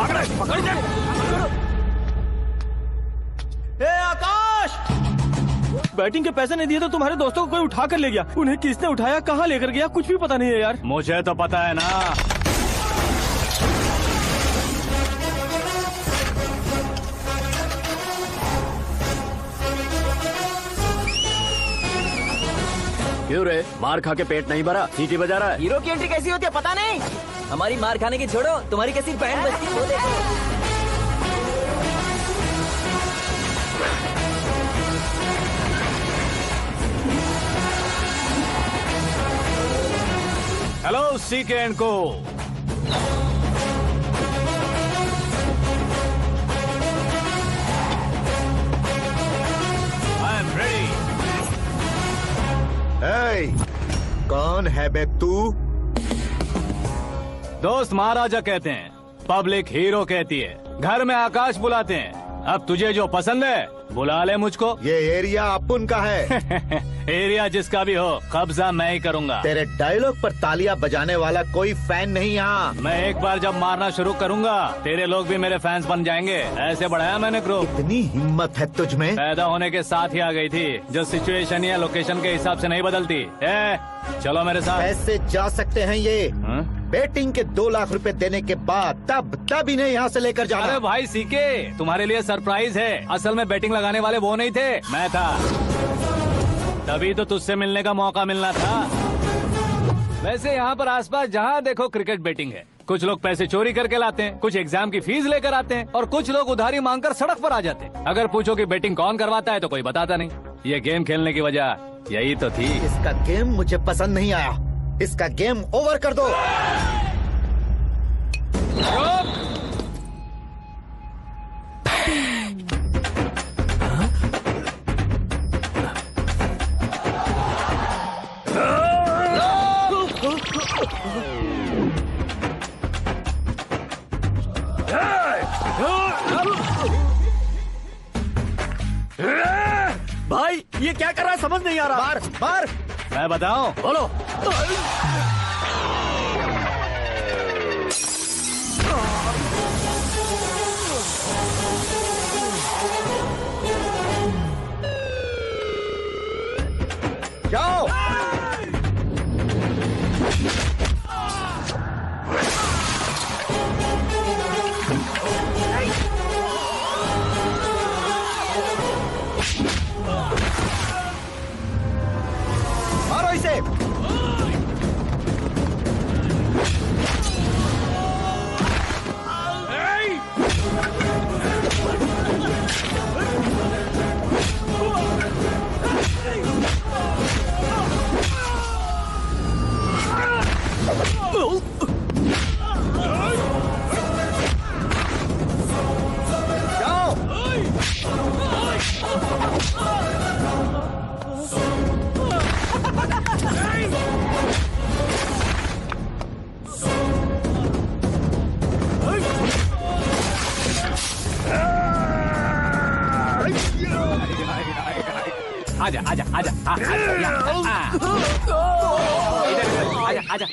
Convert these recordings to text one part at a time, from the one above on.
पकड़ जा। ए आकाश, बैटिंग के पैसे नहीं दिए तो तुम्हारे दोस्तों को कोई उठा कर ले गया। उन्हें किसने उठाया, कहाँ लेकर गया, कुछ भी पता नहीं है यार। मुझे तो पता है ना। क्यों रे, मार खा के पेट नहीं भरा, सीटी बजा रहा है? हीरो की एंट्री कैसी होती है पता नहीं। हमारी मार खाने की छोड़ो, तुम्हारी कैसी बैंड बजती है वो देखो। हेलो सीके एंड को। I am ready. कौन है बे तू? दोस्त महाराजा कहते हैं, पब्लिक हीरो कहती है, घर में आकाश बुलाते हैं। अब तुझे जो पसंद है बुला ले मुझको। ये एरिया अपुन का है। एरिया जिसका भी हो, कब्जा मैं ही करूंगा। तेरे डायलॉग पर तालियां बजाने वाला कोई फैन नहीं यहाँ। मैं एक बार जब मारना शुरू करूंगा, तेरे लोग भी मेरे फैंस बन जाएंगे। ऐसे बढ़ाया मैंने ग्रुप। इतनी हिम्मत है तुझ में? पैदा होने के साथ ही आ गई थी, जो सिचुएशन या लोकेशन के हिसाब से नहीं बदलती। चलो मेरे साथ। कैसे जा सकते हैं ये? बेटिंग के 2 लाख रुपए देने के बाद तब इन्हें यहाँ से लेकर जाना। अरे भाई सीके, तुम्हारे लिए सरप्राइज है। असल में बैटिंग लगाने वाले वो नहीं थे, मैं था। तभी तो तुझसे मिलने का मौका मिलना था। वैसे यहाँ पर आसपास जहाँ देखो क्रिकेट बैटिंग है। कुछ लोग पैसे चोरी करके लाते हैं, कुछ एग्जाम की फीस लेकर आते हैं, और कुछ लोग उधारी मांगकर सड़क पर आ जाते हैं। अगर पूछो कि बैटिंग कौन करवाता है तो कोई बताता नहीं। ये गेम खेलने की वजह यही तो थी। इसका गेम मुझे पसंद नहीं आया। इसका गेम ओवर कर दो। भाई ये क्या कर रहा है, समझ नहीं आ रहा। मार मार। मैं बताऊं? बोलो। जाओ। मारो इसे। आजा आजा आजा आजा आजा।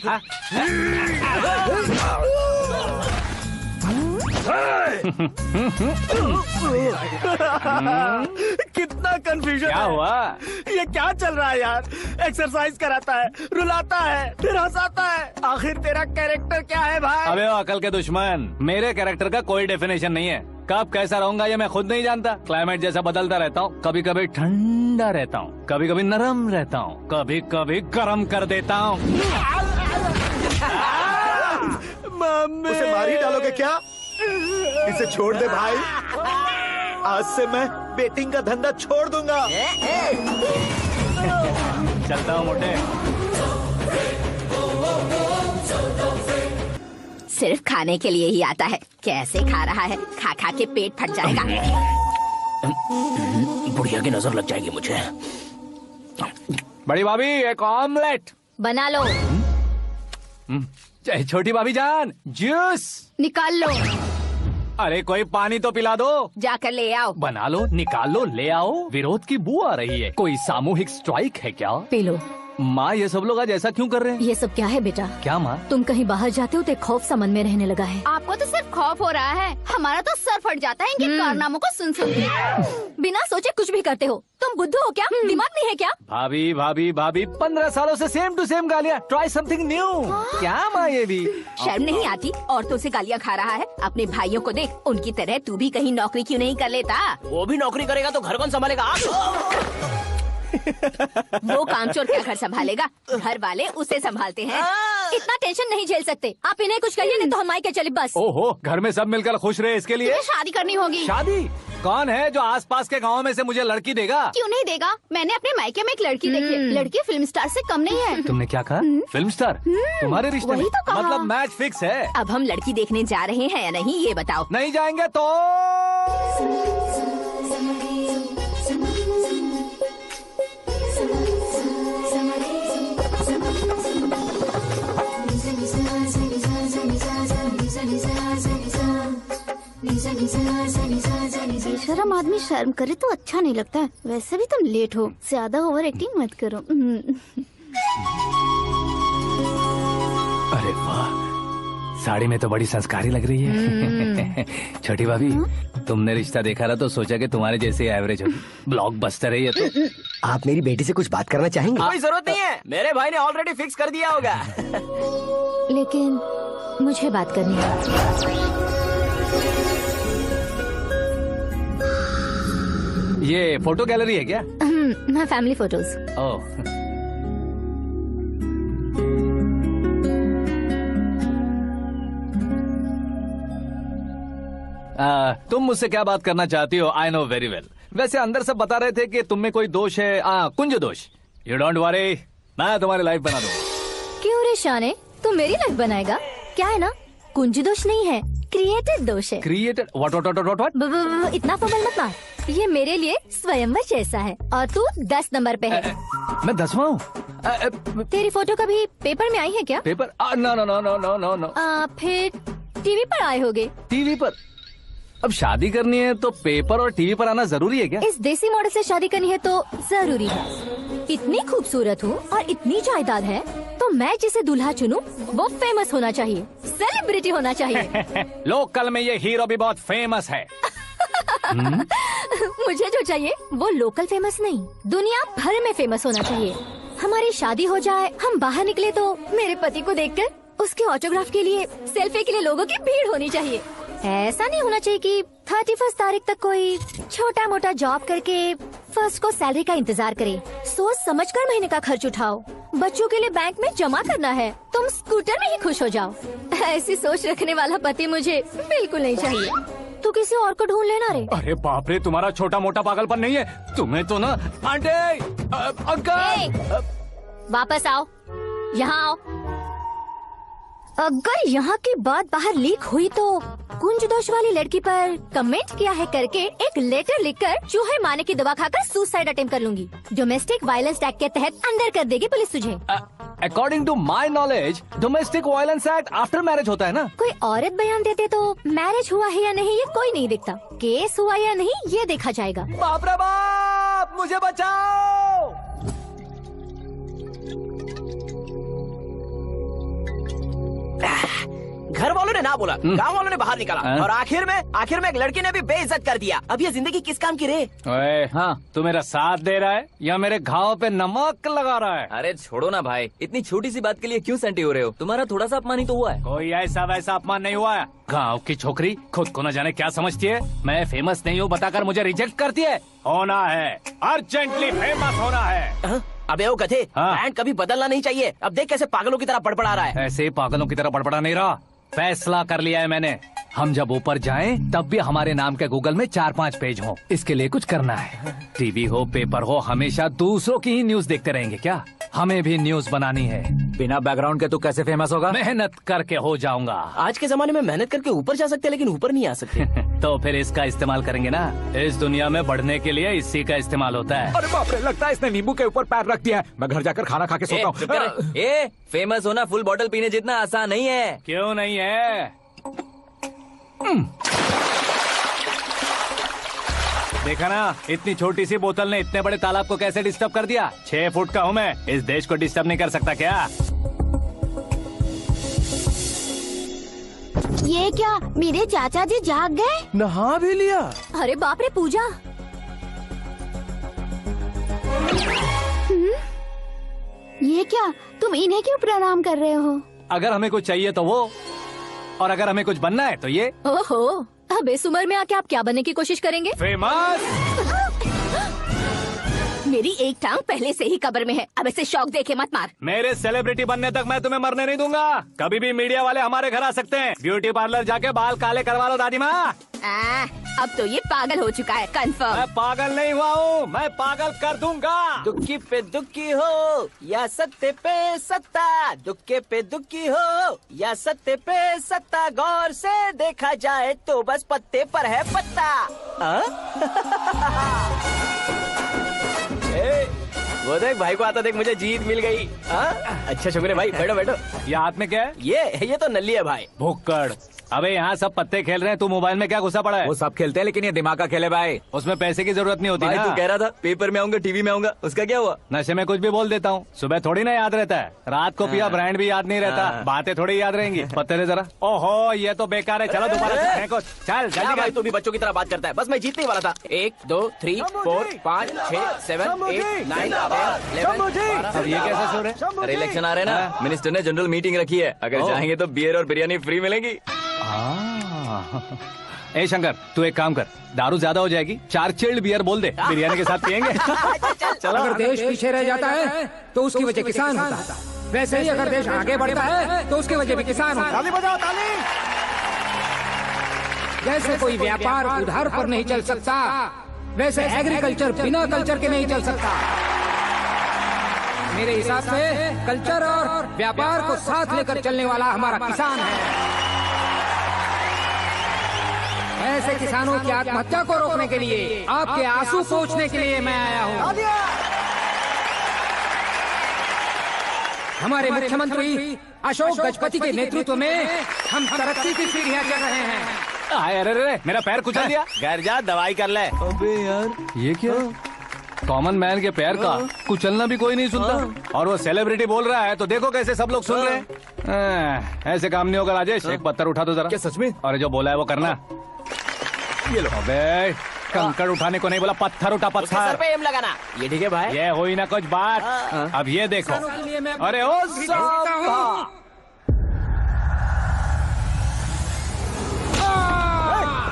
कितना कंफ्यूजन। क्या हुआ? ये क्या चल रहा है यार? एक्सरसाइज कराता है, रुलाता है, फिर हंसाता है। आखिर तेरा कैरेक्टर क्या है भाई? अबे ओ अकल के दुश्मन, मेरे कैरेक्टर का कोई डेफिनेशन नहीं है। कब कैसा रहूंगा ये मैं खुद नहीं जानता। क्लाइमेट जैसा बदलता रहता हूँ। कभी कभी ठंडा रहता हूँ, कभी कभी नरम रहता हूँ, कभी कभी गर्म कर देता हूँ। उसे मार ही डालोगे क्या? इसे छोड़ दे भाई। आज से मैं बेटिंग का धंधा छोड़ दूंगा। चलता हूँ मोटे। सिर्फ खाने के लिए ही आता है। कैसे खा रहा है, खा खा के पेट फट जाएगा। बुढ़िया की नजर लग जाएगी मुझे। बड़ी भाभी एक ऑमलेट बना लो। छोटी भाभी जान जूस निकाल लो। अरे कोई पानी तो पिला दो। जाकर ले आओ। बना लो, निकाल लो, ले आओ। विरोध की बू आ रही है। कोई सामूहिक स्ट्राइक है क्या? P low. माँ ये सब लोग आज ऐसा क्यों कर रहे हैं? ये सब क्या है बेटा? क्या माँ? तुम कहीं बाहर जाते हो तो एक खौफ सा मन में रहने लगा है। आपको तो सिर्फ खौफ हो रहा है, हमारा तो सर फट जाता है इनके कारनामों को सुन सुन के। बिना सोचे कुछ भी करते हो। तुम बुद्धू हो क्या? दिमाग नहीं है क्या? भाभी भाभी भाभी 15 सालों से सेम टू सेम गालियाँ। Try something new. क्या माँ ये भी? शर्म नहीं आती? औरतों से गालियाँ खा रहा है। अपने भाइयों को देख, उनकी तरह तू भी कहीं नौकरी क्यों नहीं कर लेता? वो भी नौकरी करेगा तो घर कौन संभालेगा? आप वो कामचोर क्या घर संभालेगा? घर वाले उसे संभालते हैं। इतना टेंशन नहीं झेल सकते। आप इन्हें कुछ कहिए नहीं तो हम मायके चले बस। ओहो, घर में सब मिलकर खुश रहे इसके लिए। तुम्हें शादी करनी होगी। शादी? कौन है जो आसपास के गाँव में से मुझे लड़की देगा? क्यों नहीं देगा? मैंने अपने मायके में एक लड़की देखी। लड़की फिल्म स्टार से कम नहीं है। तुमने क्या कहा? Film star? तुम्हारे रिश्ते में? वही तो कहा। मतलब मैच फिक्स है। अब हम लड़की देखने जा रहे हैं या नहीं, ये बताओ। नहीं जाएंगे तो बेशरम आदमी शर्म करे तो अच्छा नहीं लगता है। वैसे भी तुम लेट हो, ज्यादा ओवर एक्टिंग मत करो। अरे वाह, साड़ी में तो बड़ी संस्कारी लग रही है। छोटी भाभी, तुमने रिश्ता देखा ना तो सोचा कि तुम्हारे जैसे एवरेज होगी। ब्लॉकबस्टर है ये तो। आप मेरी बेटी से कुछ बात करना चाहेंगे? कोई जरूरत नहीं है, मेरे भाई ने ऑलरेडी फिक्स कर दिया होगा। लेकिन मुझे बात करनी है। ये फोटो गैलरी है क्या? मैं फैमिली फोटोज। ओह, तुम मुझसे क्या बात करना चाहती हो? I know very well. वैसे अंदर सब बता रहे थे कि तुम में कोई दोष है, कुंज दोष। यू डोंट वरी, मैं तुम्हारी लाइफ बना दूंगा। क्यों रे शाने, तू मेरी लाइफ बनाएगा? क्या है ना, कुंज दोष नहीं है, क्रिएटेड दोष है। क्रिएटेड? व्हाट? इतना फबल मत मार। ये मेरे लिए स्वयंवर जैसा है और तू 10 नंबर पे है। मैं 10वां हूँ? तेरी फोटो कभी पेपर में आई है क्या? Paper? No no no no no no no. फिर टीवी पर आए होगे। टीवी पर? अब शादी करनी है तो पेपर और टीवी पर आना जरूरी है क्या? इस देसी मॉडल से शादी करनी है तो जरूरी है। इतनी खूबसूरत हूँ और इतनी जायदाद है तो मैं जिसे दूल्हा चुनूं वो फेमस होना चाहिए, सेलिब्रिटी होना चाहिए। लोकल में ये हीरो भी बहुत फेमस है। मुझे जो चाहिए वो लोकल फेमस नहीं, दुनिया भर में फेमस होना चाहिए। हमारी शादी हो जाए, हम बाहर निकले तो मेरे पति को देखकर उसके ऑटोग्राफ के लिए, सेल्फी के लिए लोगों की भीड़ होनी चाहिए। ऐसा नहीं होना चाहिए कि 31 तारीख तक कोई छोटा मोटा जॉब करके फर्स्ट को सैलरी का इंतजार करे। सोच समझकर महीने का खर्च उठाओ। बच्चों के लिए बैंक में जमा करना है, तुम स्कूटर में ही खुश हो जाओ। ऐसी सोच रखने वाला पति मुझे बिल्कुल नहीं चाहिए। तू किसी और को ढूंढ लेना रे। अरे बाप रे, तुम्हारा छोटा मोटा पागलपन नहीं है? तुम्हें तो ना आंटी, अंकल। वापस आओ, यहाँ आओ। अगर यहाँ की बात बाहर लीक हुई तो कुंज दोष वाली लड़की पर कमेंट किया है करके एक लेटर लिखकर चूहे मारने की दवा खाकर सुसाइड अटेम्प्ट कर लूंगी। डोमेस्टिक वायलेंस एक्ट के तहत अंदर कर देगी पुलिस तुझे। According to my knowledge domestic violence act after marriage होता है ना? कोई औरत बयान देते तो मैरिज हुआ है या नहीं ये कोई नहीं दिखता, केस हुआ या नहीं ये देखा जाएगा। बाप रे बाप, मुझे बचाओ। घर वालों ने ना बोला, गांव वालों ने बाहर निकाला और आखिर में एक लड़की ने भी बेइज्जत कर दिया। अब ये जिंदगी किस काम की रे? ओए, हाँ, तू मेरा साथ दे रहा है या मेरे घाव पे नमक लगा रहा है? अरे छोड़ो ना भाई, इतनी छोटी सी बात के लिए क्यों सेंटी हो रहे हो? तुम्हारा थोड़ा सा अपमान ही तो हुआ है। कोई ऐसा वैसा अपमान नहीं हुआ है। गाँव की छोकरी खुद को न जाने क्या समझती है। मैं फेमस नहीं हूँ बताकर मुझे रिजेक्ट करती है। होना है, अर्जेंटली फेमस होना है। अबे ओ गधे, हाँ। ब्रांड कभी बदलना नहीं चाहिए। अब देख कैसे पागलों की तरह बड़बड़ा रहा है। ऐसे पागलों की तरह बड़बड़ा नहीं रहा, फैसला कर लिया है मैंने। हम जब ऊपर जाएं तब भी हमारे नाम के गूगल में 4-5 पेज हों। इसके लिए कुछ करना है। टीवी हो, पेपर हो, हमेशा दूसरों की ही न्यूज देखते रहेंगे क्या? हमें भी न्यूज बनानी है। बिना बैकग्राउंड के तू कैसे फेमस होगा? मेहनत करके हो जाऊंगा। आज के जमाने में मेहनत करके ऊपर जा सकते हैं लेकिन ऊपर नहीं आ सकते। तो फिर इसका इस्तेमाल करेंगे ना। इस दुनिया में बढ़ने के लिए इसी का इस्तेमाल होता है। अरे बाप रे, लगता है इसने नींबू के ऊपर पैर रख दिया है। मैं घर जाकर खाना खा के सोता हूँ। फेमस होना फुल बॉटल पीने जितना आसान नहीं है। क्यों नहीं है? देखा ना, इतनी छोटी सी बोतल ने इतने बड़े तालाब को कैसे डिस्टर्ब कर दिया। 6 फुट का हूँ मैं, इस देश को डिस्टर्ब नहीं कर सकता क्या? ये क्या, मेरे चाचा जी जाग गए? नहा भी लिया? अरे बाप रे पूजा, ये क्या, तुम इन्हें क्यों प्रणाम कर रहे हो? अगर हमें कुछ चाहिए तो वो, और अगर हमें कुछ बनना है तो ये। ओहो, अब इस उम्र में आके आप क्या बनने की कोशिश करेंगे? फेमस। मेरी एक टांग पहले से ही कब्र में है, अब इसे शौक देके मत मार। मेरे सेलिब्रिटी बनने तक मैं तुम्हें मरने नहीं दूंगा। कभी भी मीडिया वाले हमारे घर आ सकते हैं। ब्यूटी पार्लर जाके बाल काले करवा लो दादी माँ। अब तो ये पागल हो चुका है, कंफर्म। मैं पागल नहीं हुआ हूँ, मैं पागल कर दूंगा। दुखी पे दुखी हो या सत्य पे सत्ता, दुखे पे दुखी हो या सत्य पे सत्ता, गौर से देखा जाए तो बस पत्ते पर है पत्ता। वो देख भाई को आता देख, मुझे जीत मिल गई। अच्छा शुक्र है भाई, बैठो बैठो। ये हाथ में क्या है? ये तो नल्ली है भाई। भुक्कड़। अबे यहाँ सब पत्ते खेल रहे हैं, तू मोबाइल में क्या घुसा पड़ा है? वो सब खेलते हैं लेकिन ये दिमाग का खेल है भाई। उसमें पैसे की जरूरत नहीं होती भाई ना। तू कह रहा था पेपर में आऊंगा, टीवी में आऊंगा, उसका क्या हुआ? नशे में कुछ भी बोल देता हूँ, सुबह थोड़ी ना याद रहता है। रात को पिया ब्रांड भी याद नहीं रहता, बातें थोड़ी याद रहेंगी। पत्ते ले जरा। ओहो ये तो बेकार है, चलो दोबारा से फेंको। चल क्या जल्दी भाई कर। तू भी बच्चों की तरह बात करता है। बस मैं जीतने वाला था। 1 2 3 4 5 6 7 8 9 10 11 अब ये कैसा सुर है? अरे इलेक्शन आ रहे हैं ना, मिनिस्टर ने जनरल मीटिंग रखी है। अगर जाएंगे तो बियर और बिरयानी फ्री मिलेगी। ए शंकर, तू एक काम कर, दारू ज्यादा हो जाएगी, 4 चिल्ड बियर बोल दे, बिरयानी के साथ पियेंगे। चलो। अगर देश पीछे रह जाता है तो उसकी वजह किसान होता है, वैसे ही अगर देश आगे बढ़ता है तो उसकी वजह भी किसान होता है। ताली बजाओ, ताली। जैसे कोई व्यापार उधार पर नहीं चल सकता, वैसे एग्रीकल्चर बिना कल्चर के नहीं चल सकता। मेरे हिसाब से कल्चर और व्यापार को साथ लेकर चलने वाला हमारा किसान है। ऐसे किसानों की आत्महत्या को रोकने के लिए, आपके आंसू पोंछने के लिए मैं आया हूँ। हमारे मुख्यमंत्री अशोक गजपति के नेतृत्व में हम तरक्की की सीढ़ियाँ चढ़ रहे हैं। अरे मेरा पैर कुचल दिया। घर जा दवाई कर ले। अबे यार ये क्या? कॉमन मैन के पैर का कुचलना भी कोई नहीं सुनता, और वो सेलिब्रिटी बोल रहा है तो देखो कैसे सब लोग सुन रहे हैं। ऐसे काम नहीं होगा राजेश, एक पत्थर उठा दो जरा। क्या सच में? और जो बोला है वो करना। ये लो। अबे कंकड़ उठाने को नहीं बोला, पत्थर उठा, उसके सर पत्थर। पे एम लगाना। ये ठीक है भाई। ये हुई ना कुछ बात। अब ये देखो। अरे ओ साहब,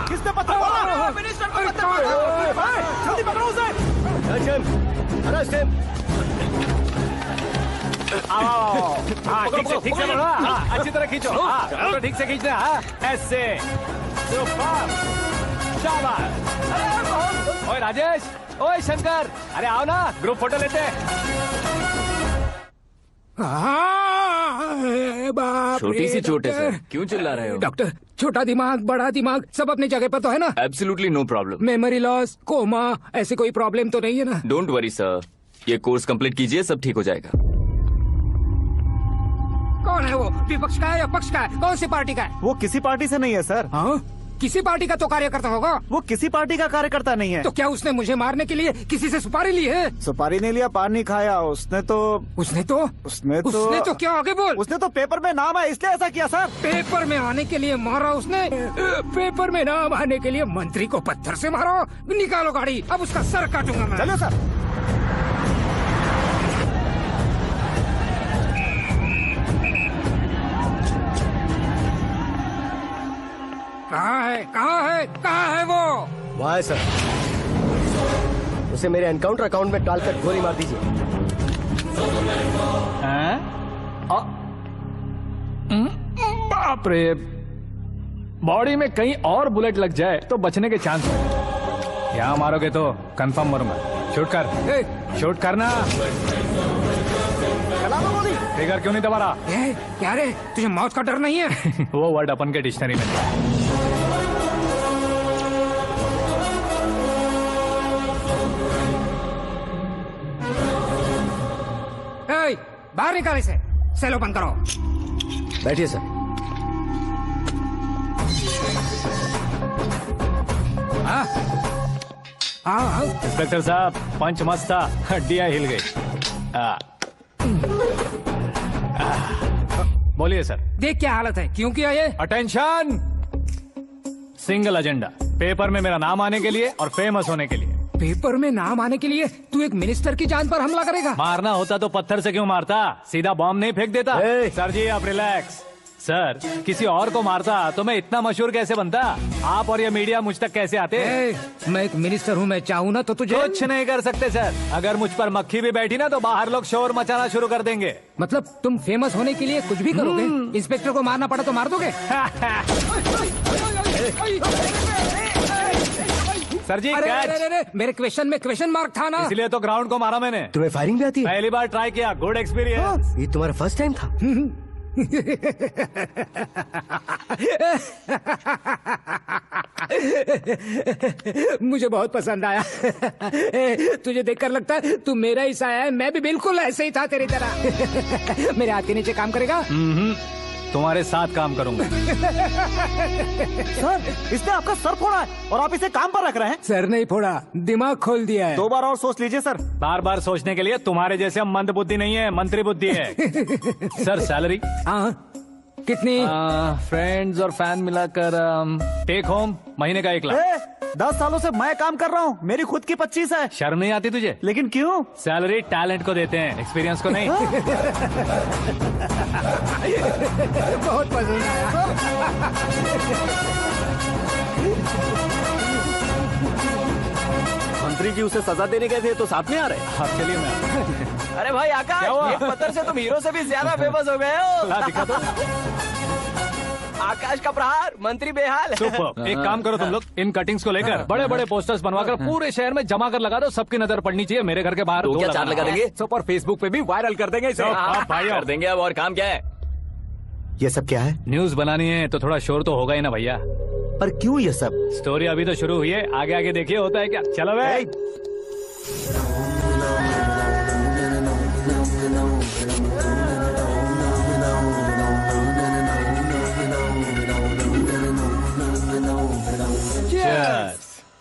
किसने पत्थर मारा? मिनिस्टर को पत्थर मारा। जल्दी पकड़ो उसे। आओ। हाँ, ठीक से पकड़ो। हाँ, अच्छी तरह खींचो। हाँ, तो ठीक से खींचना। हाँ, ऐसे। सुपर। शाबाश। ओए राजेश, ओए शंकर, अरे आओ ना, ग्रुप फोटो लेते हैं। छोटी सी चोट है सर, क्यों चिल्ला रहे हो? डॉक्टर, छोटा दिमाग बड़ा दिमाग सब अपनी जगह पर तो है ना? Absolutely no problem. Memory loss, coma, ऐसी कोई प्रॉब्लम तो नहीं है ना? डोंट वरी सर, ये कोर्स कंप्लीट कीजिए, सब ठीक हो जाएगा। कौन है वो? विपक्ष का है या पक्ष का है? कौन सी पार्टी का है? वो किसी पार्टी से नहीं है सर। हाँ? किसी पार्टी का तो कार्यकर्ता होगा। वो किसी पार्टी का कार्यकर्ता नहीं है। तो क्या उसने मुझे मारने के लिए किसी से सुपारी ली है? सुपारी नहीं लिया, पान नहीं खाया। उसने तो क्या आगे बोल? उसने तो पेपर में नाम है इसलिए ऐसा किया सर। पेपर में आने के लिए मारा उसने? पेपर में नाम आने के लिए मंत्री को पत्थर से मारो? निकालो गाड़ी, अब उसका सर काटूंगा मैं। चलो सर। कहाँ है वो? वहाँ है सर। उसे मेरे एनकाउंटर अकाउंट में डालकर गोली मार दीजिए। बाप रे, बॉडी में कहीं और बुलेट लग जाए तो बचने के चांस है। यहाँ मारोगे तो कंफर्म मरूंगा। शूट कर, शूट करना। ट्रिगर क्यों नहीं दबा रहा? क्या रे, तुझे मौत का डर नहीं है? वो वर्ड अपन के डिक्शनरी में नहीं। बाहर निकाले से, सेलो बंद करो। बैठिए सर। हाँ इंस्पेक्टर साहब पंच मस्त था, हड्डियां हिल गई। बोलिए सर। देख क्या हालत है, क्यों किया ये? अटेंशन, सिंगल एजेंडा, पेपर में मेरा नाम आने के लिए और फेमस होने के लिए। पेपर में नाम आने के लिए तू एक मिनिस्टर की जान पर हमला करेगा? मारना होता तो पत्थर से क्यों मारता, सीधा बॉम्ब नहीं फेंक देता। सर जी आप रिलैक्स। सर किसी और को मारता तो मैं इतना मशहूर कैसे बनता, आप और ये मीडिया मुझ तक कैसे आते? मैं एक मिनिस्टर हूँ, मैं चाहूँ ना तो तुझे कुछ नहीं कर सकते सर। अगर मुझ पर मक्खी भी बैठी ना तो बाहर लोग शोर मचाना शुरू कर देंगे। मतलब तुम फेमस होने के लिए कुछ भी करोगे? इंस्पेक्टर को मारना पड़ा तो मार दोगे? सर जी अरे, कैच। अरे, अरे, मेरे क्वेश्चन में क्वेश्चन मार्क था ना, इसलिए तो ग्राउंड को मारा मैंने। तुम्हें फायरिंग भी आती है? पहली बार ट्राई किया, गुड एक्सपीरियंस। ये तुम्हारा फर्स्ट टाइम था? मुझे बहुत पसंद आया। तुझे देखकर लगता है तू मेरा ही साया है, मैं भी बिल्कुल ऐसे ही था तेरी तरह। मेरे हाथ के नीचे काम करेगा? तुम्हारे साथ काम करूंगा। सर इसने आपका सर फोड़ा है और आप इसे काम पर रख रहे हैं। सर नहीं फोड़ा, दिमाग खोल दिया है। 2 बार और सोच लीजिए सर। बार बार सोचने के लिए तुम्हारे जैसे मंद बुद्धि नहीं है, मंत्री बुद्धि है। Sir salary? हाँ कितनी? फ्रेंड्स और फैन मिलाकर टेक होम महीने का 1 लाख। 10 सालों से मैं काम कर रहा हूँ, मेरी खुद की 25 है। शर्म नहीं आती तुझे? लेकिन क्यों? सैलरी टैलेंट को देते हैं, एक्सपीरियंस को नहीं। बहुत पसंद आया। मंत्री जी उसे सजा देने गए थे तो साथ में आ रहे। हाँ चलिए मैं। अरे भाई आकाश, क्या हुआ? एक पत्थर से तुम हीरो से भी ज्यादा फेमस हो गए हो। ला, दिखा दो। आकाश का प्रहार, मंत्री बेहाल। सुपर। एक काम करो तुम लोग, इन कटिंग्स को लेकर बड़े बड़े पोस्टर्स बनवाकर पूरे शहर में जमा कर लगा दो, सबकी नजर पड़नी चाहिए। मेरे घर के बाहर तो 2 क्या 4 लगा देंगे? सब और फेसबुक पे भी वायरल कर देंगे इसे। कर देंगे अब। और काम क्या है? ये सब क्या है? न्यूज बनानी है तो थोड़ा शोर तो होगा ही ना भैया। पर क्यों ये सब? स्टोरी अभी तो शुरू हुई है, आगे आगे देखिए होता है क्या। चलो भाई।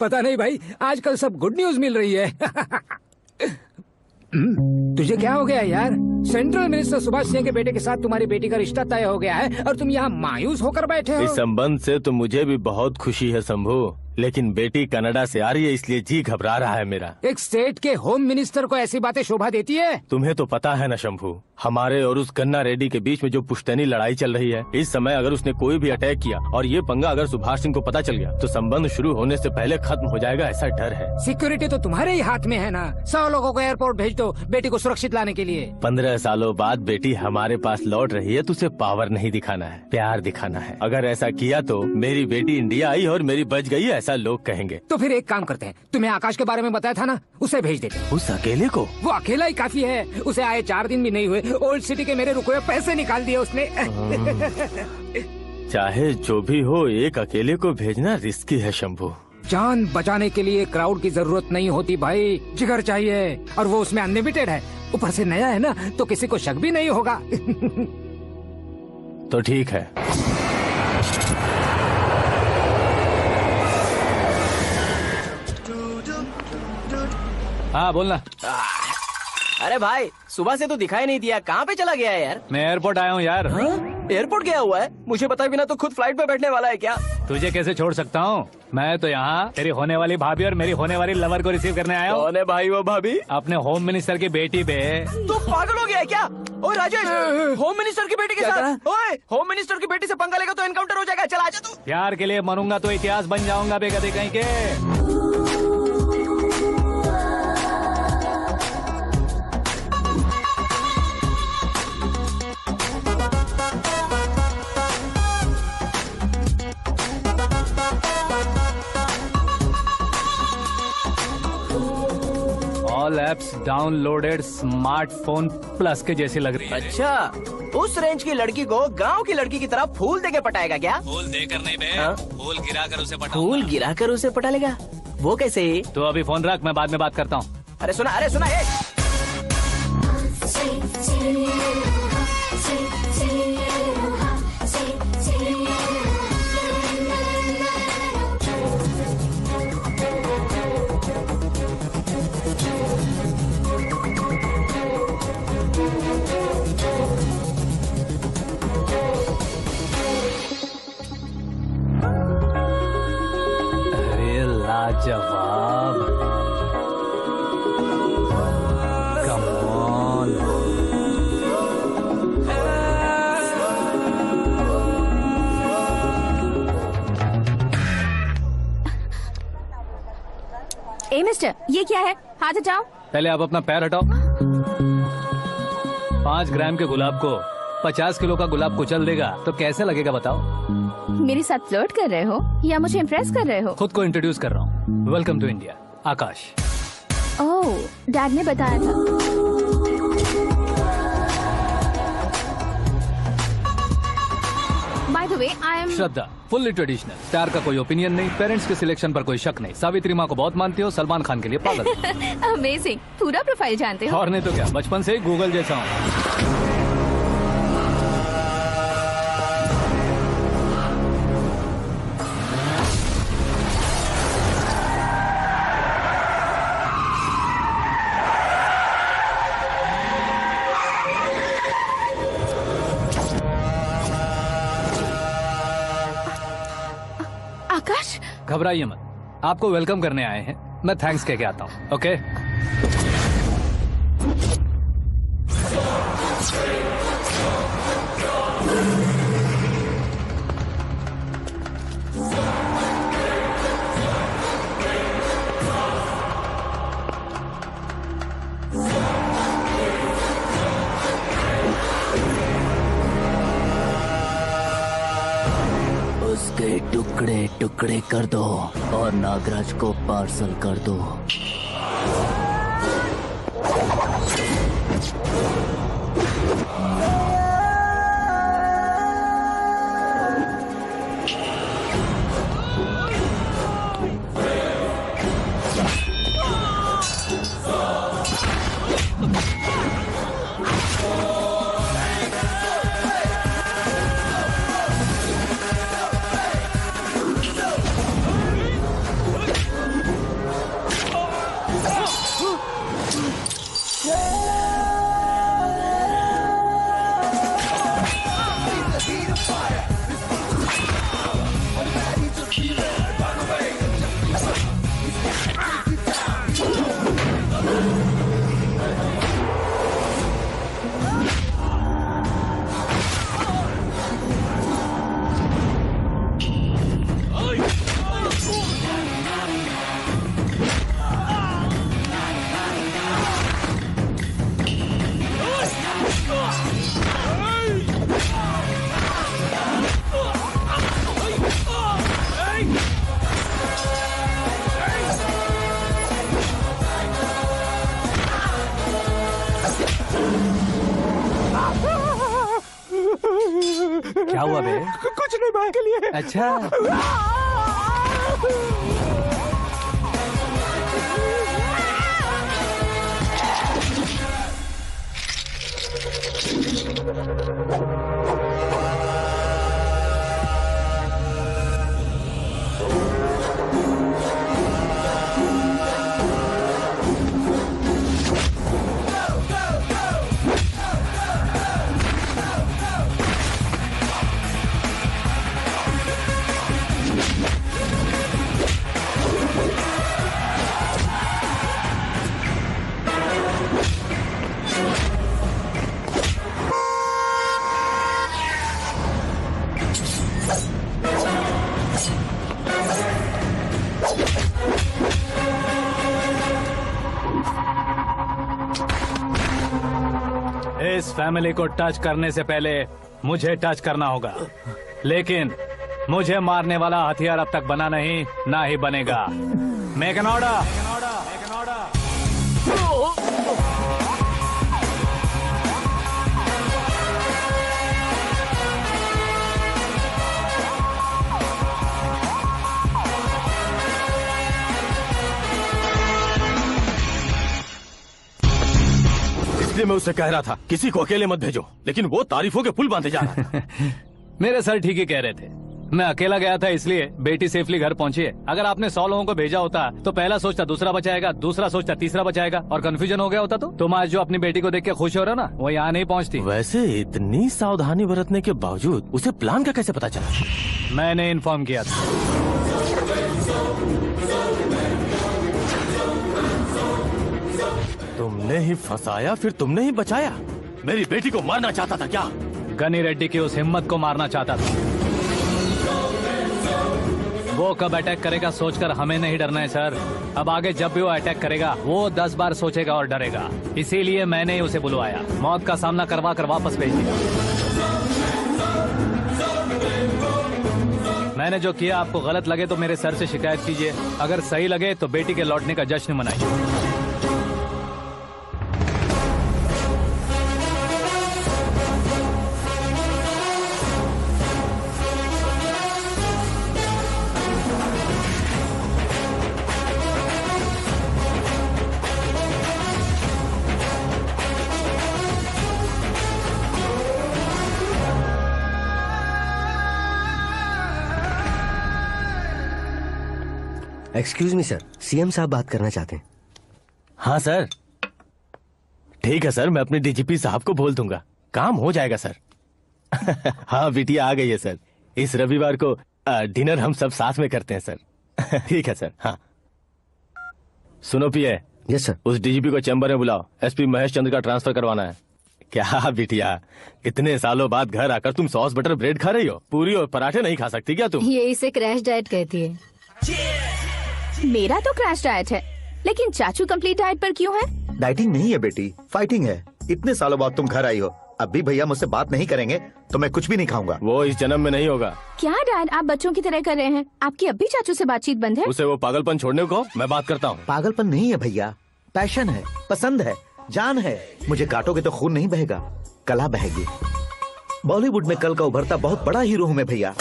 पता नहीं भाई, आजकल सब गुड न्यूज मिल रही है। तुझे क्या हो गया यार? सेंट्रल मिनिस्टर सुभाष सिंह के बेटे के साथ तुम्हारी बेटी का रिश्ता तय हो गया है और तुम यहाँ मायूस होकर बैठे हो। इस संबंध से तो मुझे भी बहुत खुशी है शंभू, लेकिन बेटी कनाडा से आ रही है इसलिए जी घबरा रहा है मेरा। एक स्टेट के होम मिनिस्टर को ऐसी बातें शोभा देती है? तुम्हें तो पता है ना शंभू, हमारे और उस गन्ना रेड्डी के बीच में जो पुश्तैनी लड़ाई चल रही है, इस समय अगर उसने कोई भी अटैक किया और ये पंगा अगर सुभाष सिंह को पता चल गया तो संबंध शुरू होने से पहले खत्म हो जाएगा, ऐसा डर है। सिक्योरिटी तो तुम्हारे ही हाथ में है ना। 100 लोगों को एयरपोर्ट भेज दो बेटी को सुरक्षित लाने के लिए। 15 सालों बाद बेटी हमारे पास लौट रही है तो उसे पावर नहीं दिखाना है, प्यार दिखाना है। अगर ऐसा किया तो मेरी बेटी इंडिया आई और मेरी बच गई, ऐसा लोग कहेंगे। तो फिर एक काम करते हैं, तुम्हें आकाश के बारे में बताया था ना, उसे भेज देते हैं। उस अकेले को? वो अकेला ही काफी है, उसे आए 4 दिन भी नहीं हुए, ओल्ड सिटी के मेरे रुके हुए पैसे निकाल दिए उसने। चाहे जो भी हो, एक अकेले को भेजना रिस्की है शंभू। जान बचाने के लिए क्राउड की जरूरत नहीं होती भाई, जिगर चाहिए, और वो उसमें अनलिमिटेड है। ऊपर से नया है ना तो किसी को शक भी नहीं होगा। तो ठीक है। हाँ बोलना। अरे भाई सुबह से तो दिखाई नहीं दिया, कहाँ पे चला गया है यार? मैं एयरपोर्ट आया हूँ यार। एयरपोर्ट गया हुआ है? मुझे बताए बिना तो खुद फ्लाइट पे बैठने वाला है क्या? तुझे कैसे छोड़ सकता हूँ? मैं तो यहाँ तेरी होने वाली भाभी और मेरी होने वाली लवर को रिसीव करने आया हूँ। कौन है भाई वो भाभी? अपने होम मिनिस्टर की बेटी पे। तू पागल हो गया है क्या? ओए राजेश, होम मिनिस्टर की बेटी के साथ? ओए होम मिनिस्टर की बेटी से पंगा लेगा तो एनकाउंटर हो जाएगा। चल आजा तू। प्यार के लिए मरूंगा तो इतिहास बन जाऊंगा बेगदे कहीं के। All apps downloaded smartphone plus के जैसी लग रही है। अच्छा, उस रेंज की लड़की को गांव की लड़की की तरह फूल देके पटाएगा क्या? फूल देकर नहीं बे, फूल गिराकर उसे पटा। फूल गिराकर उसे पटा लेगा? वो कैसे? तो अभी फोन रख, मैं बाद में बात करता हूँ। अरे सुना ये। मिस्टर, ये क्या है? हाथ हटाओ। पहले आप अपना पैर हटाओ। 5 ग्राम के गुलाब को 50 किलो का गुलाब कुचल देगा तो कैसे लगेगा बताओ? मेरे साथ फ्लर्ट कर रहे हो या मुझे इम्प्रेस कर रहे हो? खुद को इंट्रोड्यूस कर रहा हूँ। Welcome to India, Akash. Oh, dad ने बताया था। By the way, I am Shraddha, fully traditional. प्यार का कोई ओपिनियन नहीं, पेरेंट्स के सिलेक्शन पर कोई शक नहीं। सावित्री माँ को बहुत मानती हो, सलमान खान के लिए पागल। अमेजिंग, पूरा प्रोफाइल जानते हो। और नहीं तो क्या, बचपन से ही गूगल जैसा हूँ। आकाश, घबराइए मत, आपको वेलकम करने आए हैं। मैं थैंक्स कह के आता हूँ। ओके? उसके टुकड़े टुकड़े कर दो और नागराज को पार्सल कर दो। क्या हुआ बे? कुछ नहीं, भाई के लिए। अच्छा, इस फैमिली को टच करने से पहले मुझे टच करना होगा, लेकिन मुझे मारने वाला हथियार अब तक बना नहीं, ना ही बनेगा। Make an order. इसलिए मैं उससे कह रहा था किसी को अकेले मत भेजो, लेकिन वो तारीफों के पुल बांधे जा रहा था। मेरे सर ठीक ही कह रहे थे। मैं अकेला गया था इसलिए बेटी सेफली घर पहुंची है। अगर आपने 100 लोगों को भेजा होता तो पहला सोचता दूसरा बचाएगा, दूसरा सोचता तीसरा बचाएगा, और कंफ्यूजन हो गया होता तो तुम आज जो अपनी बेटी को देख के खुश हो रहे हो ना, वो यहाँ नहीं पहुँचती। वैसे इतनी सावधानी बरतने के बावजूद उसे प्लान का कैसे पता चला? मैंने इन्फॉर्म किया था। तुमने ही फंसाया, फिर तुमने ही बचाया। मेरी बेटी को मारना चाहता था क्या? गनी रेड्डी की उस हिम्मत को मारना चाहता था। वो कब अटैक करेगा सोचकर हमें नहीं डरना है सर। अब आगे जब भी वो अटैक करेगा वो 10 बार सोचेगा और डरेगा। इसीलिए मैंने ही उसे बुलवाया, मौत का सामना करवा कर वापस भेज दिया। मैंने जो किया आपको गलत लगे तो मेरे सर से शिकायत कीजिए, अगर सही लगे तो बेटी के लौटने का जश्न मनाइए। एक्सक्यूज मी सर, सीएम साहब बात करना चाहते हैं। हाँ सर, ठीक है सर, मैं अपने डीजीपी साहब को बोल दूंगा, काम हो जाएगा सर। हाँ बिटिया आ गई है सर, इस रविवार को डिनर हम सब साथ में करते हैं सर। ठीक है सर। हाँ सुनो पिए। Yes sir. उस डीजीपी को चैम्बर में बुलाओ, एसपी महेश चंद्र का ट्रांसफर करवाना है। क्या बिटिया, इतने सालों बाद घर आकर तुम सॉस बटर ब्रेड खा रही हो, पूरी और पराठे नहीं खा सकती क्या तुम? ये इसे क्रैश डाइट कहती है। मेरा तो क्रैश डाइट है, लेकिन चाचू कंप्लीट डाइट पर क्यों है? डाइटिंग नहीं है बेटी, फाइटिंग है। इतने सालों बाद तुम घर आई हो, अब भी भैया मुझसे बात नहीं करेंगे तो मैं कुछ भी नहीं खाऊंगा। वो इस जन्म में नहीं होगा। क्या डैड, आप बच्चों की तरह कर रहे हैं? आपकी अब भी चाचू से बातचीत बंद है? उसे वो पागलपन छोड़ने को मैं बात करता हूँ। पागलपन नहीं है भैया, पैशन है, पसंद है, जान है। मुझे काटोगे तो खून नहीं बहेगा, कला बहेगी। बॉलीवुड में कल का उभरता बहुत बड़ा हीरो हूँ मैं भैया।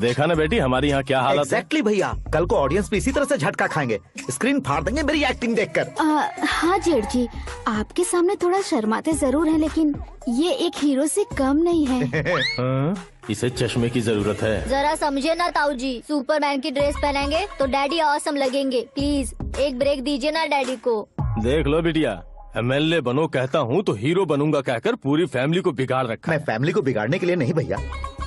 देखा ना बेटी हमारी यहाँ क्या हालत है। एग्जैक्टली भैया, कल को ऑडियंस भी इसी तरह से झटका खाएंगे, स्क्रीन फाड़ देंगे मेरी एक्टिंग देखकर। हाँ जेठ जी, आपके सामने थोड़ा शर्माते जरूर हैं, लेकिन ये एक हीरो से कम नहीं है। इसे चश्मे की जरूरत है। जरा समझे ना ताऊ जी, सुपरमैन की ड्रेस पहनेंगे तो डैडी ऑसम लगेंगे। प्लीज एक ब्रेक दीजिए ना डैडी को। देख लो बिटिया, एमएलए बनो कहता हूँ तो हीरो बनूंगा कहकर पूरी फैमिली को बिगाड़ रखा। मैं फैमिली को बिगाड़ने के लिए नहीं भैया,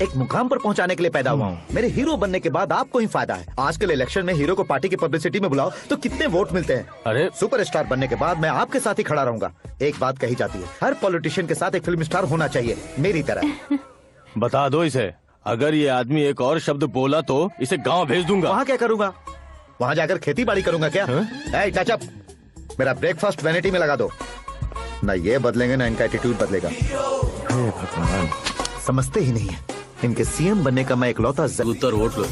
एक मुकाम पर पहुंचाने के लिए पैदा हुआ हूँ। मेरे हीरो बनने के बाद आपको ही फायदा है। आजकल इलेक्शन में हीरो को पार्टी की पब्लिसिटी में बुलाओ तो कितने वोट मिलते हैं। अरे सुपरस्टार बनने के बाद मैं आपके साथ ही खड़ा रहूंगा। एक बात कही जाती है, हर पॉलिटिशियन के साथ एक फिल्म स्टार होना चाहिए, मेरी तरह। बता दो इसे, अगर ये आदमी एक और शब्द बोला तो इसे गाँव भेज दूंगा। वहाँ क्या करूँगा? वहाँ जाकर खेती बाड़ी करूंगा क्या? टचअप, मेरा ब्रेकफास्ट वैनिटी में लगा दो। ना ये बदलेंगे ना इनका एटीट्यूड बदलेगा। भगवान, समझते ही नहीं है, इनके सीएम बनने का मैं इकलौता उत्तर वोट लो।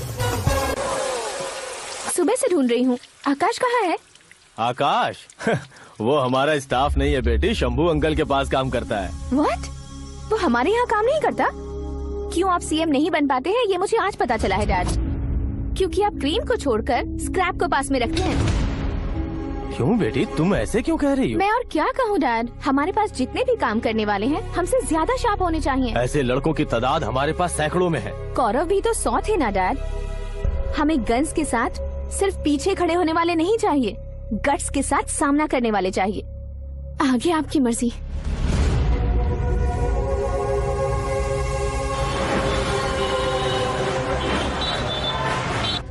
सुबह से ढूंढ रही हूँ, आकाश कहाँ है? आकाश वो हमारा स्टाफ नहीं है बेटी, शंभू अंकल के पास काम करता है। व्हाट? वो हमारे यहाँ काम नहीं करता? क्यों आप सीएम नहीं बन पाते हैं ये मुझे आज पता चला है डैड। क्योंकि आप क्रीम को छोड़कर स्क्रैप को पास में रखते हैं। क्यों बेटी, तुम ऐसे क्यों कह रही हो? मैं और क्या कहूँ डैड, हमारे पास जितने भी काम करने वाले हैं हमसे ज्यादा शार्प होने चाहिए। ऐसे लड़कों की तादाद हमारे पास सैकड़ों में है। कौरव भी तो 100 थे ना डैड। हमें गन्स के साथ सिर्फ पीछे खड़े होने वाले नहीं चाहिए, गट्स के साथ सामना करने वाले चाहिए। आगे आपकी मर्जी।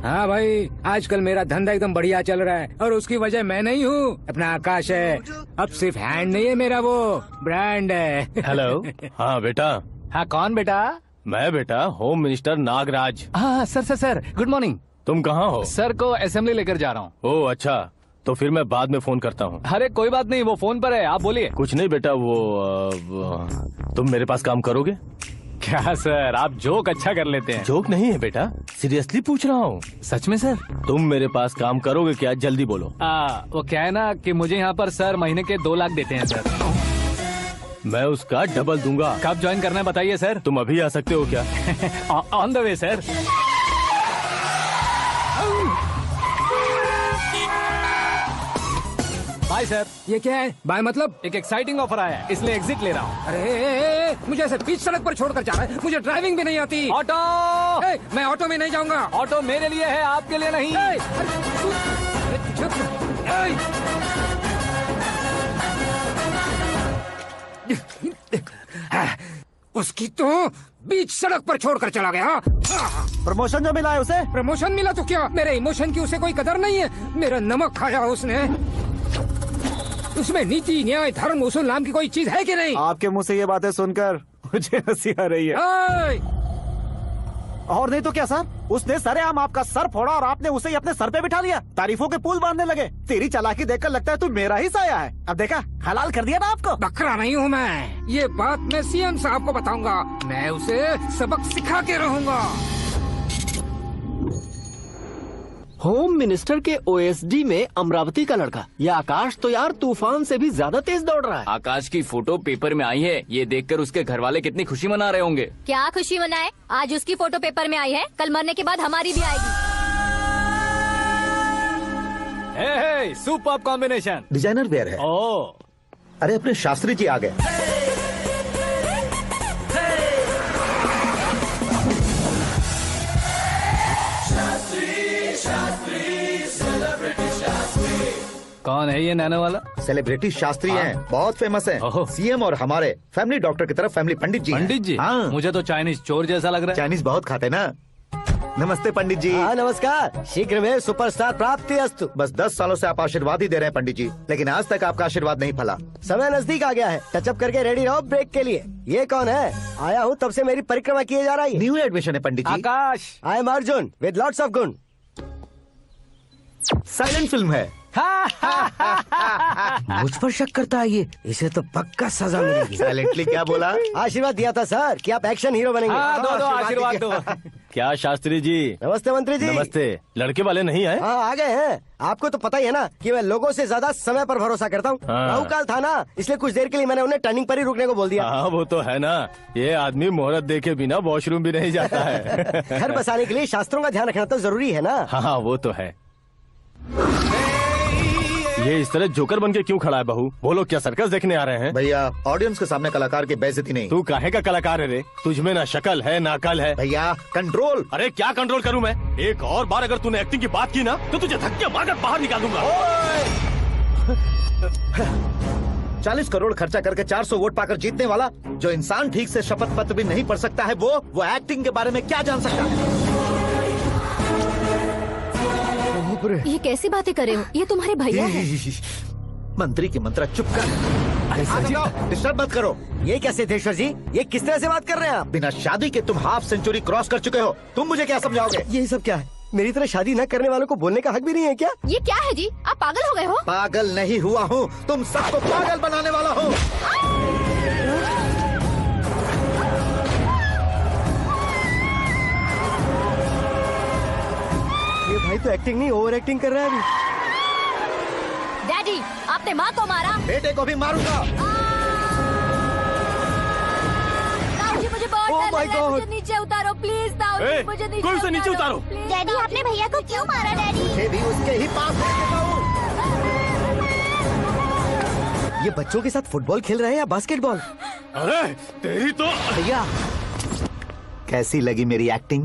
हाँ भाई, आजकल मेरा धंधा एकदम बढ़िया चल रहा है और उसकी वजह मैं नहीं हूँ, अपना आकाश है। अब सिर्फ हैंड नहीं है मेरा, वो ब्रांड है। हेलो। हाँ बेटा। हाँ कौन बेटा? मैं बेटा होम मिनिस्टर नागराज। हाँ सर गुड मॉर्निंग। तुम कहाँ हो? सर को असेंबली लेकर जा रहा हूँ। ओह अच्छा, तो फिर मैं बाद में फोन करता हूँ। अरे कोई बात नहीं, वो फोन पर है, आप बोलिए। कुछ नहीं बेटा, तुम मेरे पास काम करोगे? क्या सर, आप जोक अच्छा कर लेते हैं। जोक नहीं है बेटा, सीरियसली पूछ रहा हूँ। सच में सर? तुम मेरे पास काम करोगे क्या? जल्दी बोलो। वो क्या है ना कि मुझे यहाँ पर सर महीने के 2 लाख देते हैं सर। मैं उसका डबल दूंगा। कब ज्वाइन करना है बताइए सर। तुम अभी आ सकते हो क्या? On the way sir. Bye sir. ये क्या है? बाय मतलब? एक एक्साइटिंग ऑफर आया है, इसलिए एग्जिट ले रहा हूँ। अरे मुझे ऐसे बीच सड़क पर छोड़कर जा रहा है, मुझे ड्राइविंग भी नहीं आती। ऑटो। मैं ऑटो में नहीं जाऊंगा। ऑटो मेरे लिए है, आपके लिए नहीं। उसकी तो बीच सड़क पर छोड़कर चला गया। प्रमोशन जो मिला है उसे? प्रमोशन मिला तो क्या, मेरे इमोशन की उसे कोई कदर नहीं है। मेरा नमक खाया उसने। उसमें नीति न्याय धर्म उसूल नाम की कोई चीज है कि नहीं? आपके मुंह से ये बातें सुनकर मुझे हंसी आ रही है। और नहीं तो क्या सर, उसने सरेआम आपका सर फोड़ा और आपने उसे ही अपने सर पे बिठा लिया। तारीफों के पुल बांधने लगे। तेरी चालाकी देखकर लगता है तू मेरा ही साया है। अब देखा, हलाल कर दिया ना आपको। बकरा नहीं हूँ मैं, ये बात मैं सीएम साहब को बताऊंगा। मैं उसे सबक सिखा के रहूंगा। होम मिनिस्टर के ओएसडी में अमरावती का लड़का, ये आकाश तो यार तूफान से भी ज्यादा तेज दौड़ रहा है। आकाश की फोटो पेपर में आई है, ये देखकर उसके घर वाले कितनी खुशी मना रहे होंगे। क्या खुशी मनाए? आज उसकी फोटो पेपर में आई है, कल मरने के बाद हमारी भी आएगी। Superb combination. डिजाइनर वेयर है। ओह, अरे अपने शास्त्री जी आ गए। कौन है ये नैनो वाला? सेलिब्रिटी शास्त्री हैं, बहुत फेमस हैं। सीएम और हमारे फैमिली डॉक्टर की तरफ फैमिली पंडित जी हैं। पंडित जी? हाँ। मुझे तो चाइनीज चोर जैसा लग रहा है। चाइनीज बहुत खाते ना। नमस्ते पंडित जी। हाँ नमस्कार, शीघ्र में सुपरस्टार प्राप्ति अस्तु। बस 10 सालों से आप आशीर्वाद ही दे रहे हैं पंडित जी, लेकिन आज तक आपका आशीर्वाद नहीं फला। समय नजदीक आ गया है, टचअप करके रेडी रहो ब्रेक के लिए। ये कौन है? आया हूँ तब से मेरी परिक्रमा किए जा रही है। न्यू एडमिशन है Pandit ji. Akash. I am Arjun with lots of गुण। साइलेंट फिल्म है। मुझ पर शक करता है ये, इसे तो पक्का सजा मिलेगी। साइलेंटली क्या बोला? आशीर्वाद दिया था सर कि आप एक्शन हीरो बनेंगे। हाँ, दो आशीर्वाद दो। क्या शास्त्री जी? नमस्ते मंत्री जी। नमस्ते। लड़के वाले नहीं आए? हाँ आ गए हैं। आपको तो पता ही है ना कि मैं लोगों से ज्यादा समय पर भरोसा करता हूँ। हाँ। राहु काल था ना, इसलिए कुछ देर के लिए मैंने उन्हें टर्निंग पर ही रुकने को बोल दिया। हाँ वो तो है ना, ये आदमी मुहूर्त देखे बिना वॉशरूम भी नहीं जाता है। घर बसाने के लिए शास्त्रों का ध्यान रखना तो जरूरी है ना। हाँ वो तो है। ये इस तरह जोकर बन के क्यों खड़ा है बहू? वो लोग क्या सर्कस देखने आ रहे हैं? भैया ऑडियंस के सामने कलाकार की बेइज्जती नहीं। तू काहे का कलाकार है रे? तुझमें ना शक्ल है ना अकल है। भैया कंट्रोल। अरे क्या कंट्रोल करूं मैं? एक और बार अगर तूने एक्टिंग की बात की ना तो तुझे धक्के मारकर बाहर निकाल दूंगा। 40 करोड़ खर्चा करके 400 वोट पाकर जीतने वाला, जो इंसान ठीक से शपथ पत्र भी नहीं पढ़ सकता है, वो एक्टिंग के बारे में क्या जान सकता है? ये कैसी बातें करे हो? ये तुम्हारे भैया हैं। मंत्री की मंत्रा चुप कर। डिस्टर्ब मत करो। ये क्या सिद्धेश्वर जी, ये किस तरह से बात कर रहे हैं आप? बिना शादी के तुम हाफ सेंचुरी क्रॉस कर चुके हो, तुम मुझे क्या समझाओगे? ये सब क्या है? मेरी तरह शादी न करने वालों को बोलने का हक भी नहीं है क्या? ये क्या है जी? आप पागल हो गए हो? पागल नहीं हुआ हूँ, तुम सबको पागल बनाने वाला हूँ। ये भाई तो एक्टिंग नहीं ओवर एक्टिंग कर रहा है अभी। डैडी, आपने माँ को मारा। बेटे को भी मारूंगा। ताऊ जी मुझे बहुत डर लग रहा है, मुझे नीचे उतारो प्लीज। ताऊ जी मुझे नीचे उतारो। डैडी आपने भैया को क्यों मारा डैडी? मुझे भी उसके ही पास लेके जाओ। ये बच्चों के साथ फुटबॉल खेल रहे हैं या बास्केटबॉल? अरे तेरी तो। भैया कैसी लगी मेरी एक्टिंग?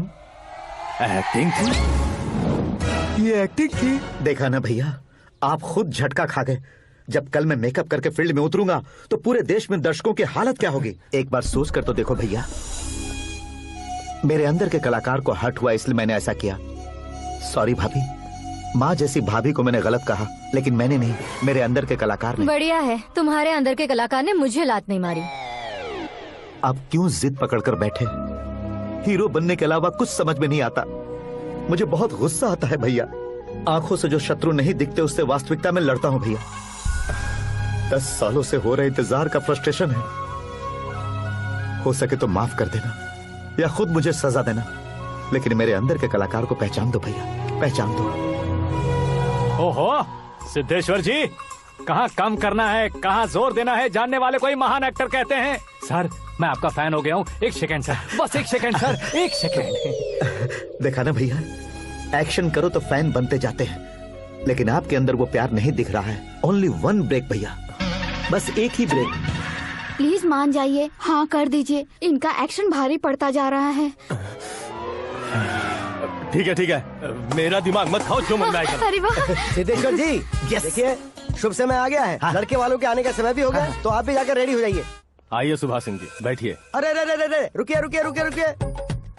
एक्टिंग थी? ये एक्टिंग थी। देखा ना भैया, आप खुद झटका खा गए। जब कल मैं मेकअप करके फील्ड में उतरूंगा तो पूरे देश में दर्शकों की हालत क्या होगी? एक बार सोच कर तो देखो भैया। मेरे अंदर के कलाकार को हर्ट हुआ इसलिए मैंने ऐसा किया। सॉरी भाभी। माँ जैसी भाभी को मैंने गलत कहा, लेकिन मैंने नहीं, मेरे अंदर के कलाकार ने। बढ़िया है, तुम्हारे अंदर के कलाकार ने मुझे लात नहीं मारी। अब क्यों जिद पकड़कर बैठे? हीरो बनने के अलावा कुछ समझ में नहीं आता। मुझे बहुत गुस्सा आता है भैया। आंखों से जो शत्रु नहीं दिखते उससे वास्तविकता में लड़ता हूँ भैया। 10 सालों से हो रहे इंतजार का फ्रस्ट्रेशन है। हो सके तो माफ कर देना या खुद मुझे सजा देना, लेकिन मेरे अंदर के कलाकार को पहचान दो भैया, पहचान दो। ओहो सिद्धेश्वर जी, कहाँ कम करना है कहाँ जोर देना है, जानने वाले को ही महान एक्टर कहते हैं। सर मैं आपका फैन हो गया हूँ। एक सेकंड सर, बस एक सेकंड सर, एक सेकंड। देखा ना भैया, एक्शन करो तो फैन बनते जाते हैं, लेकिन आपके अंदर वो प्यार नहीं दिख रहा है। ओनली वन ब्रेक भैया, बस एक ही ब्रेक। प्लीज मान जाइए, हाँ कर दीजिए। इनका एक्शन भारी पड़ता जा रहा है। ठीक है, मेरा दिमाग मत खाओ, जो मन में आएगा। अरे वाह सिद्धेश्वर जी, देखिए शुभ समय आ गया है। हाँ। लड़के वालों के आने का समय भी हो गया, तो आप भी जाकर रेडी हो जाइए। आइए सुभाष सिंह जी, बैठिए। अरे रुकिए।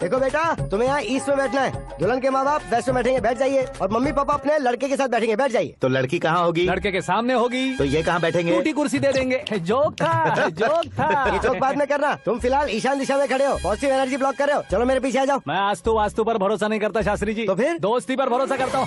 देखो बेटा, तुम्हें यहाँ ईस्ट में बैठना है। दुल्हन के माँ बाप वेस्ट में बैठेंगे, बैठ जाइए। और मम्मी पापा अपने लड़के के साथ बैठेंगे, बैठ जाइए। तो लड़की कहाँ होगी? लड़के के सामने होगी। तो ये कहाँ बैठेंगे? टूटी कुर्सी दे देंगे। जोक था, जोक था। ये जोक बाद में करना। तुम फिलहाल ईशान दिशा में खड़े हो, पॉजिटिव एनर्जी ब्लॉक कर रहे हो। चलो मेरे पीछे आ जाओ। मैं वास्तु पर भरोसा नहीं करता शास्त्री जी। तो फिर? दोस्ती पर भरोसा करता हूँ।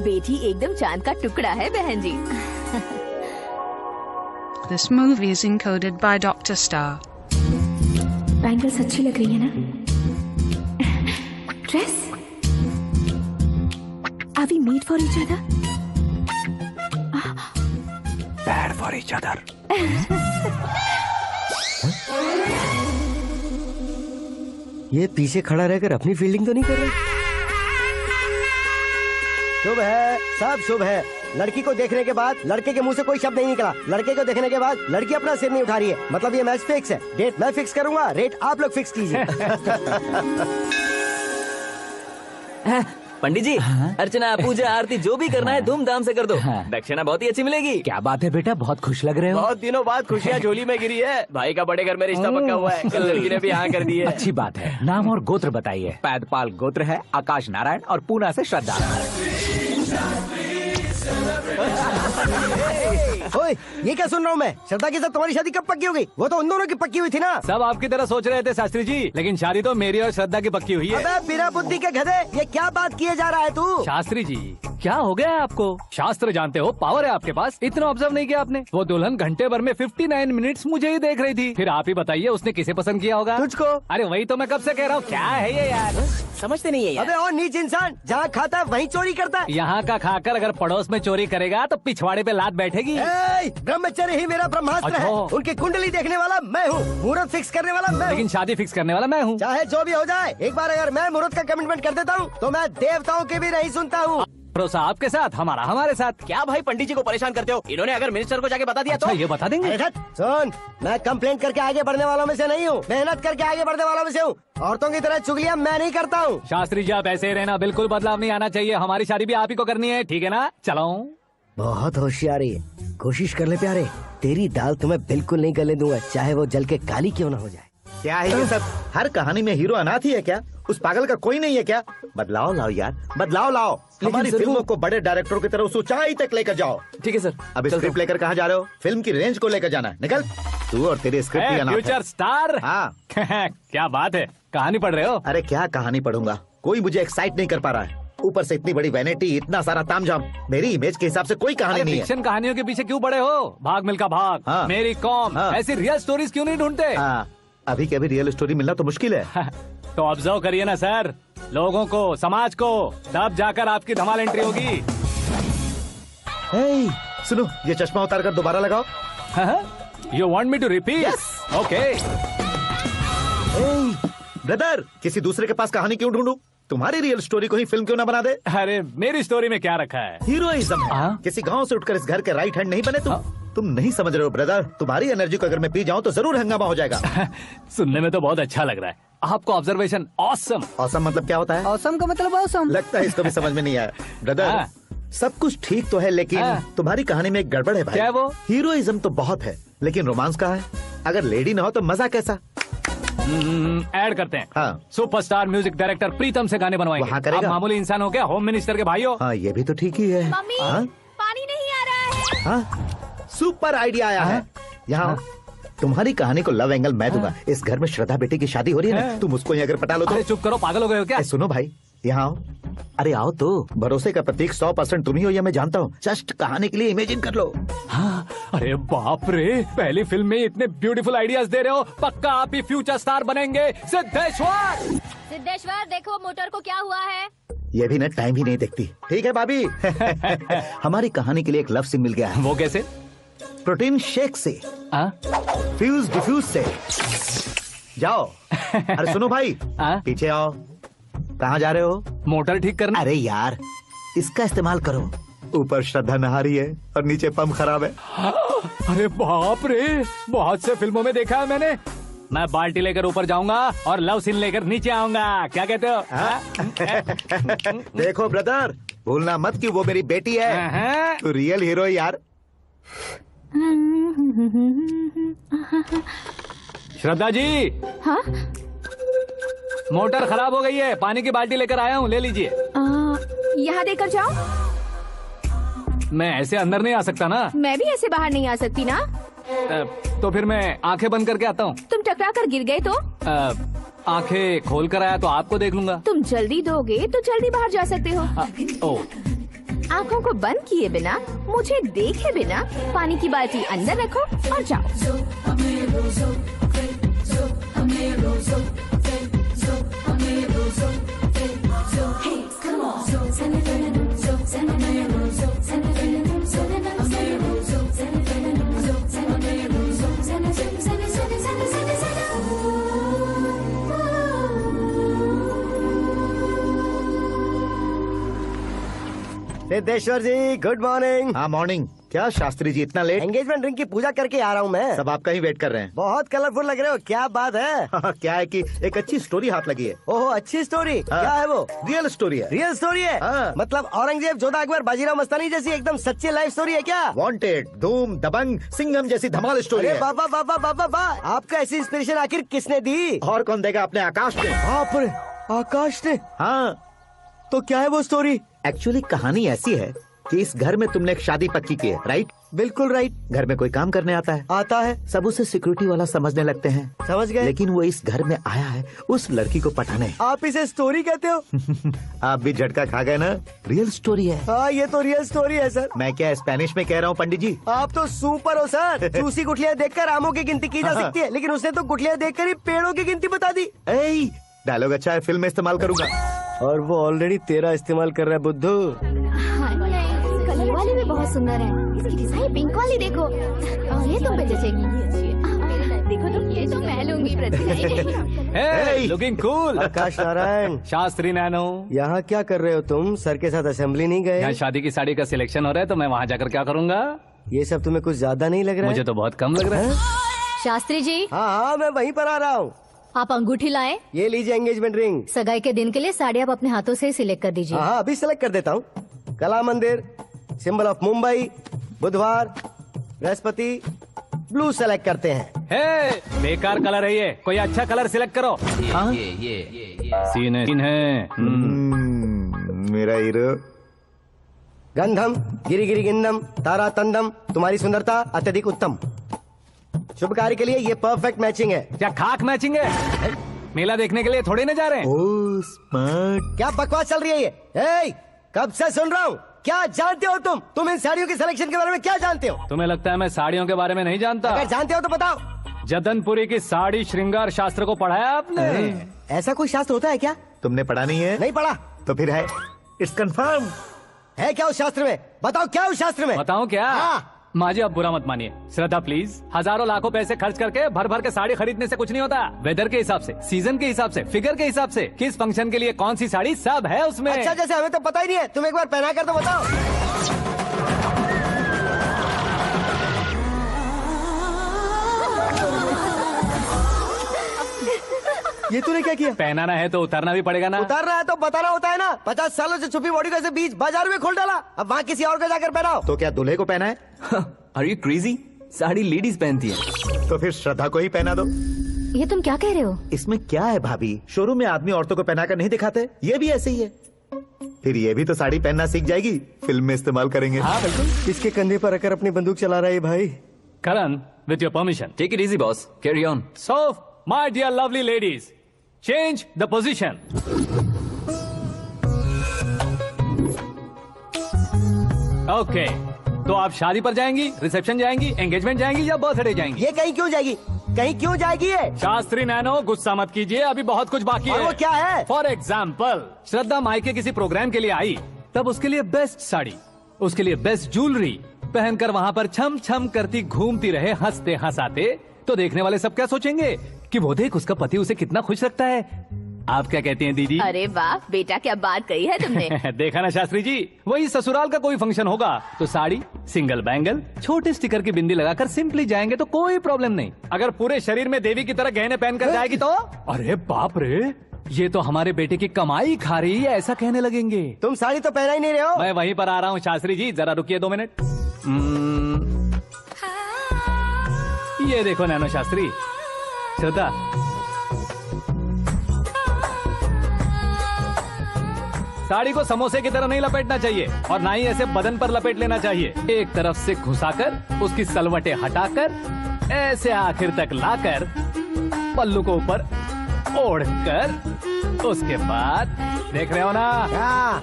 बेटी एकदम चांद का टुकड़ा है बहन जी। This movie is encoded by Dr. Star. Bangles अच्छी लग रही है ना? Dress? Are we made for each other? Bad for each other. ये पीछे खड़ा रहकर अपनी फील्डिंग तो नहीं कर रहा? शुभ है, सब शुभ है। लड़की को देखने के बाद लड़के के मुंह से कोई शब्द नहीं निकला। लड़के को देखने के बाद लड़की अपना सिर नहीं उठा रही है। मतलब ये मैच फिक्स है। डेट मैं फिक्स करूंगा, रेट आप लोग फिक्स कीजिए। पंडित जी, अर्चना, पूजा, आरती जो भी करना है धूमधाम से कर दो। दक्षिणा बहुत ही अच्छी मिलेगी। क्या बात है बेटा, बहुत खुश लग रहे हो। बहुत दिनों बाद खुशियाँ झोली में गिरी है। भाई का बड़े घर में रिश्ता पक्का हुआ है। कल लड़की ने भी हाँ कर दी है। अच्छी बात है। नाम और गोत्र बताइए। पैदपाल गोत्र है, आकाश नारायण और पूना से श्रद्धा। ओए, ये क्या सुन रहा हूँ मैं? श्रद्धा के साथ तुम्हारी शादी कब पक्की हो गई? वो तो उन दोनों की पक्की हुई थी ना। सब आपकी तरह सोच रहे थे शास्त्री जी, लेकिन शादी तो मेरी और श्रद्धा की पक्की हुई है। अबे बिना बुद्धि के गधे, ये क्या बात किए जा रहा है तू? शास्त्री जी, क्या हो गया है आपको? शास्त्र जानते हो, पावर है आपके पास। इतना ऑब्जर्व नहीं किया आपने? वो दुल्हन घंटे भर में 59 मिनट्स मुझे ही देख रही थी। फिर आप ही बताइए उसने किसे पसंद किया होगा? तुझको। अरे वही तो मैं कब से कह रहा हूँ। क्या है ये यार, समझते नहीं है यार। अबे और नीच इंसान, जहाँ खाता है वहीं चोरी करता है। यहाँ का खाकर अगर पड़ोस में चोरी करेगा तो पिछवाड़े पे लात बैठेगी। ब्रह्मचर्य ही मेरा ब्रह्मास्त्र है। उनकी कुंडली देखने वाला मैं हूँ, मुहूर्त फिक्स करने वाला मैं हूँ। लेकिन शादी फिक्स करने वाला मैं हूँ। चाहे जो भी हो जाए, एक बार अगर मैं मुहूर्त का कमिटमेंट कर देता हूँ तो मैं देवताओं की भी नहीं सुनता हूँ। भरोसा आपके साथ, हमारा हमारे साथ। क्या भाई पंडित जी को परेशान करते हो? इन्होंने अगर मिनिस्टर को जाके बता दिया तो? ये बता देंगे। सुन, मैं कंप्लेंट करके आगे बढ़ने वालों में से नहीं हूँ, मेहनत करके आगे बढ़ने वालों में से हूँ। औरतों की तरह चुगलियाँ मैं नहीं करता हूँ। शास्त्री जी आप ऐसे ही रहना, बिल्कुल बदलाव नहीं आना चाहिए। हमारी शादी भी आप ही को करनी है, ठीक है ना? चलो। बहुत होशियारी है, कोशिश कर ले प्यारे। तेरी दाल तुम्हें बिल्कुल नहीं गलने दूंगा, चाहे वो जल के काली क्यों ना हो जाए। क्या है ये सब? हर कहानी में हीरो अनाथ ही है क्या? उस पागल का कोई नहीं है क्या? बदलाव लाओ यार, बदलाव लाओ। हमारी फिल्मों को बड़े डायरेक्टरों की तरह उस ऊंचाई तक लेकर जाओ। ठीक है सर। अब स्क्रिप्ट लेकर कहाँ जा रहे हो? फिल्म की रेंज को लेकर जाना है। निकल तू और तेरे स्क्रिप्ट ही अनाथ है। Future star. हाँ क्या बात है, कहानी पढ़ रहे हो? अरे क्या कहानी पढ़ूंगा, कोई मुझे एक्साइट नहीं कर पा रहा है। ऊपर से इतनी बड़ी वैनिटी, इतना सारा तामझाम। मेरी इमेज के हिसाब से कोई कहानी नहीं है। फिक्शन कहानियों के पीछे क्यों पड़े हो? भाग मिल्खा भाग, हाँ। मेरी कॉम, हाँ। ऐसी रियल स्टोरीज क्यों नहीं ढूंढते? हाँ, अभी के अभी रियल स्टोरी मिलना तो मुश्किल है। तो ऑब्जर्व करिए ना सर, लोगों को, समाज को, तब जाकर आपकी धमाल एंट्री होगी। सुनो, ये चश्मा उतार कर दोबारा लगाओ। You want me to repeat? Okay. Brother, किसी दूसरे के पास कहानी क्यों ढूंढूं? तुम्हारी रियल स्टोरी को ही फिल्म क्यों ना बना दे? अरे मेरी स्टोरी में क्या रखा है? हीरोइज्म है। किसी गांव से उठकर इस घर के राइट हैंड नहीं बने तुम नहीं समझ रहे हो ब्रदर। तुम्हारी एनर्जी को अगर मैं पी जाऊं तो जरूर हंगामा हो जाएगा। सुनने में तो बहुत अच्छा लग रहा है। आपको ऑब्जर्वेशन ऑसम। ऑसम मतलब क्या होता है? ऑसम का मतलब ऑसम। लगता है इसको भी समझ में नहीं आया। ब्रदर, सब कुछ ठीक तो है लेकिन तुम्हारी कहानी में एक गड़बड़ है भाई। क्या वो? हीरोइज्म तो बहुत है लेकिन रोमांस कहाँ है? अगर लेडी ना हो तो मजा कैसा? ऐड करते हैं। हाँ। सुपरस्टार म्यूजिक डायरेक्टर प्रीतम से गाने बनवाएंगे। वहाँ करेगा? आप मामूली इंसान हो क्या? होम मिनिस्टर के भाई हो। हाँ, ये भी तो ठीक ही है। मम्मी, पानी नहीं आ रहा है। हाँ, सुपर आइडिया आया है। यहाँ तुम्हारी कहानी को लव एंगल मैं दूंगा। इस घर में श्रद्धा बेटी की शादी हो रही है ना, तुम उसको ही अगर पटा लो तो। अरे चुप करो, पागल हो गए हो क्या? सुनो भाई, यहाँ आओ। अरे आओ तो। भरोसे का प्रतीक 100% तुम ही हो, यह मैं जानता हूँ। जस्ट कहानी के लिए इमेजिन कर लो। हाँ, अरे बाप रे, पहली फिल्म में इतने ब्यूटीफुल आइडियाज दे रहे हो। पक्का आप ही फ्यूचर स्टार बनेंगे। सिद्धेश्वर, सिद्धेश्वर देखो मोटर को क्या हुआ है। ये भी ना टाइम ही नहीं देखती। ठीक है भाभी। हमारी कहानी के लिए एक लव सीन मिल गया है। वो कैसे? प्रोटीन शेक से, फ्यूज डिफ्यूज से। जाओ। अरे सुनो भाई, पीछे आओ। कहाँ जा रहे हो? मोटर ठीक करना। अरे यार, इसका इस्तेमाल करो। ऊपर श्रद्धा नहा रही है और नीचे पंप खराब है। अरे बाप रे, बहुत से फिल्मों में देखा है मैंने। मैं बाल्टी लेकर ऊपर जाऊंगा और लव सीन लेकर नीचे आऊंगा। क्या कहते हो? देखो ब्रदर, भूलना मत कि वो मेरी बेटी है। तू रियल हीरो यार। श्रद्धा जी। हाँ? मोटर खराब हो गई है, पानी की बाल्टी लेकर आया हूँ, ले लीजिए। यहाँ देकर जाओ। मैं ऐसे अंदर नहीं आ सकता ना। मैं भी ऐसे बाहर नहीं आ सकती ना। तो फिर मैं आंखें बंद करके आता हूँ। तुम टकरा कर गिर गए तो? आंखें खोल कर आया तो आपको देख लूंगा। तुम जल्दी दोगे तो जल्दी बाहर जा सकते हो। आंखों को बंद किए बिना, मुझे देखे बिना पानी की बाल्टी अंदर रखो और जाओ। सिद्धेश्वर जी, गुड मॉर्निंग। हाँ मॉर्निंग। क्या शास्त्री जी इतना लेट? एंगेजमेंट रिंग की पूजा करके आ रहा हूँ मैं। सब आपका ही वेट कर रहे हैं। बहुत कलरफुल लग रहे हो, क्या बात है? क्या है कि एक अच्छी स्टोरी हाथ लगी है। ओहो, अच्छी स्टोरी। क्या है वो? रियल स्टोरी है। रियल स्टोरी है? मतलब औरंगजेब, जोधा अकबर, बाजीराव मस्तानी जैसी एकदम सच्ची लाइफ स्टोरी है क्या? वांटेड, धूम, दबंग, सिंघम जैसी धमाल स्टोरी है। बाबा बाबा बाबा बा, आपका ऐसी इंस्पिरेशन आखिर किसने दी? और कौन देगा? अपने आकाश ने। बाप रे, आकाश ने? हाँ। तो क्या है वो स्टोरी? एक्चुअली कहानी ऐसी है कि इस घर में तुमने एक शादी पक्की की है, राइट? बिल्कुल राइट। घर में कोई काम करने आता है? आता है। सब उसे सिक्योरिटी वाला समझने लगते हैं। समझ गए। लेकिन वो इस घर में आया है उस लड़की को पटाने। आप इसे स्टोरी कहते हो? आप भी झटका खा गए ना। रियल स्टोरी है। हाँ, ये तो रियल स्टोरी है सर। मैं क्या स्पेनिश में कह रहा हूँ पंडित जी? आप तो सुपर हो सर। चूसी गुठलियाँ देखकर आमों की गिनती की जा सकती है, लेकिन उसने तो गुठलियाँ देखकर ही पेड़ों की गिनती बता दी। डायलॉग अच्छा है, फिल्म में इस्तेमाल करूंगा। और वो ऑलरेडी तेरा इस्तेमाल कर रहा है बुद्धू। कलर वाली भी बहुत सुंदर है। इसकी डिजाइन पिंक वाली देखो, ये तुम पे जचेगी। देखो तो, ये तो मैं लूंगी Hey, looking cool। आकाश नारायण। शास्त्री नैनो। यहाँ क्या कर रहे हो तुम? सर के साथ असेंबली नहीं गए? यहाँ शादी की साड़ी का सिलेक्शन हो रहा है तो मैं वहाँ जाकर क्या करूँगा? ये सब तुम्हें कुछ ज्यादा नहीं लग रहा है? मुझे तो बहुत कम लग रहा है। शास्त्री जी। हाँ, मैं वहीं पर आ रहा हूँ। आप अंगूठी लाए। ये लीजिए एंगेजमेंट रिंग। सगाई के दिन के लिए साड़ी आप अपने हाथों से सिलेक्ट कर दीजिए। हाँ, अभी सिलेक्ट कर देता हूँ। कला मंदिर, सिंबल ऑफ मुंबई, बुधवार, बृहस्पति, ब्लू सेलेक्ट करते हैं। बेकार कलर है ये, कोई अच्छा कलर सिलेक्ट करो। ये सीन है। मेरा हीरो। गंधम गिरी गिरी गिंदम तारा तंदम, तुम्हारी सुंदरता अत्यधिक उत्तम। शुभ कार्य के लिए ये परफेक्ट मैचिंग है। क्या खाक मैचिंग है? मेला देखने के लिए थोड़ी ना जा रहे हैं। Oh smart. क्या बकवास चल रही है ये? कब से सुन रहा हूँ। क्या जानते हो तुम इन साड़ियों की सिलेक्शन के बारे में क्या जानते हो? तुम्हें लगता है मैं साड़ियों के बारे में नहीं जानता? अगर जानते हो तो बताओ। जदनपुरी की साड़ी श्रृंगार शास्त्र को पढ़ाया आपने? ऐसा कोई शास्त्र होता है क्या? तुमने पढ़ा नहीं है? नहीं पढ़ा। तो फिर है। It's confirm. है क्या उस शास्त्र में? बताओ क्या उस शास्त्र में? बताओ क्या? माँ जी आप बुरा मत मानिए। श्रद्धा प्लीज, हजारों लाखों पैसे खर्च करके भर भर के साड़ी खरीदने से कुछ नहीं होता। वेदर के हिसाब से, सीजन के हिसाब से, फिगर के हिसाब से, किस फंक्शन के लिए कौन सी साड़ी, सब है उसमें। अच्छा, जैसे हमें तो पता ही नहीं है, तुम एक बार पहना कर तो बताओ। ये तूने क्या किया? पहनाना है तो उतारना भी पड़ेगा ना। उतारना है तो बताना होता है ना। 50 सालों से छुपी बॉडी को ऐसे बीच बाजार में खोल डाला, अब वहाँ किसी और को जाकर पहनाओ। तो क्या दूल्हे को पहना है? Are you crazy? Sari ladies पहनती है। तो फिर श्रद्धा को ही पहना दो। ये तुम क्या कह रहे हो? इसमें क्या है भाभी, शोरूम में आदमी औरतों को पहनाकर नहीं दिखाते, ये भी ऐसे ही है। फिर ये भी तो साड़ी पहनना सीख जाएगी, फिल्म में इस्तेमाल करेंगे। हाँ बिल्कुल। इसके कंधे पर रखकर अपनी बंदूक चला रहा है भाई। करण, with your permission. Take it easy, boss. Carry on. So, my dear lovely ladies, change the position. Okay. तो आप शादी पर जाएंगी, रिसेप्शन जाएंगी, एंगेजमेंट जाएंगी या बर्थडे जाएंगी? ये कहीं क्यों जाएगी? कहीं क्यों जाएगी ये? शास्त्री नैनो गुस्सा मत कीजिए, अभी बहुत कुछ बाकी है। और वो क्या है? फॉर एग्जाम्पल, श्रद्धा माई के किसी प्रोग्राम के लिए आई, तब उसके लिए बेस्ट साड़ी, उसके लिए बेस्ट ज्वेलरी, पहनकर वहाँ पर छम छम करती घूमती रहे हंसते हंसाते, तो देखने वाले सब क्या सोचेंगे कि वो देख उसका पति उसे कितना खुश रखता है। आप क्या कहती हैं दीदी? अरे वाह बेटा, क्या बात कही है तुमने। देखा ना शास्त्री जी, वही ससुराल का कोई फंक्शन होगा तो साड़ी, सिंगल बैंगल, छोटे स्टिकर की बिंदी लगाकर सिंपली जाएंगे तो कोई प्रॉब्लम नहीं। अगर पूरे शरीर में देवी की तरह गहने पहनकर जाएगी तो अरे बाप रे, ये तो हमारे बेटे की कमाई खा रही है, ऐसा कहने लगेंगे। तुम साड़ी तो पहना ही नहीं रहे हो। मैं वहीं पर आ रहा हूँ शास्त्री जी, जरा रुकिए 2 मिनट। ये देखो नैनो शास्त्री, श्रद्धा, साड़ी को समोसे की तरह नहीं लपेटना चाहिए और ना ही ऐसे बदन पर लपेट लेना चाहिए। एक तरफ से घुसाकर उसकी सलवटें हटाकर ऐसे आखिर तक लाकर पल्लू को ऊपर ओढ़कर, उसके बाद देख रहे हो ना,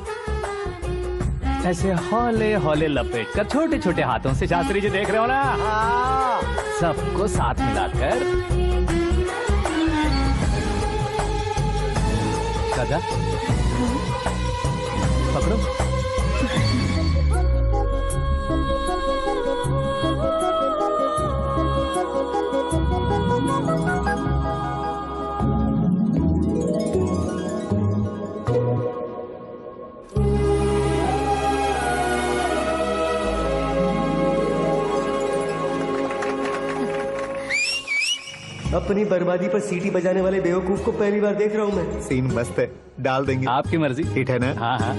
ऐसे हौले हौले लपेट कर छोटे छोटे हाथों से, शास्त्री जी देख रहे हो ना, सबको साथ मिलाकर सजा पकड़ो। अपनी बर्बादी पर सीटी बजाने वाले बेवकूफ को पहली बार देख रहा हूँ मैं। सीन मस्त है, डाल देंगे। आपकी मर्जी। हिट है ना? हाँ हाँ।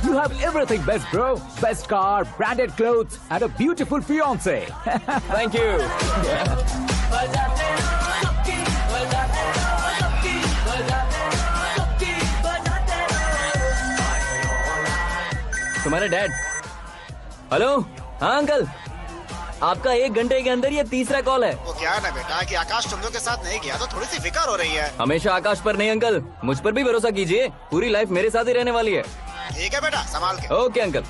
You have everything best, bro. Best car, branded clothes, and a beautiful fiance. Thank you. तुम्हारे डैड। हेलो, हाँ अंकल, आपका 1 घंटे के अंदर ये तीसरा कॉल है। वो क्या है ना बेटा कि आकाश तुम लोग के साथ नहीं गया तो थोड़ी सी फिक्र हो रही है। हमेशा आकाश पर नहीं अंकल, मुझ पर भी भरोसा कीजिए, पूरी लाइफ मेरे साथ ही रहने वाली है। ठीक है बेटा, संभाल के। Okay uncle.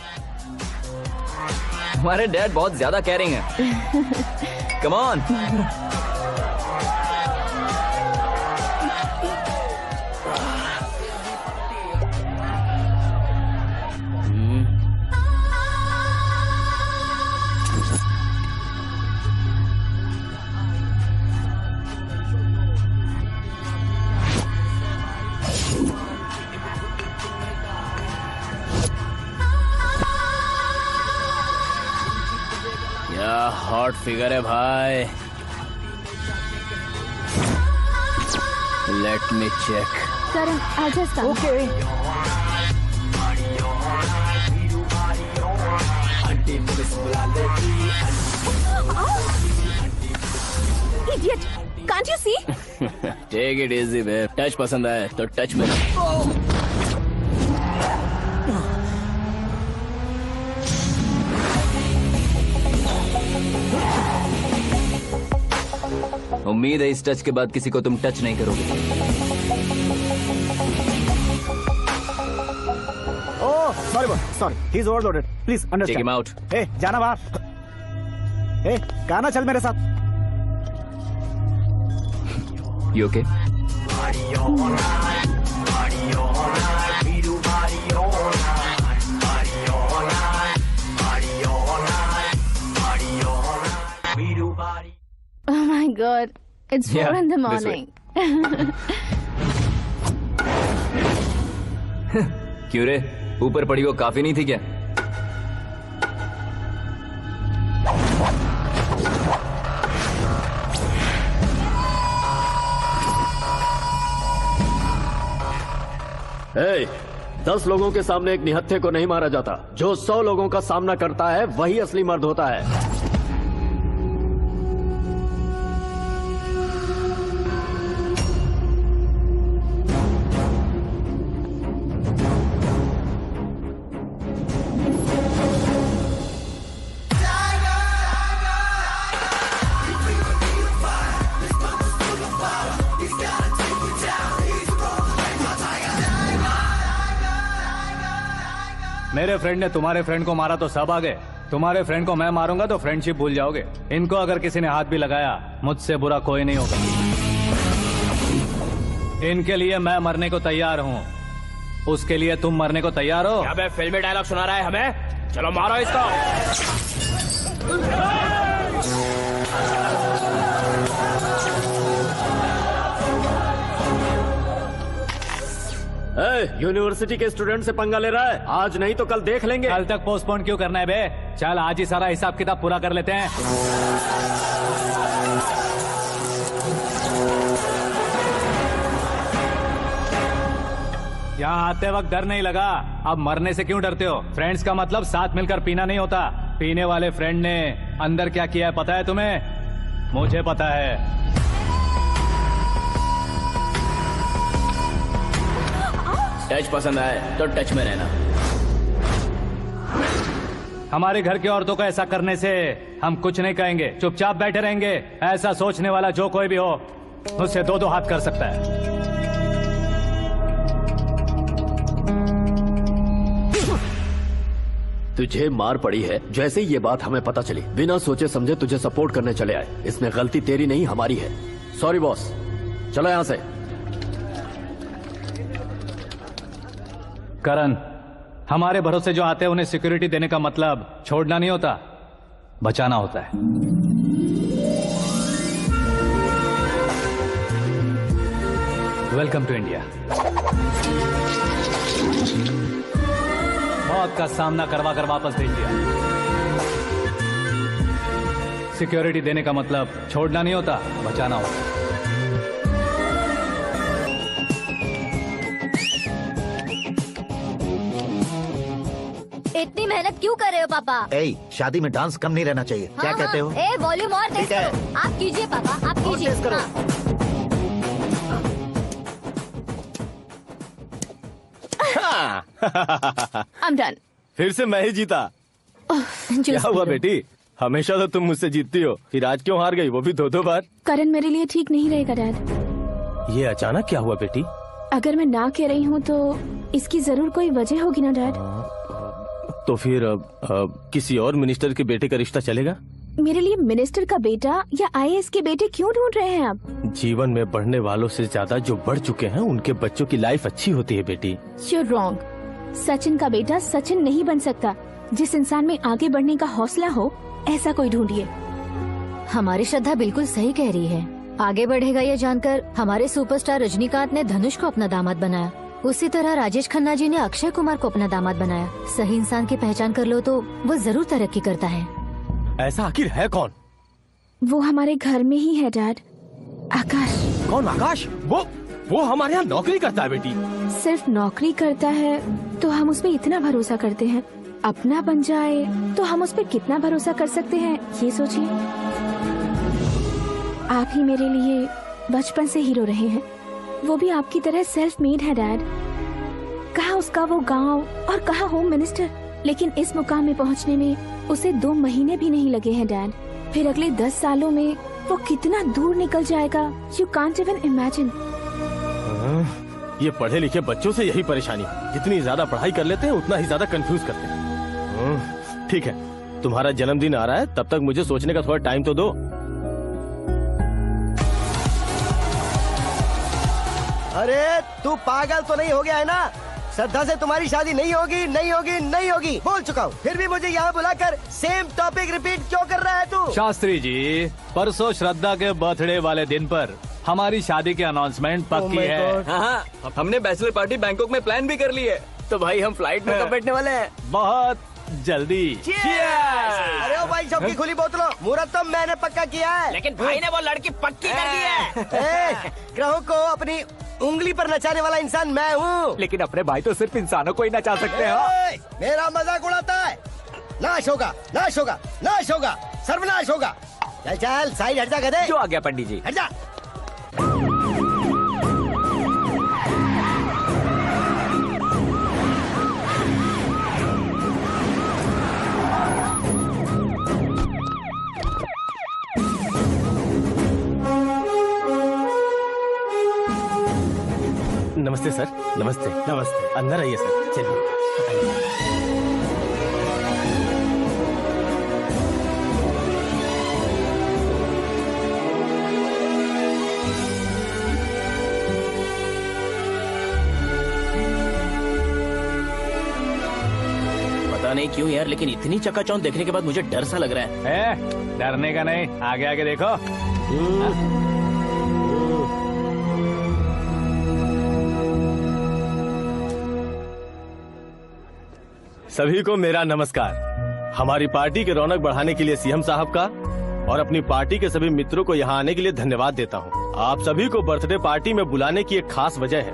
हमारे डैड बहुत ज्यादा केयरिंग है। Come on. हॉट फिगर है भाई। Let me check. करण आजा साथ। Okay. Idiot! Can't you see? Take it easy babe. Touch पसंद आए तो टच में। उम्मीद है इस टच के बाद किसी को तुम टच नहीं करोगे। Oh sorry, he is overloaded, please understand. Take him out. ए जाना बाहर। ए गाना चल मेरे साथ। You okay? Oh my God! It's 4 in the morning. क्यों रे, ऊपर पड़ी वो काफी नहीं थी क्या? Hey, 10 लोगों के सामने एक निहत्थे को नहीं मारा जाता। जो 100 लोगों का सामना करता है वही असली मर्द होता है। मेरे फ्रेंड ने तुम्हारे फ्रेंड को मारा तो सब आ गए, तुम्हारे फ्रेंड को मैं मारूंगा तो फ्रेंडशिप भूल जाओगे। इनको अगर किसी ने हाथ भी लगाया, मुझसे बुरा कोई नहीं होगा। इनके लिए मैं मरने को तैयार हूँ, उसके लिए तुम मरने को तैयार हो? क्या बे फिल्मी डायलॉग सुना रहा है हमें? चलो मारो इसको। यूनिवर्सिटी के स्टूडेंट से पंगा ले रहा है, आज नहीं तो कल देख लेंगे। कल तक पोस्टपोन क्यों करना है बे? चल आज ही सारा हिसाब किताब पूरा कर लेते हैं। यहाँ आते वक्त डर नहीं लगा, अब मरने से क्यों डरते हो? फ्रेंड्स का मतलब साथ मिलकर पीना नहीं होता। पीने वाले फ्रेंड ने अंदर क्या किया है पता है तुम्हें? मुझे पता है। टच पसंद आए तो टच में रहना। हमारे घर की औरतों को ऐसा करने से हम कुछ नहीं कहेंगे, चुपचाप बैठे रहेंगे। ऐसा सोचने वाला जो कोई भी हो, उससे दो दो हाथ कर सकता है। तुझे मार पड़ी है, जैसे ही ये बात हमें पता चली बिना सोचे समझे तुझे सपोर्ट करने चले आए। इसमें गलती तेरी नहीं हमारी है। सॉरी बॉस, चलो यहाँ से। करण, हमारे भरोसे जो आते हैं उन्हें सिक्योरिटी देने का मतलब छोड़ना नहीं होता, बचाना होता है। Welcome to India. मौत का सामना करवा कर वापस भेज दिया। सिक्योरिटी देने का मतलब छोड़ना नहीं होता, बचाना होता है। इतनी मेहनत क्यों कर रहे हो पापा? शादी में डांस कम नहीं रहना चाहिए। क्या कहते हो? ए वॉल्यूम और तेज करो। आप कीजिए पापा, आप कीजिए। I'm done. फिर से मैं ही जीता। क्या हुआ बेटी? हमेशा तो तुम मुझसे जीतती हो, फिर आज क्यों हार गई, वो भी दो बार? करण मेरे लिए ठीक नहीं रहेगा डैड। ये अचानक क्या हुआ बेटी? अगर मैं ना कह रही हूँ तो इसकी जरूर कोई वजह होगी ना डैड। तो फिर किसी और मिनिस्टर के बेटे का रिश्ता चलेगा? मेरे लिए मिनिस्टर का बेटा या आईएएस के बेटे क्यों ढूंढ रहे हैं आप? जीवन में बढ़ने वालों से ज्यादा जो बढ़ चुके हैं उनके बच्चों की लाइफ अच्छी होती है बेटी। You're wrong. सचिन का बेटा सचिन नहीं बन सकता। जिस इंसान में आगे बढ़ने का हौसला हो, ऐसा कोई ढूंढिए। हमारी श्रद्धा बिल्कुल सही कह रही है। आगे बढ़ेगा ये जानकर हमारे सुपरस्टार रजनीकांत ने धनुष को अपना दामाद बनाया। उसी तरह राजेश खन्ना जी ने अक्षय कुमार को अपना दामाद बनाया। सही इंसान की पहचान कर लो तो वो जरूर तरक्की करता है। ऐसा आखिर है कौन? वो हमारे घर में ही है डैड, आकाश। कौन आकाश? वो हमारे यहाँ नौकरी करता है बेटी। सिर्फ नौकरी करता है तो हम उस पर इतना भरोसा करते हैं, अपना बन जाए तो हम उस पर कितना भरोसा कर सकते हैं, ये सोचिए। आप ही मेरे लिए बचपन से हीरो रहे हैं, वो भी आपकी तरह सेल्फ मेड है डैड। कहाँ उसका वो गांव और कहाँ होम मिनिस्टर, लेकिन इस मुकाम में पहुँचने में उसे 2 महीने भी नहीं लगे हैं डैड। फिर अगले 10 सालों में वो कितना दूर निकल जाएगा, यू कांट इवन इमेजिन। ये पढ़े लिखे बच्चों से यही परेशानी, जितनी ज्यादा पढ़ाई कर लेते हैं उतना ही ज्यादा कंफ्यूज करते हैं। ठीक है, तुम्हारा जन्मदिन आ रहा है, तब तक मुझे सोचने का थोड़ा टाइम तो दो। अरे तू पागल तो नहीं हो गया है ना? श्रद्धा से तुम्हारी शादी नहीं होगी, नहीं होगी, नहीं होगी, बोल चुका हूँ। फिर भी मुझे यहाँ बुलाकर सेम टॉपिक रिपीट क्यों कर रहा है तू? शास्त्री जी, परसों श्रद्धा के बर्थडे वाले दिन पर हमारी शादी की अनाउंसमेंट पक्की है। हाँ, हमने बैचलर पार्टी बैंकॉक में प्लान भी कर ली है। तो भाई हम फ्लाइट में कब बैठने वाले हैं? बहुत जल्दी। अरे ओ भाई, सबकी खुली बोतलों, मुहूर्त तो मैंने पक्का किया है। लेकिन भाई ने वो लड़की पक्की कर दी है। ग्रहों को अपनी उंगली पर नचाने वाला इंसान मैं हूँ। लेकिन अपने भाई तो सिर्फ इंसानों को ही नचा सकते हैं। मेरा मजाक उड़ाता है? नाश होगा, नाश होगा, नाश होगा, सर्वनाश होगा। चल चल साइड हट जा गधे। जो आ गया पंडित जी। हट जा। नमस्ते सर। नमस्ते। नमस्ते। अंदर आइए सर। चलिए। नहीं क्यों यार, लेकिन इतनी चकाचौंध देखने के बाद मुझे डर सा लग रहा है। डरने का नहीं, आगे आगे देखो। सभी को मेरा नमस्कार। हमारी पार्टी के रौनक बढ़ाने के लिए सीएम साहब का और अपनी पार्टी के सभी मित्रों को यहाँ आने के लिए धन्यवाद देता हूँ। आप सभी को बर्थडे पार्टी में बुलाने की एक खास वजह है।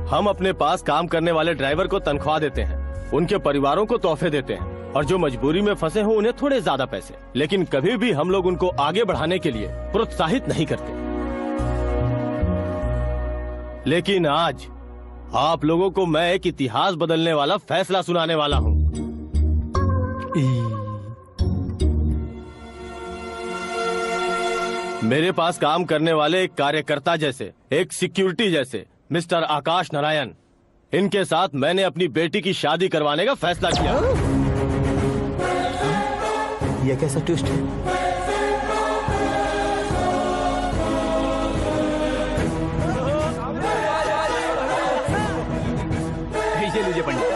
हम अपने पास काम करने वाले ड्राइवर को तनख्वाह देते हैं, उनके परिवारों को तोहफे देते हैं और जो मजबूरी में फंसे हो उन्हें थोड़े ज्यादा पैसे, लेकिन कभी भी हम लोग उनको आगे बढ़ाने के लिए प्रोत्साहित नहीं करते। लेकिन आज आप लोगों को मैं एक इतिहास बदलने वाला फैसला सुनाने वाला हूँ। मेरे पास काम करने वाले एक कार्यकर्ता जैसे, एक सिक्योरिटी जैसे मिस्टर आकाश नारायण, इनके साथ मैंने अपनी बेटी की शादी करवाने का फैसला किया। ये कैसा ट्विस्ट है? ये लीजिए पंडित,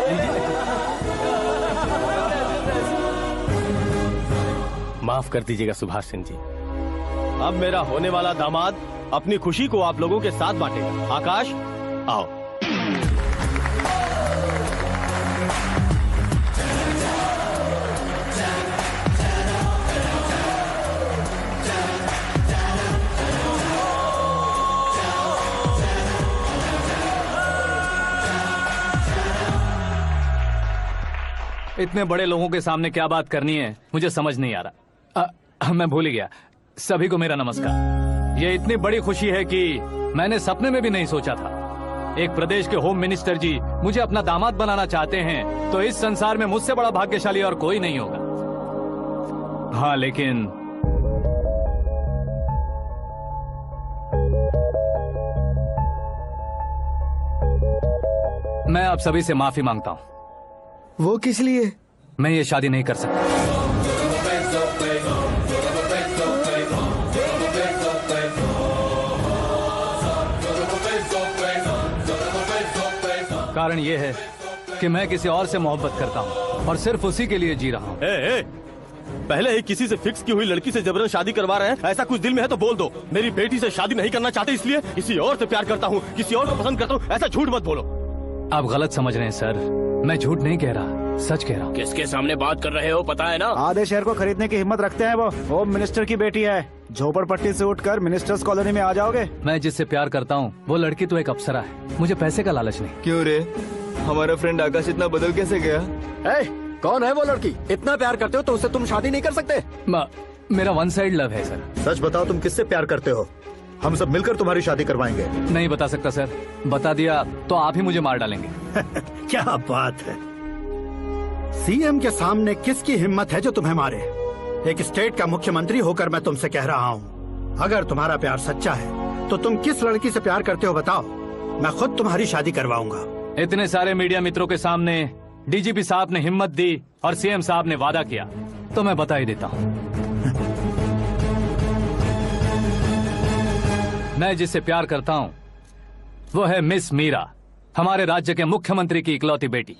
माफ कर दीजिएगा सुभाष सिंह जी। अब मेरा होने वाला दामाद अपनी खुशी को आप लोगों के साथ बांटेगा। आकाश, आओ। इतने बड़े लोगों के सामने क्या बात करनी है मुझे समझ नहीं आ रहा। मैं भूल ही गया। सभी को मेरा नमस्कार। ये इतनी बड़ी खुशी है कि मैंने सपने में भी नहीं सोचा था। एक प्रदेश के होम मिनिस्टर जी मुझे अपना दामाद बनाना चाहते हैं तो इस संसार में मुझसे बड़ा भाग्यशाली और कोई नहीं होगा। हाँ, लेकिन मैं आप सभी से माफी मांगता हूँ। वो किस लिए? मैं ये शादी नहीं कर सकता। कारण ये है कि मैं किसी और से मोहब्बत करता हूँ और सिर्फ उसी के लिए जी रहा हूँ। पहले ही किसी से फिक्स की हुई लड़की से जबरन शादी करवा रहे हैं। ऐसा कुछ दिल में है तो बोल दो। मेरी बेटी से शादी नहीं करना चाहते इसलिए किसी और से प्यार करता हूँ, किसी और को पसंद करता हूँ, ऐसा झूठ मत बोलो। आप गलत समझ रहे हैं सर, मैं झूठ नहीं कह रहा, सच कह रहा हूँ। किसके सामने बात कर रहे हो पता है ना? आधे शहर को खरीदने की हिम्मत रखते हैं वो। होम मिनिस्टर की बेटी है। झोपड़पट्टी से उठकर मिनिस्टर्स कॉलोनी में आ जाओगे। मैं जिससे प्यार करता हूँ वो लड़की तो एक अप्सरा है, मुझे पैसे का लालच नहीं। क्यों रे, हमारा फ्रेंड आकाश इतना बदल कैसे गया? कौन है वो लड़की? इतना प्यार करते हो तो उससे तुम शादी नहीं कर सकते? मेरा वन साइड लव है सर। सच बताओ, तुम किससे प्यार करते हो? हम सब मिलकर तुम्हारी शादी करवाएंगे। नहीं बता सकता सर, बता दिया तो आप ही मुझे मार डालेंगे। क्या बात है, सीएम के सामने किसकी हिम्मत है जो तुम्हें मारे? एक स्टेट का मुख्यमंत्री होकर मैं तुमसे कह रहा हूँ, अगर तुम्हारा प्यार सच्चा है तो तुम किस लड़की से प्यार करते हो बताओ, मैं खुद तुम्हारी शादी करवाऊंगा। इतने सारे मीडिया मित्रों के सामने डीजीपी साहब ने हिम्मत दी और सीएम साहब ने वादा किया तो मैं बता ही देता हूँ। मैं जिससे प्यार करता हूँ वो है मिस मीरा, हमारे राज्य के मुख्यमंत्री की इकलौती बेटी।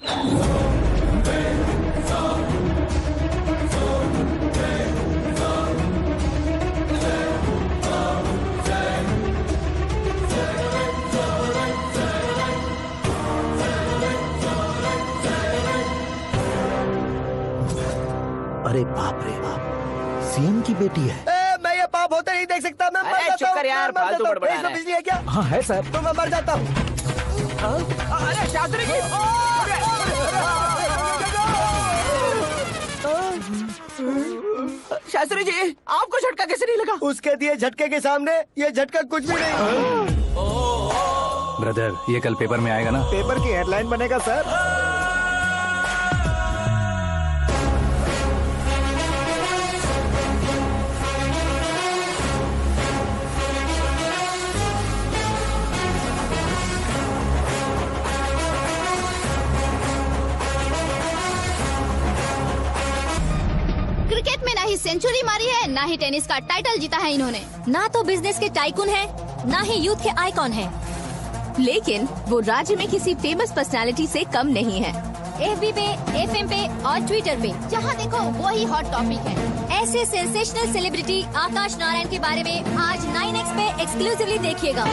अरे बाप रे बाप, सीएम की बेटी है। मैं ये पाप होते नहीं देख सकता। मैं मर जाता हूँ। चुप कर यार, फालतू बड़बड़ा रहा है। बिजली है क्या? हाँ है सर। तो मैं मर जाता हूँ। अरे शास्त्री जी, शास्त्री जी आपको झटका कैसे नहीं लगा? उसके दिए झटके के सामने ये झटका कुछ भी नहीं। ब्रदर, ये कल पेपर में आएगा ना? पेपर की हेडलाइन बनेगा सर। क्रिकेट में ना ही सेंचुरी मारी है, ना ही टेनिस का टाइटल जीता है इन्होंने। ना तो बिजनेस के टाइकून है, ना ही यूथ के आइकॉन है, लेकिन वो राज्य में किसी फेमस पर्सनालिटी से कम नहीं है। FB पे, FM पे और ट्विटर पे, जहाँ देखो वही हॉट टॉपिक है। ऐसे सेंसेशनल सेलिब्रिटी आकाश नारायण के बारे में आज 9X पे एक्सक्लूसिवली देखिएगा।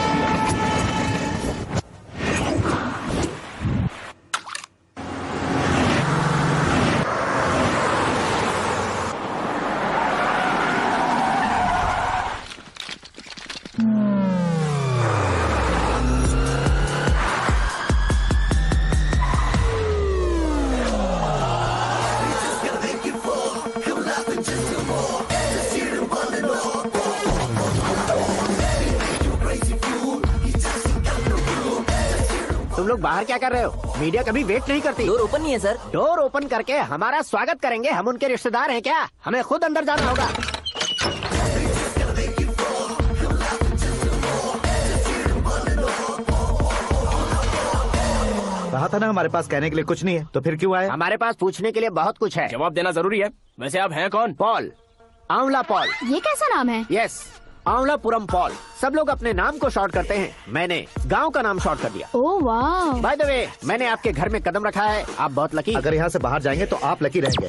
तुम लोग बाहर क्या कर रहे हो? मीडिया कभी वेट नहीं करती। डोर ओपन नहीं है सर। डोर ओपन करके हमारा स्वागत करेंगे? हम उनके रिश्तेदार हैं क्या? हमें खुद अंदर जाना होगा। कहा था ना हमारे पास कहने के लिए कुछ नहीं है, तो फिर क्यों आए? हमारे पास पूछने के लिए बहुत कुछ है। जवाब देना जरूरी है। वैसे आप हैं कौन? पॉल, आंवला पॉल। ये कैसा नाम है? Yes, Aanvalapuram Paul. सब लोग अपने नाम को शॉर्ट करते हैं, मैंने गांव का नाम शॉर्ट कर दिया। ओह वाह। बाय द वे, मैंने आपके घर में कदम रखा है, आप बहुत लकी। अगर यहाँ से बाहर जाएंगे तो आप लकी रहेंगे।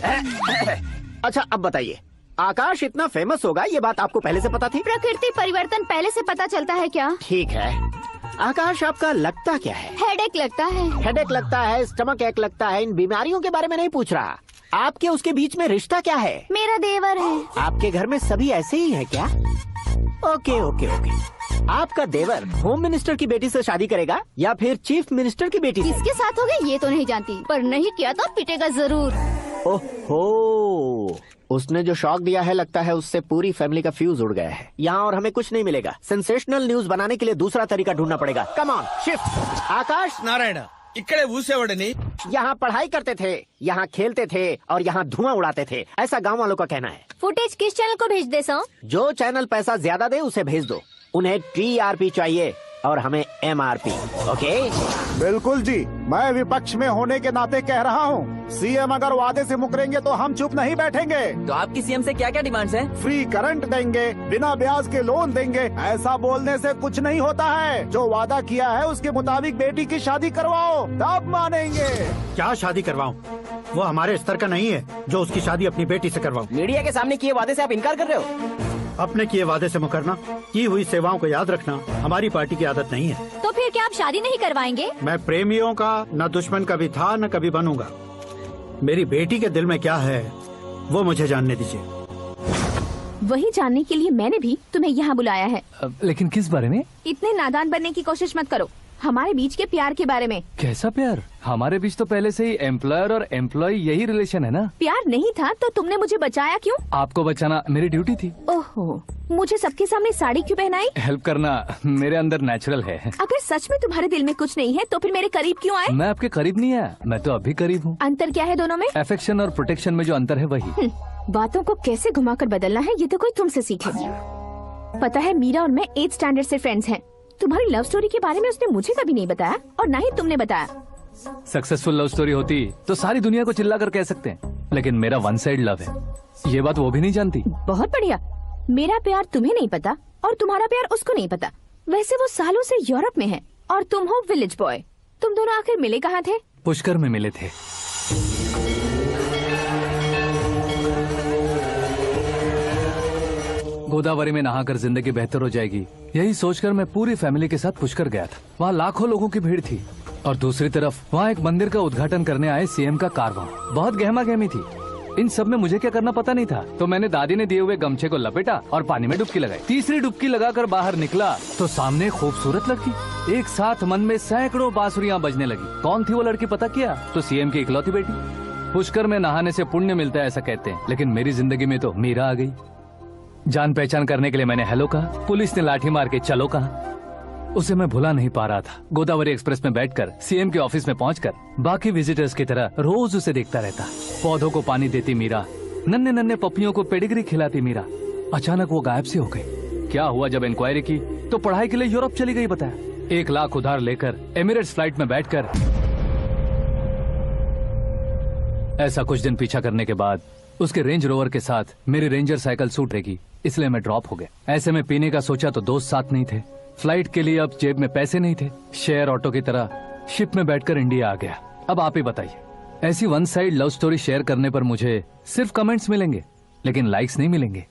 अच्छा अब बताइए, आकाश इतना फेमस होगा ये बात आपको पहले से पता थी? प्रकृति परिवर्तन पहले से पता चलता है क्या? ठीक है, आकाश आपका लगता क्या है? हेडेक लगता है। हेडेक लगता है, स्टमक एक लगता है, इन बीमारियों के बारे में नहीं पूछ रहा। आपके उसके बीच में रिश्ता क्या है? मेरा देवर है। आपके घर में सभी ऐसे ही है क्या? Okay okay okay. आपका देवर होम मिनिस्टर की बेटी से शादी करेगा या फिर चीफ मिनिस्टर की बेटी से? किसके साथ होगा ये तो नहीं जानती, पर नहीं किया तो पिटेगा जरूर। ओहो, उसने जो शॉक दिया है लगता है उससे पूरी फैमिली का फ्यूज उड़ गया है। यहाँ और हमें कुछ नहीं मिलेगा। सेंसेशनल न्यूज बनाने के लिए दूसरा तरीका ढूंढना पड़ेगा। Come on, shift. Akash Narayan इकड़े ऊसेवड़नी यहाँ पढ़ाई करते थे, यहाँ खेलते थे और यहाँ धुआं उड़ाते थे, ऐसा गांव वालों का कहना है। फुटेज किस चैनल को भेज दे सो? जो चैनल पैसा ज्यादा दे उसे भेज दो। उन्हें TRP चाहिए और हमें MRP। ओके? बिल्कुल जी, मैं विपक्ष में होने के नाते कह रहा हूँ, सीएम अगर वादे से मुकरेंगे तो हम चुप नहीं बैठेंगे। तो आपकी सीएम से क्या क्या डिमांड्स हैं? फ्री करंट देंगे, बिना ब्याज के लोन देंगे। ऐसा बोलने से कुछ नहीं होता है। जो वादा किया है उसके मुताबिक बेटी की शादी करवाओ, तब मानेंगे। क्या शादी करवाऊं? वो हमारे स्तर का नहीं है जो उसकी शादी अपनी बेटी से करवाऊं। मीडिया के सामने किए वादे से आप इनकार कर रहे हो? अपने किए वादे से मुकरना, की हुई सेवाओं को याद रखना हमारी पार्टी की आदत नहीं है। तो फिर क्या आप शादी नहीं करवाएंगे? मैं प्रेमियों का न दुश्मन कभी था न कभी बनूंगा। मेरी बेटी के दिल में क्या है वो मुझे जानने दीजिए। वही जानने के लिए मैंने भी तुम्हें यहाँ बुलाया है। लेकिन किस बारे में? इतने नादान बनने की कोशिश मत करो। हमारे बीच के प्यार के बारे में। कैसा प्यार? हमारे बीच तो पहले से ही एम्प्लॉयर और एम्प्लॉय यही रिलेशन है ना। प्यार नहीं था तो तुमने मुझे बचाया क्यों? आपको बचाना मेरी ड्यूटी थी। ओहो, मुझे सबके सामने साड़ी क्यों पहनाई? हेल्प करना मेरे अंदर नेचुरल है। अगर सच में तुम्हारे दिल में कुछ नहीं है तो फिर मेरे करीब क्यों आए? मैं आपके करीब नहीं आया, मैं तो अभी करीब हूँ। अंतर क्या है दोनों में? अफेक्शन और प्रोटेक्शन में जो अंतर है वही। बातों को कैसे घुमाकर बदलना है ये तो कोई तुमसे सीखे। पता है मीरा और मैं 8th स्टैंडर्ड से फ्रेंड्स हैं। तुम्हारी लव स्टोरी के बारे में उसने मुझे कभी नहीं बताया और ना ही तुमने बताया। सक्सेसफुल लव स्टोरी होती तो सारी दुनिया को चिल्ला कर कह सकते हैं, लेकिन मेरा वन साइड लव है, ये बात वो भी नहीं जानती। बहुत बढ़िया। मेरा प्यार तुम्हें नहीं पता और तुम्हारा प्यार उसको नहीं पता। वैसे वो सालों से यूरोप में है और तुम हो विलेज बॉय। तुम दोनों आखिर मिले कहाँ थे? पुष्कर में मिले थे। गोदावरी में नहाकर जिंदगी बेहतर हो जाएगी, यही सोचकर मैं पूरी फैमिली के साथ पुष्कर गया था। वहाँ लाखों लोगों की भीड़ थी और दूसरी तरफ वहाँ एक मंदिर का उद्घाटन करने आए सीएम का कारवां। बहुत गहमा गहमी थी। इन सब में मुझे क्या करना पता नहीं था, तो मैंने दादी ने दिए हुए गमछे को लपेटा और पानी में डुबकी लगाई। तीसरी डुबकी लगाकर बाहर निकला तो सामने खूबसूरत लड़की। एक साथ मन में सैकड़ों बांसुरियां बजने लगी। कौन थी वो लड़की पता किया? तो सीएम की इकलौती बेटी। पुष्कर में नहाने से पुण्य मिलता है ऐसा कहते हैं, लेकिन मेरी जिंदगी में तो मीरा आ गई। जान पहचान करने के लिए मैंने हेलो कहा, पुलिस ने लाठी मार के चलो कहा। उसे मैं भुला नहीं पा रहा था। गोदावरी एक्सप्रेस में बैठकर सीएम के ऑफिस में पहुंचकर बाकी विजिटर्स की तरह रोज उसे देखता रहता। पौधों को पानी देती मीरा, नन्हे नन्हे पपियों को पेडिग्री खिलाती मीरा। अचानक वो गायब सी हो गई। क्या हुआ? जब इंक्वायरी की तो पढ़ाई के लिए यूरोप चली गई बताया। 1 लाख उधार लेकर एमिरेट्स फ्लाइट में बैठकर। ऐसा कुछ दिन पीछा करने के बाद उसके रेंज रोवर के साथ मेरी रेंजर साइकिल छूट रहेगी, इसलिए मैं ड्रॉप हो गया। ऐसे में पीने का सोचा तो दोस्त साथ नहीं थे। फ्लाइट के लिए अब जेब में पैसे नहीं थे। शेयर ऑटो की तरह शिप में बैठकर इंडिया आ गया। अब आप ही बताइए, ऐसी one side love story share करने पर मुझे सिर्फ कमेंट्स मिलेंगे, लेकिन लाइक्स नहीं मिलेंगे।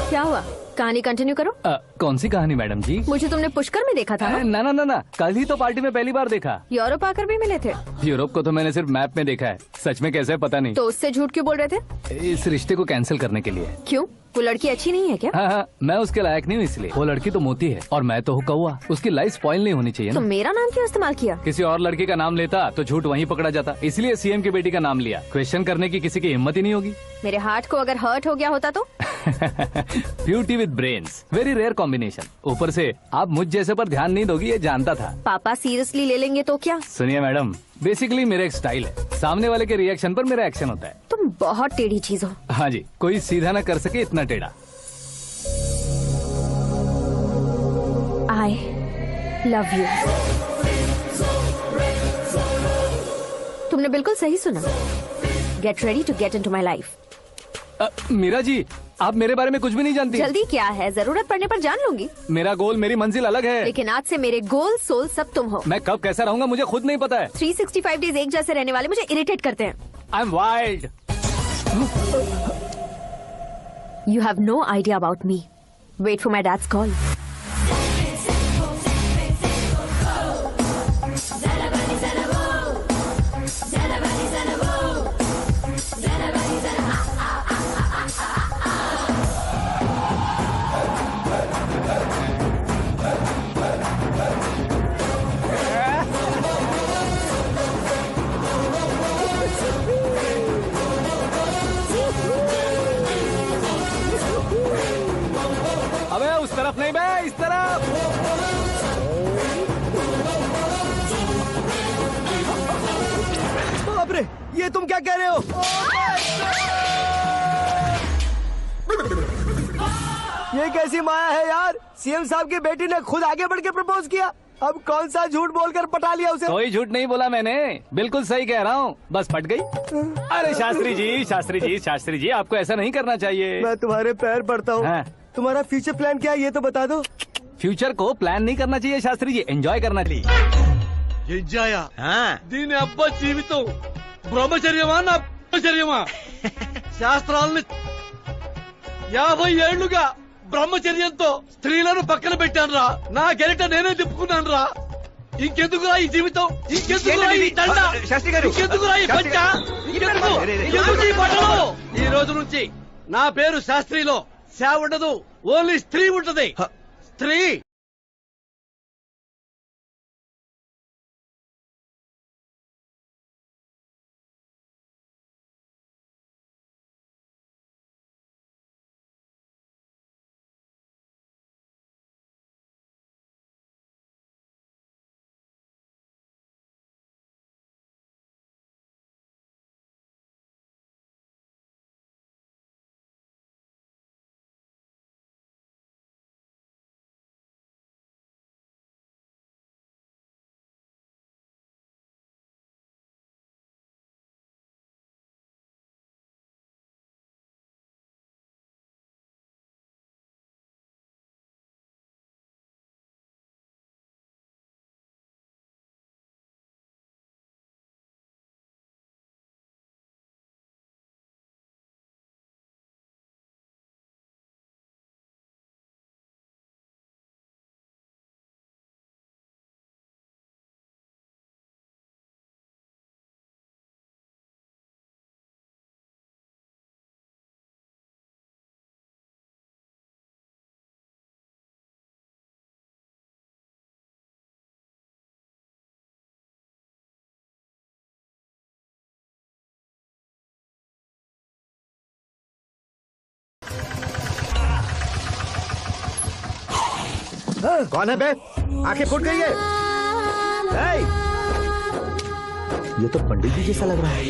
क्या हुआ? कहानी कंटिन्यू करो। कौन सी कहानी मैडम जी? मुझे तुमने पुष्कर में देखा था ना? ना ना ना, कल ही तो पार्टी में पहली बार देखा। यूरोप आकर भी मिले थे? यूरोप को तो मैंने सिर्फ मैप में देखा है, सच में कैसे पता नहीं। तो उससे झूठ क्यों बोल रहे थे? इस रिश्ते को कैंसिल करने के लिए। क्यों? वो लड़की अच्छी नहीं है क्या? हाँ, मैं उसके लायक नहीं हूँ इसलिए। वो लड़की तो मोती है और मैं तो हूँ कौवा। उसकी लाइफ स्पॉइल नहीं होनी चाहिए तो ना। मेरा नाम क्यों इस्तेमाल किया? किसी और लड़की का नाम लेता तो झूठ वहीं पकड़ा जाता, इसलिए सीएम की बेटी का नाम लिया। क्वेश्चन करने की किसी की हिम्मत ही नहीं होगी। मेरे हार्ट को अगर हर्ट हो गया होता तो? Beauty with brains, very rare combination. ऊपर से आप मुझ जैसे पर ध्यान नहीं दोगी ये जानता था। पापा सीरियसली ले लेंगे तो क्या? सुनिए मैडम, बेसिकली मेरा एक स्टाइल है, सामने वाले के रिएक्शन पर मेरा एक्शन होता है। तुम बहुत टेढ़ी चीज हो। हाँ जी, कोई सीधा ना कर सके इतना टेढ़ा। I love you। तुमने बिल्कुल सही सुना। Get ready to get into my life। Meera ji, आप मेरे बारे में कुछ भी नहीं जानती। जल्दी क्या है, जरूरत पड़ने पर जान लूंगी। मेरा गोल, मेरी मंजिल अलग है। लेकिन आज से मेरे गोल सोल सब तुम हो। मैं कब कैसा रहूंगा मुझे खुद नहीं पता है। 365 डेज एक जैसे रहने वाले मुझे इरिटेट करते हैं। I am wild. You have no idea about me। Wait for my dad's call। अबे उस तरफ नहीं बे, इस तरफ। बाप रे, ये तुम क्या कह रहे हो? ये कैसी माया है यार? सीएम साहब की बेटी ने खुद आगे बढ़ के प्रपोज किया। अब कौन सा झूठ बोलकर पटा लिया उसे? कोई झूठ नहीं बोला मैंने, बिल्कुल सही कह रहा हूँ, बस फट गई। अरे शास्त्री जी, शास्त्री जी, शास्त्री जी, आपको ऐसा नहीं करना चाहिए। मैं तुम्हारे पैर पड़ता हूँ। हाँ। तुम्हारा फ्यूचर प्लान क्या है ये तो बता दो। फ्यूचर को प्लान नहीं करना चाहिए शास्त्री जी, एंजॉय करना चाहिए। ఎంజాయా దీని అబ్బా జీవితం బ్రహ్మచర్యమా నా బ్రహ్మచర్యమా శాస్త్రాలని 50 ఏళ్లుగా బ్రహ్మచర్యంతో స్త్రీలను పక్కన పెట్టాను రా. నా గెరిట నేనే తిప్పుకున్నాను రా. ఇంకెందుకురా ఈ జీవితం? ఇంకెందుకురా ఈ దండ? ఇంకెందుకురా ఈ పంచ? ఎందుకు ఈ బట్టలు? ఈ రోజు నుంచి నా పేరు శాస్త్రిలో శా ఉండదు, ఓన్లీ స్త్రీ ఉంటది. స్త్రీ. कौन है बे? आंखें फूट गई है। ए! ये तो पंडित जी जैसा लग रहा है।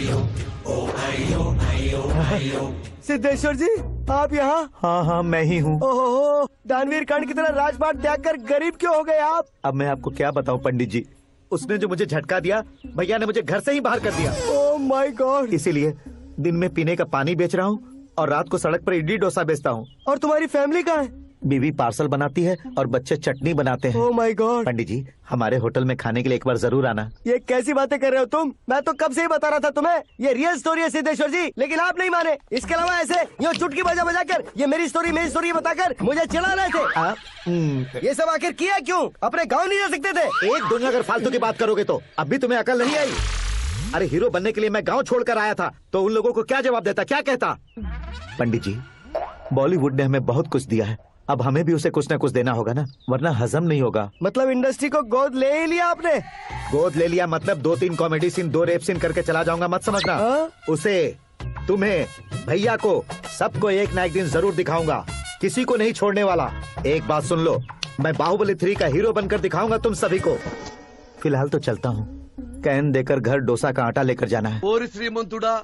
सिद्धेश्वर जी, आप यहाँ? हाँ हाँ, मैं ही हूँ। ओहो, दानवीर कर्ण की तरह राजपाट त्याग कर गरीब क्यों हो गए आप? अब मैं आपको क्या बताऊँ पंडित जी, उसने जो मुझे झटका दिया, भैया ने मुझे घर से ही बाहर कर दिया। Oh my God. इसीलिए दिन में पीने का पानी बेच रहा हूँ और रात को सड़क पर इडली डोसा बेचता हूँ। और तुम्हारी फैमिली कहाँ है? बीवी पार्सल बनाती है और बच्चे चटनी बनाते हैं। Oh my God. पंडित जी, हमारे होटल में खाने के लिए एक बार जरूर आना। ये कैसी बातें कर रहे हो तुम? मैं तो कब से ही बता रहा था तुम्हें, ये रियल स्टोरी है सिद्धेश्वर जी, लेकिन आप नहीं माने। इसके अलावा ऐसे यूँ चुटकी बजा बजा कर ये मेरी स्टोरी बताकर मुझे चिढ़ा रहे थे। ये सब आखिर किया क्यों? अपने गाँव नहीं जा सकते थे? एक दुनिया अगर फालतू की बात करोगे तो अब भी तुम्हें अकल नहीं आई? अरे हीरो बनने के लिए मैं गाँव छोड़कर आया था, तो उन लोगों को क्या जवाब देता, क्या कहता? पंडित जी, बॉलीवुड ने हमें बहुत कुछ दिया है, अब हमें भी उसे कुछ न कुछ देना होगा ना, वरना हजम नहीं होगा। मतलब इंडस्ट्री को गोद ले ही लिया आपने? गोद ले लिया मतलब 2-3 कॉमेडी सीन, 2 रेप सीन करके चला जाऊंगा मत समझना। उसे, तुम्हें, भैया को, सबको एक ना एक दिन जरूर दिखाऊंगा, किसी को नहीं छोड़ने वाला। एक बात सुन लो, मैं बाहुबली 3 का हीरो बनकर दिखाऊंगा तुम सभी को। फिलहाल तो चलता हूँ, कैन देकर घर डोसा का आटा लेकर जाना है। और श्रीमंतुड़ा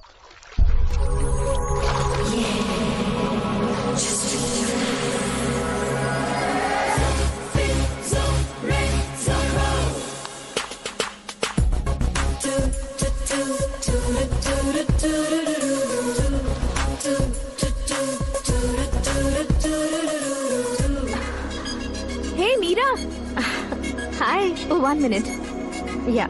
हे मीरा, हाय। 1 मिनट। या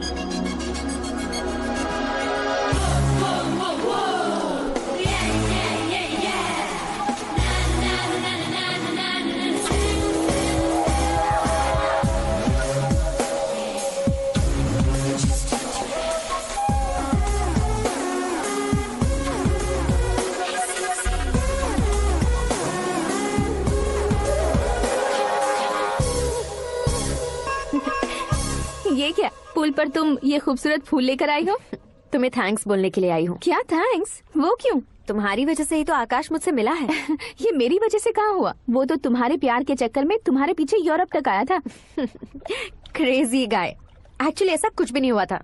ये क्या, पुल पर तुम ये खूबसूरत फूल लेकर आई हो? तुम्हें थैंक्स बोलने के लिए आई हूँ। क्या थैंक्स? वो क्यों? तुम्हारी वजह से ही तो आकाश मुझसे मिला है। ये मेरी वजह से कहाँ हुआ? वो तो तुम्हारे प्यार के चक्कर में तुम्हारे पीछे यूरोप तक आया था। Crazy guy. एक्चुअली ऐसा कुछ भी नहीं हुआ था,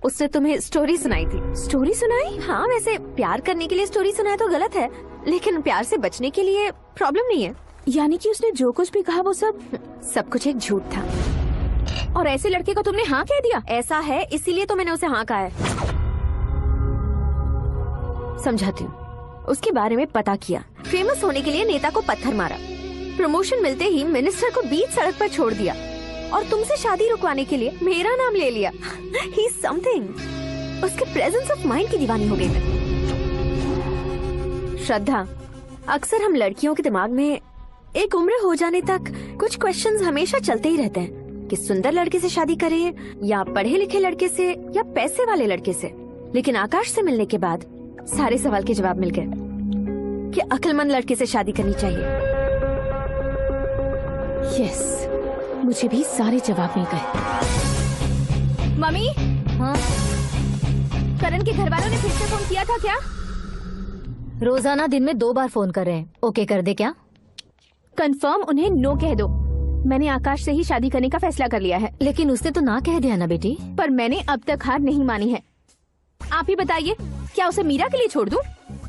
उसने तुम्हें स्टोरी सुनाई थी। स्टोरी सुनाई? हाँ, वैसे प्यार करने के लिए स्टोरी सुनाए तो गलत है, लेकिन प्यार से बचने के लिए प्रॉब्लम नहीं है। यानी कि उसने जो कुछ भी कहा वो सब कुछ एक झूठ था। और ऐसे लड़के को तुमने हाँ कह दिया? ऐसा है, इसीलिए तो मैंने उसे हाँ कहा है। समझाती हूँ। उसके बारे में पता किया, फेमस होने के लिए नेता को पत्थर मारा, प्रमोशन मिलते ही मिनिस्टर को बीच सड़क पर छोड़ दिया, और तुमसे शादी रुकवाने के लिए मेरा नाम ले लिया। ही समथिंग। उसके प्रेजेंस ऑफ माइंड की दीवानी हो गई मैं। श्रद्धा, अक्सर हम लड़कियों के दिमाग में एक उम्र हो जाने तक कुछ क्वेश्चंस हमेशा चलते ही रहते हैं कि सुंदर लड़के से शादी करें या पढ़े लिखे लड़के से या पैसे वाले लड़के से। लेकिन आकाश से मिलने के बाद सारे सवाल के जवाब मिल गए कि अक्लमंद लड़के से शादी करनी चाहिए। यस, मुझे भी सारे जवाब मिल गए। मम्मी, हाँ? करण के घर वालों ने फिर से फोन किया था क्या? रोजाना दिन में 2 बार फोन कर रहे हैं। ओके कर दे क्या? कंफर्म उन्हें नो कह दो। मैंने आकाश से ही शादी करने का फैसला कर लिया है। लेकिन उसने तो ना कह दिया ना बेटी। पर मैंने अब तक हार नहीं मानी है। आप ही बताइए, क्या उसे मीरा के लिए छोड़ दूं?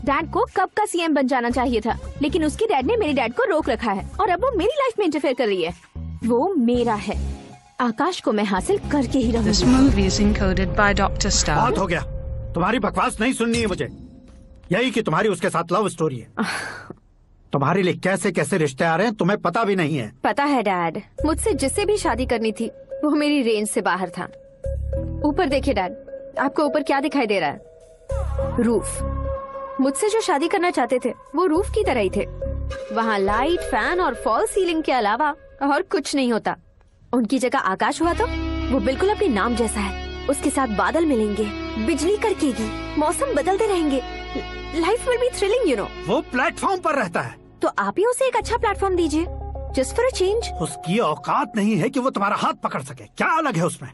डैड को कब का सीएम बन जाना चाहिए था, लेकिन उसके डैड ने मेरे डैड को रोक रखा है और अब वो मेरी लाइफ में इंटरफेयर कर रही है। वो मेरा है, आकाश को मैं हासिल करके ही रहूंगी। This movie is encoded by Dr. Star. बहुत हो गया, तुम्हारी बकवास नहीं सुननी है मुझे। यही कि तुम्हारी उसके साथ लव स्टोरी है। तुम्हारे लिए कैसे कैसे रिश्ते आ रहे हैं तुम्हें पता भी नहीं है। पता है डैड, मुझसे जिससे भी शादी करनी थी वो मेरी रेंज से बाहर था। ऊपर देखिए डैड, आपको ऊपर क्या दिखाई दे रहा है? रूफ। मुझसे जो शादी करना चाहते थे वो रूफ की तरह ही थे। वहाँ लाइट, फैन और फॉल सीलिंग के अलावा और कुछ नहीं होता। उनकी जगह आकाश हुआ तो वो बिल्कुल अपने नाम जैसा है। उसके साथ बादल मिलेंगे, बिजली कड़केगी, मौसम बदलते रहेंगे, life will be thrilling, you know. वो प्लेटफॉर्म पर रहता है तो आप ही उसे एक अच्छा प्लेटफॉर्म दीजिए, जस्ट फॉर अ चेंज। उसकी औकात नहीं है कि वो तुम्हारा हाथ पकड़ सके। क्या अलग है उसमें?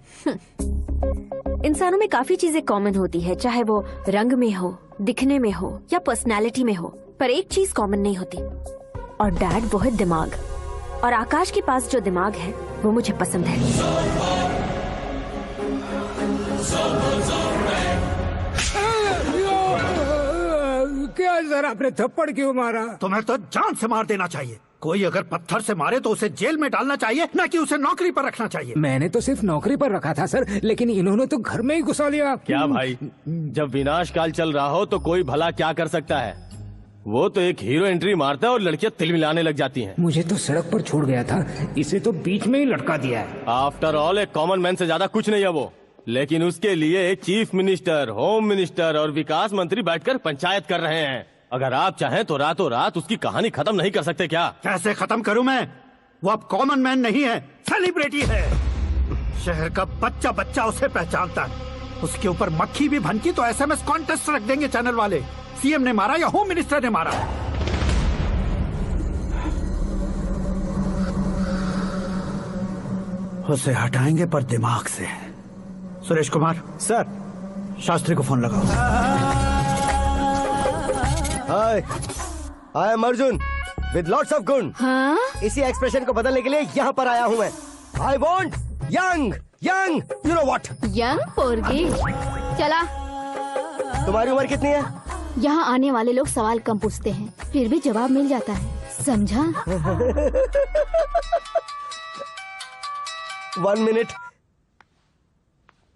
इंसानों में काफी चीजें कॉमन होती है, चाहे वो रंग में हो, दिखने में हो या पर्सनालिटी में हो, पर एक चीज कॉमन नहीं होती, और डैड वो है दिमाग। और आकाश के पास जो दिमाग है वो मुझे पसंद है। क्या सर, आपने थप्पड़ क्यों मारा? तुम्हें तो जान से मार देना चाहिए। कोई अगर पत्थर से मारे तो उसे जेल में डालना चाहिए, न कि उसे नौकरी पर रखना चाहिए। मैंने तो सिर्फ नौकरी पर रखा था सर, लेकिन इन्होंने तो घर में ही घुसा लिया। क्या भाई, जब विनाश काल चल रहा हो तो कोई भला क्या कर सकता है? वो तो एक हीरो एंट्री मारता है और लड़कियां तिल मिलाने लग जाती हैं। मुझे तो सड़क पर छोड़ गया था, इसे तो बीच में ही लटका दिया है। आफ्टर ऑल एक कॉमन मैन से ज्यादा कुछ नहीं है वो, लेकिन उसके लिए चीफ मिनिस्टर, होम मिनिस्टर और विकास मंत्री बैठकर पंचायत कर रहे हैं। अगर आप चाहें तो रातों रात उसकी कहानी खत्म नहीं कर सकते क्या? कैसे खत्म करूं मैं? वो अब कॉमन मैन नहीं है, सेलिब्रिटी है। शहर का बच्चा बच्चा उसे पहचानता है। उसके ऊपर मक्खी भी भनकी तो एसएमएस कॉन्टेस्ट रख देंगे चैनल वाले। सीएम ने मारा या होम मिनिस्टर ने मारा। उसे हटाएंगे पर दिमाग से। सुरेश कुमार सर, शास्त्री को फोन लगाओ। Hi, I am Arjun with lots of गुण। हाँ? इसी एक्सप्रेशन को बदलने के लिए यहाँ पर आया हूँ मैं। I want young young, you know what? Young पोरगी। चला। तुम्हारी उम्र कितनी है? यहाँ आने वाले लोग सवाल कम पूछते हैं, फिर भी जवाब मिल जाता है, समझा? 1 मिनट।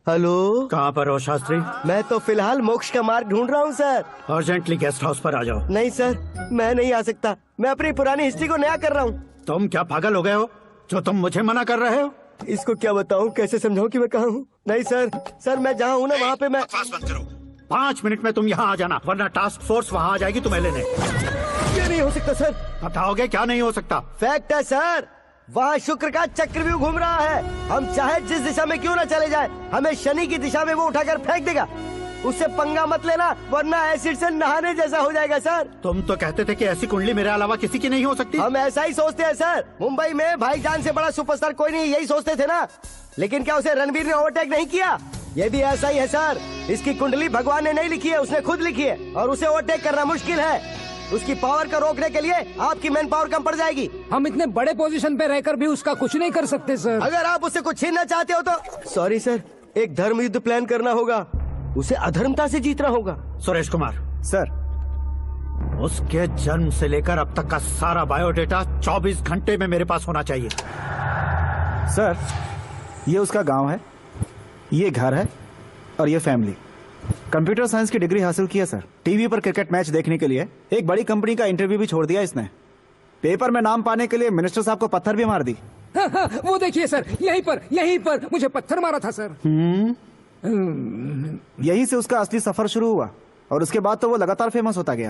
हेलो, कहाँ पर हो शास्त्री? मैं तो फिलहाल मोक्ष का मार्ग ढूंढ रहा हूँ सर। अर्जेंटली गेस्ट हाउस पर आ जाओ। नहीं सर, मैं नहीं आ सकता। मैं अपनी पुरानी हिस्ट्री को नया कर रहा हूँ। तुम क्या पागल हो गए हो जो तुम मुझे मना कर रहे हो? इसको क्या बताऊँ, कैसे समझाऊँ कि मैं कहाँ हूँ? नहीं सर, सर मैं जहाँ हूँ ना वहाँ पे मैं। 5 मिनट में तुम यहाँ आ जाना, वरना टास्क फोर्स वहाँ आ जाएगी तुम्हें लेने। ये नहीं हो सकता सर। बताओगे क्या नहीं हो सकता? फैक्ट है सर, वहाँ शुक्र का चक्रव्यूह घूम रहा है। हम चाहे जिस दिशा में क्यों न चले जाए, हमें शनि की दिशा में वो उठाकर फेंक देगा। उससे पंगा मत लेना, वरना एसिड से नहाने जैसा हो जाएगा सर। तुम तो कहते थे कि ऐसी कुंडली मेरे अलावा किसी की नहीं हो सकती। हम ऐसा ही सोचते हैं सर। मुंबई में भाईजान से बड़ा सुपरस्टार कोई नहीं, यही सोचते थे ना। लेकिन क्या उसे रणवीर ने ओवरटेक नहीं किया? ये भी ऐसा ही है सर। इसकी कुंडली भगवान ने नहीं लिखी है, उसने खुद लिखी है, और उसे ओवरटेक करना मुश्किल है। उसकी पावर को रोकने के लिए आपकी मैन पावर कम पड़ जाएगी। हम इतने बड़े पोजीशन पे रहकर भी उसका कुछ नहीं कर सकते सर। अगर आप उससे कुछ छीनना चाहते हो तो सॉरी सर, एक धर्म युद्ध प्लान करना होगा। उसे अधर्मता से जीतना होगा। सुरेश कुमार सर, उसके जन्म से लेकर अब तक का सारा बायोडेटा 24 घंटे में मेरे पास होना चाहिए। सर, ये उसका गांव है, ये घर है और ये फैमिली। कंप्यूटर साइंस की डिग्री हासिल की है सर। टीवी पर क्रिकेट मैच देखने के लिए एक बड़ी कंपनी का इंटरव्यू भी छोड़ दिया इसने। पेपर में नाम पाने के लिए मिनिस्टर साहब को पत्थर भी मार दी। हाँ, वो देखिए सर, यहीं पर मुझे पत्थर मारा था सर। यहीं से उसका असली सफर शुरू हुआ और उसके बाद तो वो लगातार फेमस होता गया।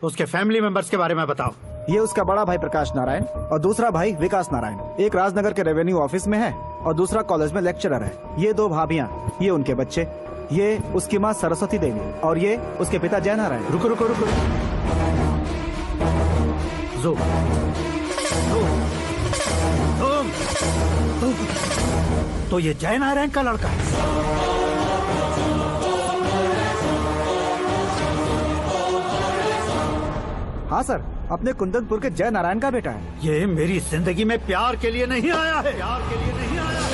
उसके फैमिली मेंबर्स के बारे में बताओ। ये उसका बड़ा भाई प्रकाश नारायण और दूसरा भाई विकास नारायण। एक राजनगर के रेवेन्यू ऑफिस में है और दूसरा कॉलेज में लेक्चरर है। ये 2 भाभियाँ, ये उनके बच्चे, ये उसकी माँ सरस्वती देवी और ये उसके पिता जय नारायण। रुको रुको रुको, तो ये जय नारायण का लड़का है। हाँ सर, अपने कुंदनपुर के जय नारायण का बेटा है। ये मेरी जिंदगी में प्यार के लिए नहीं आया है, प्यार के लिए नहीं आया है।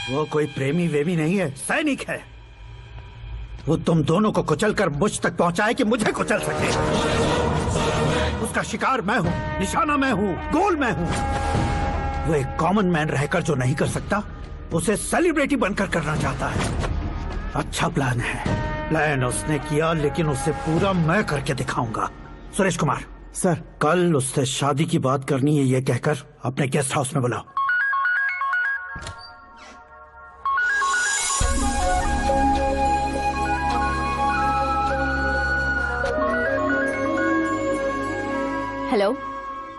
वो कोई प्रेमी वेमी नहीं है, सैनिक है। वो तुम दोनों को कुचलकर मुझ तक पहुंचाए कि मुझे कुचल सके। उसका शिकार मैं हूं, निशाना मैं हूं, गोल मैं हूं। वो एक कॉमन मैन रहकर जो नहीं कर सकता, उसे सेलिब्रिटी बनकर करना चाहता है। अच्छा प्लान है। प्लान उसने किया, लेकिन उसे पूरा मैं करके दिखाऊंगा। सुरेश कुमार सर, कल उससे शादी की बात करनी है, ये कहकर अपने गेस्ट हाउस में बुलाओ। हेलो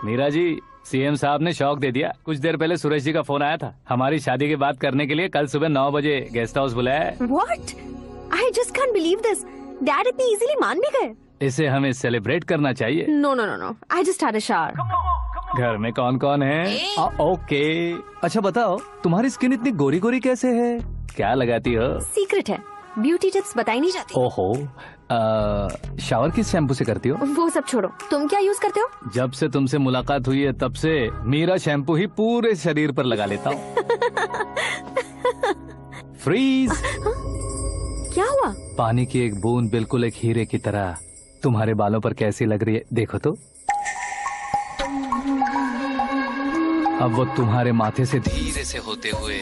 मीरा जी, सीएम साहब ने शौक दे दिया। कुछ देर पहले सुरेश जी का फोन आया था, हमारी शादी की बात करने के लिए कल सुबह 9 बजे गेस्ट हाउस बुलाया है। What? I just can't believe this. Dad इतनी इजीली मान भी गए। इसे हमें सेलिब्रेट करना चाहिए। No, no, no, no. I just had a shower. घर में कौन कौन है? ओके, अच्छा बताओ, तुम्हारी स्किन इतनी गोरी गोरी कैसे है? क्या लगाती हो? सीक्रेट है, ब्यूटी टिप्स बताई नहीं जाती। ओहो, शावर किस शैम्पू से करती हो? वो सब छोड़ो, तुम क्या यूज करते हो? जब से तुमसे मुलाकात हुई है तब से मेरा शैम्पू ही पूरे शरीर पर लगा लेता हूँ। फ्रीज। क्या हुआ? पानी की एक बूंद बिल्कुल एक हीरे की तरह तुम्हारे बालों पर कैसी लग रही है, देखो तो। अब वो तुम्हारे माथे से धीरे से होते हुए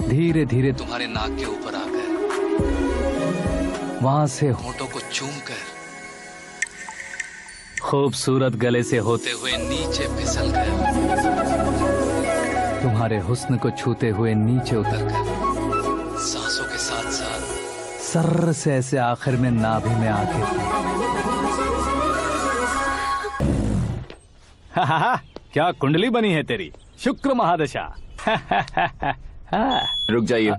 धीरे धीरे तुम्हारे नाक के ऊपर आकर वहां से होठों को चूमकर खूबसूरत गले से होते हुए नीचे फिसल कर तुम्हारे हुस्न को छूते हुए नीचे उतरकर सांसों के साथ साथ सर्र से ऐसे आखिर में नाभि में आके क्या कुंडली बनी है तेरी, शुक्र महादशा। रुक जाइए।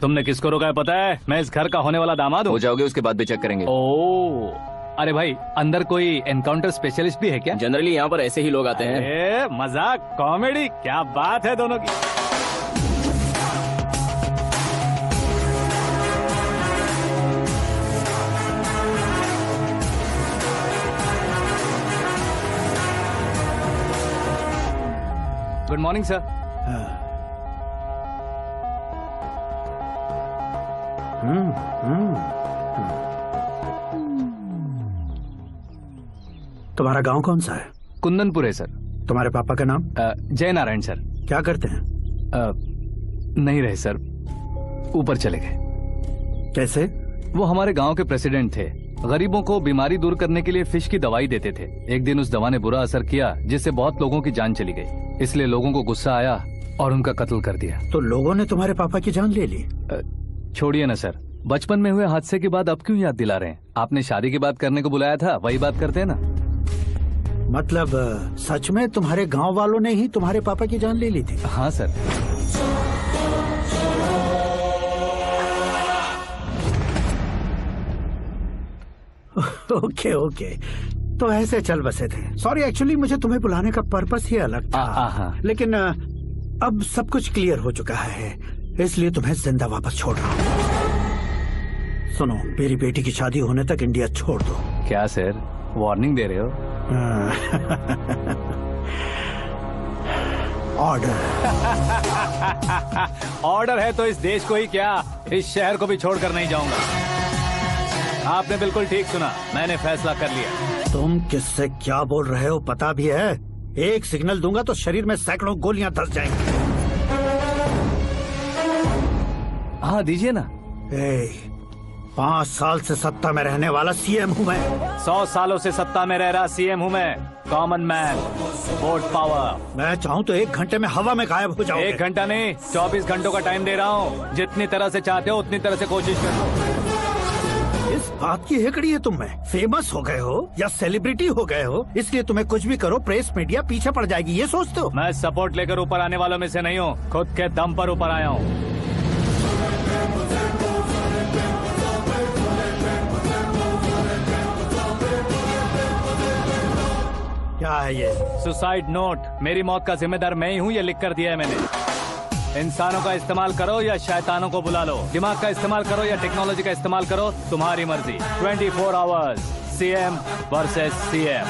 तुमने किसको रोका है पता है? मैं इस घर का होने वाला दामाद हूँ। हो जाओगे उसके बाद भी चेक करेंगे। ओ, अरे भाई अंदर कोई एनकाउंटर स्पेशलिस्ट भी है क्या? जनरली यहाँ पर ऐसे ही लोग आते हैं। मजाक, कॉमेडी, क्या बात है दोनों की। Good morning sir. तुम्हारा गांव कौन सा है? कुंदनपुर है सर। तुम्हारे पापा का नाम? जय नारायण सर। क्या करते हैं? नहीं रहे सर, ऊपर चले गए। कैसे? वो हमारे गांव के प्रेसिडेंट थे। गरीबों को बीमारी दूर करने के लिए फिश की दवाई देते थे। एक दिन उस दवा ने बुरा असर किया जिससे बहुत लोगों की जान चली गई। इसलिए लोगों को गुस्सा आया और उनका कत्ल कर दिया। तो लोगों ने तुम्हारे पापा की जान ले ली? छोड़िए ना सर, बचपन में हुए हादसे की बात अब क्यों याद दिला रहे हैं? आपने शादी की बात करने को बुलाया था, वही बात करते हैं ना। मतलब सच में तुम्हारे गांव वालों ने ही तुम्हारे पापा की जान ले ली थी? हाँ सर। ओके ओके, तो ऐसे चल बसे थे। सॉरी, एक्चुअली मुझे तुम्हें बुलाने का पर्पस ही अलग था। लेकिन अब सब कुछ क्लियर हो चुका है, इसलिए तुम्हें जिंदा वापस छोड़ रहा हूँ। सुनो, मेरी बेटी की शादी होने तक इंडिया छोड़ दो। क्या सर, वार्निंग दे रहे हो? ऑर्डर। ऑर्डर है तो इस देश को ही क्या, इस शहर को भी छोड़कर नहीं जाऊंगा। आपने बिल्कुल ठीक सुना, मैंने फैसला कर लिया। तुम किससे क्या बोल रहे हो पता भी है? एक सिग्नल दूंगा तो शरीर में सैकड़ों गोलियां धस जाएंगी। हाँ दीजिए ना। 5 साल से सत्ता में रहने वाला सीएम हूँ मैं। 100 सालों से सत्ता में रह रहा सीएम हूँ मैं। Common man, vote power. मैं चाहूँ तो 1 घंटे में हवा में गायब हो जाऊँ। 1 घंटा नहीं, 24 घंटों का टाइम दे रहा हूँ। जितनी तरह से चाहते हो उतनी तरह से कोशिश करो। इस बात की हेकड़ी है तुम में? फेमस हो गए हो या सेलिब्रिटी हो गए हो, इसलिए तुम्हें कुछ भी करो प्रेस मीडिया पीछे पड़ जाएगी, ये सोचते हो? मैं सपोर्ट लेकर ऊपर आने वालों में से नहीं हूँ, खुद के दम पर ऊपर आया हूँ। क्या है ये? Suicide note. मेरी मौत का जिम्मेदार मैं ही हूँ, ये लिख कर दिया है मैंने। इंसानों का इस्तेमाल करो या शैतानों को बुला लो, दिमाग का इस्तेमाल करो या टेक्नोलॉजी का इस्तेमाल करो, तुम्हारी मर्जी। 24 आवर्स, सीएम वर्सेस सीएम,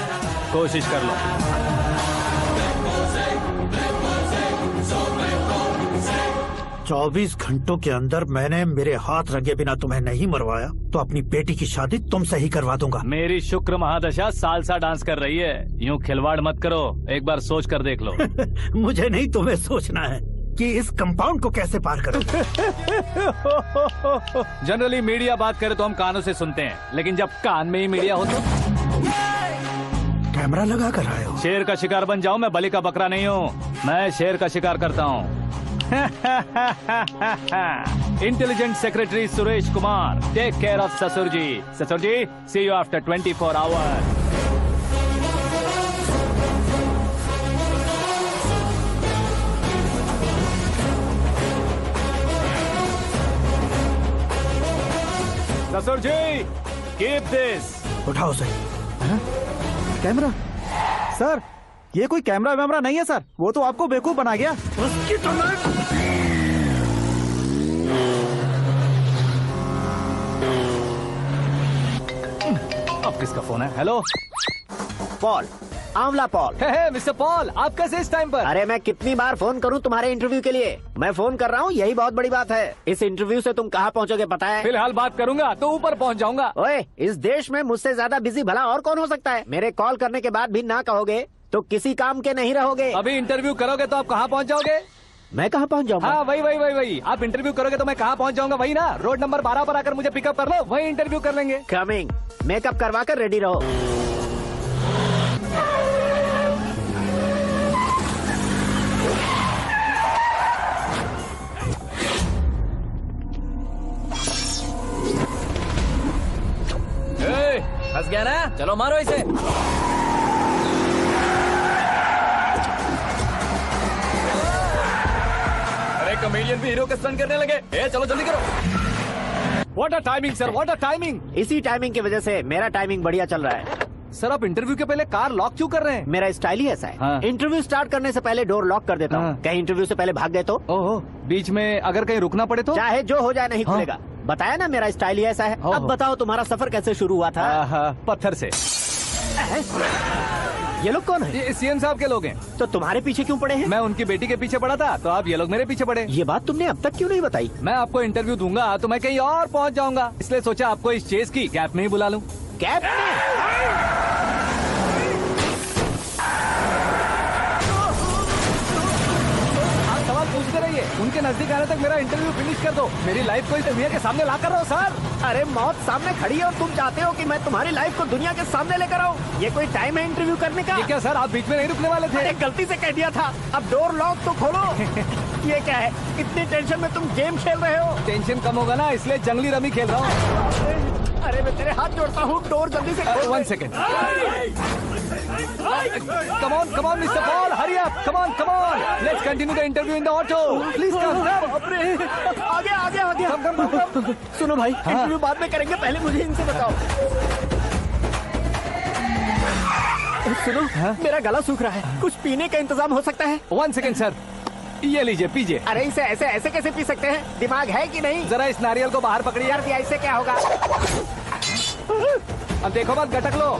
कोशिश कर लो। चौबीस घंटों के अंदर मैंने मेरे हाथ रंगे बिना तुम्हें नहीं मरवाया तो अपनी बेटी की शादी तुमसे ही करवा दूंगा। मेरी शुक्र महादशा सालसा डांस कर रही है, यूं खिलवाड़ मत करो, एक बार सोच कर देख लो। मुझे नहीं, तुम्हें सोचना है कि इस कंपाउंड को कैसे पार करूं। जनरली मीडिया बात करे तो हम कानों से सुनते हैं, लेकिन जब कान में ही मीडिया हो तो कैमरा लगा कर आए हो। शेर का शिकार बन जाऊं, मैं बलि का बकरा नहीं हूँ, मैं शेर का शिकार करता हूँ। Intelligent secretary Suresh Kumar, take care of ससुर जी। ससुर ji, see you after 24 hours. ससुर जी, कीप दिस। उठाओ सही। कैमरा? सर, ये कोई कैमरा वैमरा नहीं है सर, वो तो आपको बेवकूफ बना गया। उसकी तो अब किसका फोन है? हेलो पॉल, आंवला पॉल। मिस्टर पॉल, आप कैसे इस टाइम पर? अरे मैं कितनी बार फोन करूं तुम्हारे इंटरव्यू के लिए? मैं फोन कर रहा हूं, यही बहुत बड़ी बात है। इस इंटरव्यू से तुम कहां पहुंचोगे पता है? फिलहाल बात करूंगा तो ऊपर पहुंच जाऊंगा। ओए, इस देश में मुझसे ज्यादा बिजी भला और कौन हो सकता है? मेरे कॉल करने के बाद भी ना कहोगे तो किसी काम के नहीं रहोगे। अभी इंटरव्यू करोगे तो आप कहाँ पहुँच जाओगे? मैं कहाँ पहुँच जाऊंगा? हाँ वही। आप इंटरव्यू करोगे तो मैं कहाँ पहुँच जाऊंगा? वही ना, रोड नंबर 12 पर आकर मुझे पिकअप कर लो, वही इंटरव्यू कर लेंगे। कमिंग। मेकअप करवा कर रेडी रहो। फंस गया ना, चलो मारो इसे। अरे कॉमेडियन भी हीरो का स्टंट करने लगे। चलो जल्दी करो। What a timing sir, what a timing. इसी टाइमिंग की वजह से मेरा टाइमिंग बढ़िया चल रहा है। सर आप इंटरव्यू के पहले कार लॉक क्यों कर रहे हैं? मेरा स्टाइल ही ऐसा है। हाँ। इंटरव्यू स्टार्ट करने से पहले डोर लॉक कर देता हूँ। कहीं इंटरव्यू से पहले भाग गए तो? ओहो, बीच में अगर कहीं रुकना पड़े तो? चाहे जो हो जाए नहीं खुलेगा। बताया ना मेरा स्टाइल ही ऐसा है। अब बताओ तुम्हारा सफर कैसे शुरू हुआ था? पत्थर से। ये लोग कौन है? ये सीएम साहब के लोग हैं। तो तुम्हारे पीछे क्यों पड़े हैं? मैं उनकी बेटी के पीछे पड़ा था, तो आप ये लोग मेरे पीछे पड़े। ये बात तुमने अब तक क्यों नहीं बताई? मैं आपको इंटरव्यू दूंगा तो मैं कहीं और पहुंच जाऊंगा, इसलिए सोचा आपको इस चेस की गैप में ही बुला लूं। गैप में? सवाल पूछते रहिए, उनके नजदीक आने तक मेरा इंटरव्यू फिनिश कर दो। मेरी लाइफ को इस दुनिया के सामने ला कर रहो सर। अरे मौत सामने खड़ी है और तुम चाहते हो कि मैं तुम्हारी लाइफ को दुनिया के सामने लेकर आऊं? ये कोई टाइम है इंटरव्यू करने का? ये क्या सर, आप बीच में नहीं रुकने वाले थे? अरे गलती से कह दिया था। अब डोर लॉक तो खोलो। ये क्या है, इतनी टेंशन में तुम गेम खेल रहे हो? टेंशन कम होगा ना, इसलिए जंगली रमी खेल रहा हूँ। अरे मैं तेरे हाथ जोड़ता हूँ, डोर जल्दी से खोल। 1 second. Come on, Mr. Paul, hurry up. Come on. Let's continue the interview in the auto. Please come. आगे। Come. सुनो भाई, इंटरव्यू बाद में करेंगे, पहले मुझे इनसे बताओ। सुनो, मेरा गला सूख रहा है, कुछ पीने का इंतजाम हो सकता है? 1 सेकेंड सर, ये लीजिए पीजिए। अरे इसे ऐसे कैसे पी सकते हैं? दिमाग है कि नहीं? जरा इस नारियल को बाहर पकड़िए। यार दिया, इससे क्या होगा? अब देखो मत, गटक लो।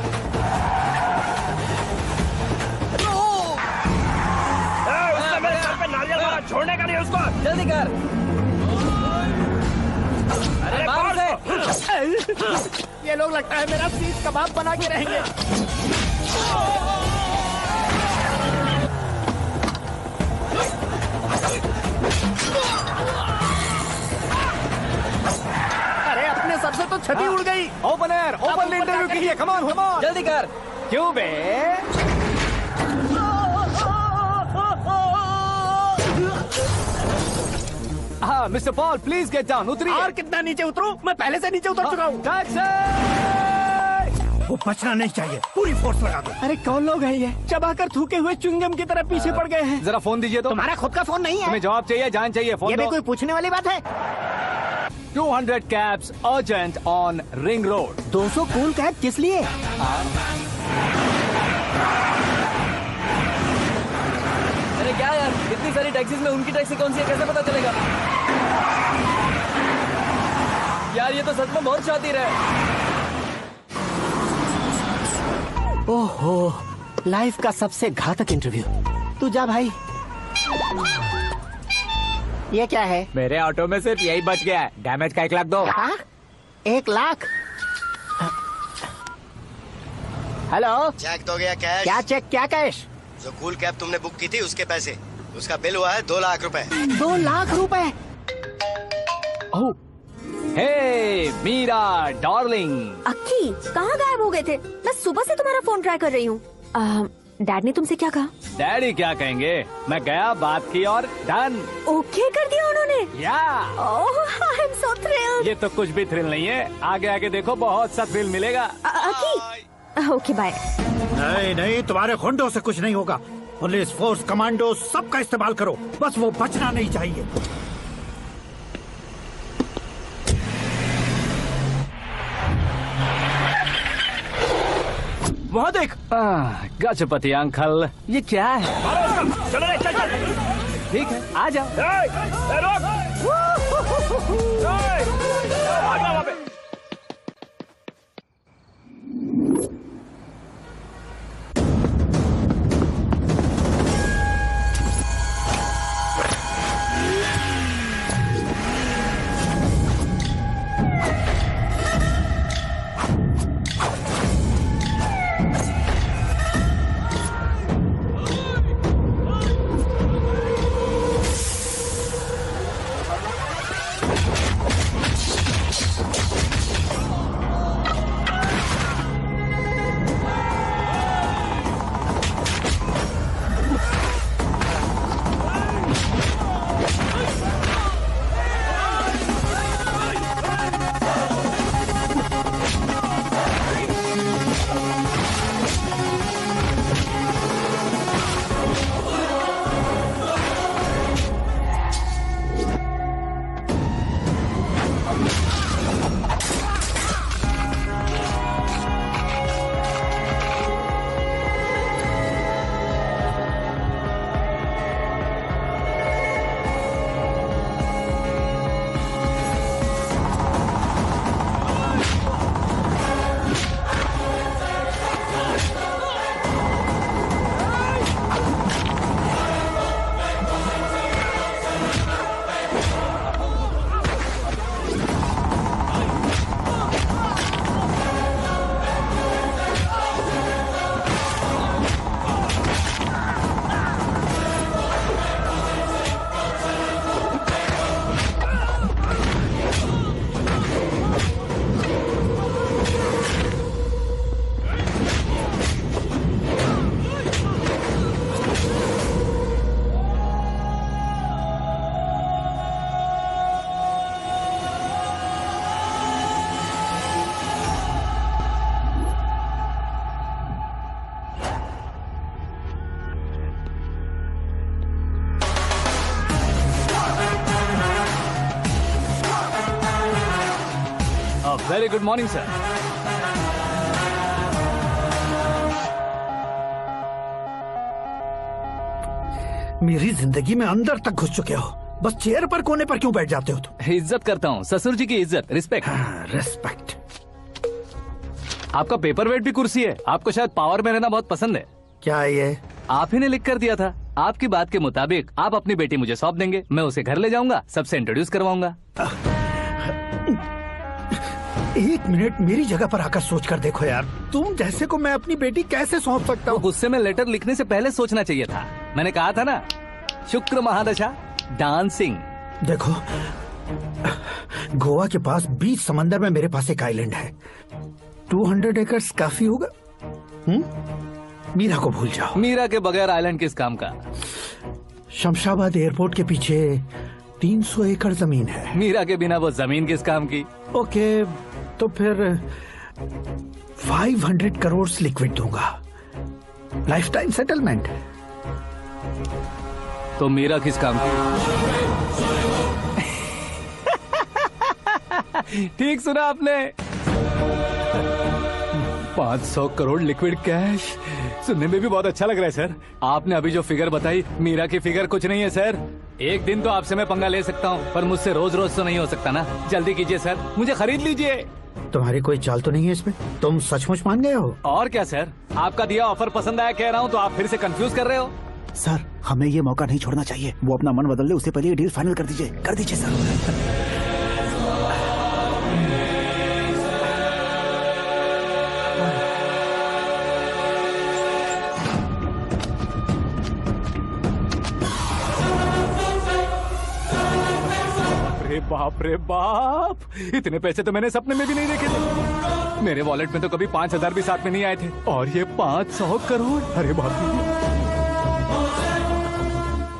मेरे सर पे नारियल मारा, छोड़ने का नहीं उसको। जल्दी कर। अरे बाहर से। ये लोग लगता है मेरा सीख कबाब बना के रहेंगे। अरे अपने सर से तो छठी उड़ गई। ओपन इंटरव्यू कीजिए। कम ऑन जल्दी कर। क्यों बे? हाँ mister Paul, please get down. उतरिए। और कितना नीचे उतरूं? मैं पहले से नीचे उतर चुका हूँ। वो बचना नहीं चाहिए, पूरी फोर्स लगा दो। अरे कौन लोग हैं ये? चबाकर थूके हुए च्युइंगम की तरह पीछे पड़ गए हैं। जरा फोन दीजिए तो। तुम्हारा खुद का फोन नहीं है? तुम्हें जवाब चाहिए, जान चाहिए, फोन ये भी दो। कोई पूछने वाली बात है? 200 cabs urgent on Ring Road. 200 cool cab किस लिए? अरे क्या यार, इतनी सारी टैक्सीज में उनकी टैक्सी कौन सी है, कैसे पता चलेगा? यार ये तो सच में बहुत शातिर है। ओहो, लाइफ का सबसे घातक इंटरव्यू। तू जा भाई। ये क्या है? मेरे ऑटो में सिर्फ यही बच गया है, डैमेज का 1 लाख दो। 1 लाख? हेलो, चेक तो गया कैश? क्या चेक, क्या कैश? जो कूल कैब तुमने बुक की थी उसके पैसे, उसका बिल हुआ है 2 लाख रुपए। 2 लाख रुपए? हे मीरा डार्लिंग। अक्की, कहाँ गायब हो गए थे? मैं सुबह से तुम्हारा फोन ट्राई कर रही हूँ। डैड ने तुमसे क्या कहा? डैडी क्या कहेंगे, मैं गया, बात की और डन। ओके कर दिया उन्होंने? या। ओह, आई एम सो थ्रिल्ड। ये तो कुछ भी थ्रिल नहीं है, आगे आगे देखो बहुत सा थ्रिल मिलेगा। अक्की, ओके बाय। नहीं, तुम्हारे गुंडों से कुछ नहीं होगा। पुलिस फोर्स, कमांडो, सबका इस्तेमाल करो, बस वो बचना नहीं चाहिए। वहाँ देख। गजपति अंकल, ये क्या है? चलो रे, चल। ठीक है, आ जाओ। वहाँ पे। Very good morning sir. मेरी जिंदगी में अंदर तक घुस चुके हो, बस चेयर पर कोने पर क्यों बैठ जाते हो तुम? इज्जत करता हूँ, ससुर जी की इज्जत, रिस्पेक्ट। रिस्पेक्ट। आपका पेपर वेट भी कुर्सी है। आपको शायद पावर में रहना बहुत पसंद है। क्या है ये? आप ही ने लिख कर दिया था। आपकी बात के मुताबिक आप अपनी बेटी मुझे सौंप देंगे, मैं उसे घर ले जाऊंगा, सबसे इंट्रोड्यूस करवाऊंगा। एक मिनट मेरी जगह पर आकर सोच कर देखो यार, तुम जैसे को मैं अपनी बेटी कैसे सौंप सकता हूँ? गुस्से में लेटर लिखने से पहले सोचना चाहिए था। मैंने कहा था ना, शुक्र महादशा डांसिंग। देखो, गोवा के पास बीच समंदर में मेरे पास एक आइलैंड है, 200 एकर्स काफी होगा। मीरा को भूल जाओ। मीरा के बगैर आइलैंड किस काम का? शमशाबाद एयरपोर्ट के पीछे 300 एकड़ जमीन है। मीरा के बिना वो जमीन किस काम की? ओके, तो फिर 500 करोड़ लिक्विड दूंगा, लाइफ टाइम सेटलमेंट। तो मीरा किस काम की? ठीक सुना आपने, 500 करोड़ लिक्विड कैश। सुनने में भी बहुत अच्छा लग रहा है सर। आपने अभी जो फिगर बताई, मीरा की फिगर कुछ नहीं है सर। एक दिन तो आपसे मैं पंगा ले सकता हूँ, पर मुझसे रोज रोज तो नहीं हो सकता ना। जल्दी कीजिए सर, मुझे खरीद लीजिए। तुम्हारी कोई चाल तो नहीं है इसमें? तुम सचमुच मान गए हो? और क्या सर, आपका दिया ऑफर पसंद आया कह रहा हूँ, तो आप फिर से कंफ्यूज कर रहे हो। सर, हमें ये मौका नहीं छोड़ना चाहिए। वो अपना मन बदल ले, उससे पहले ये डील फाइनल कर दीजिए। कर दीजिए सर। बाप रे बाप, इतने पैसे तो मैंने सपने में भी नहीं देखे थे। मेरे वॉलेट में तो कभी 5000 भी साथ में नहीं आए थे, और ये 500 करोड़। अरे बाप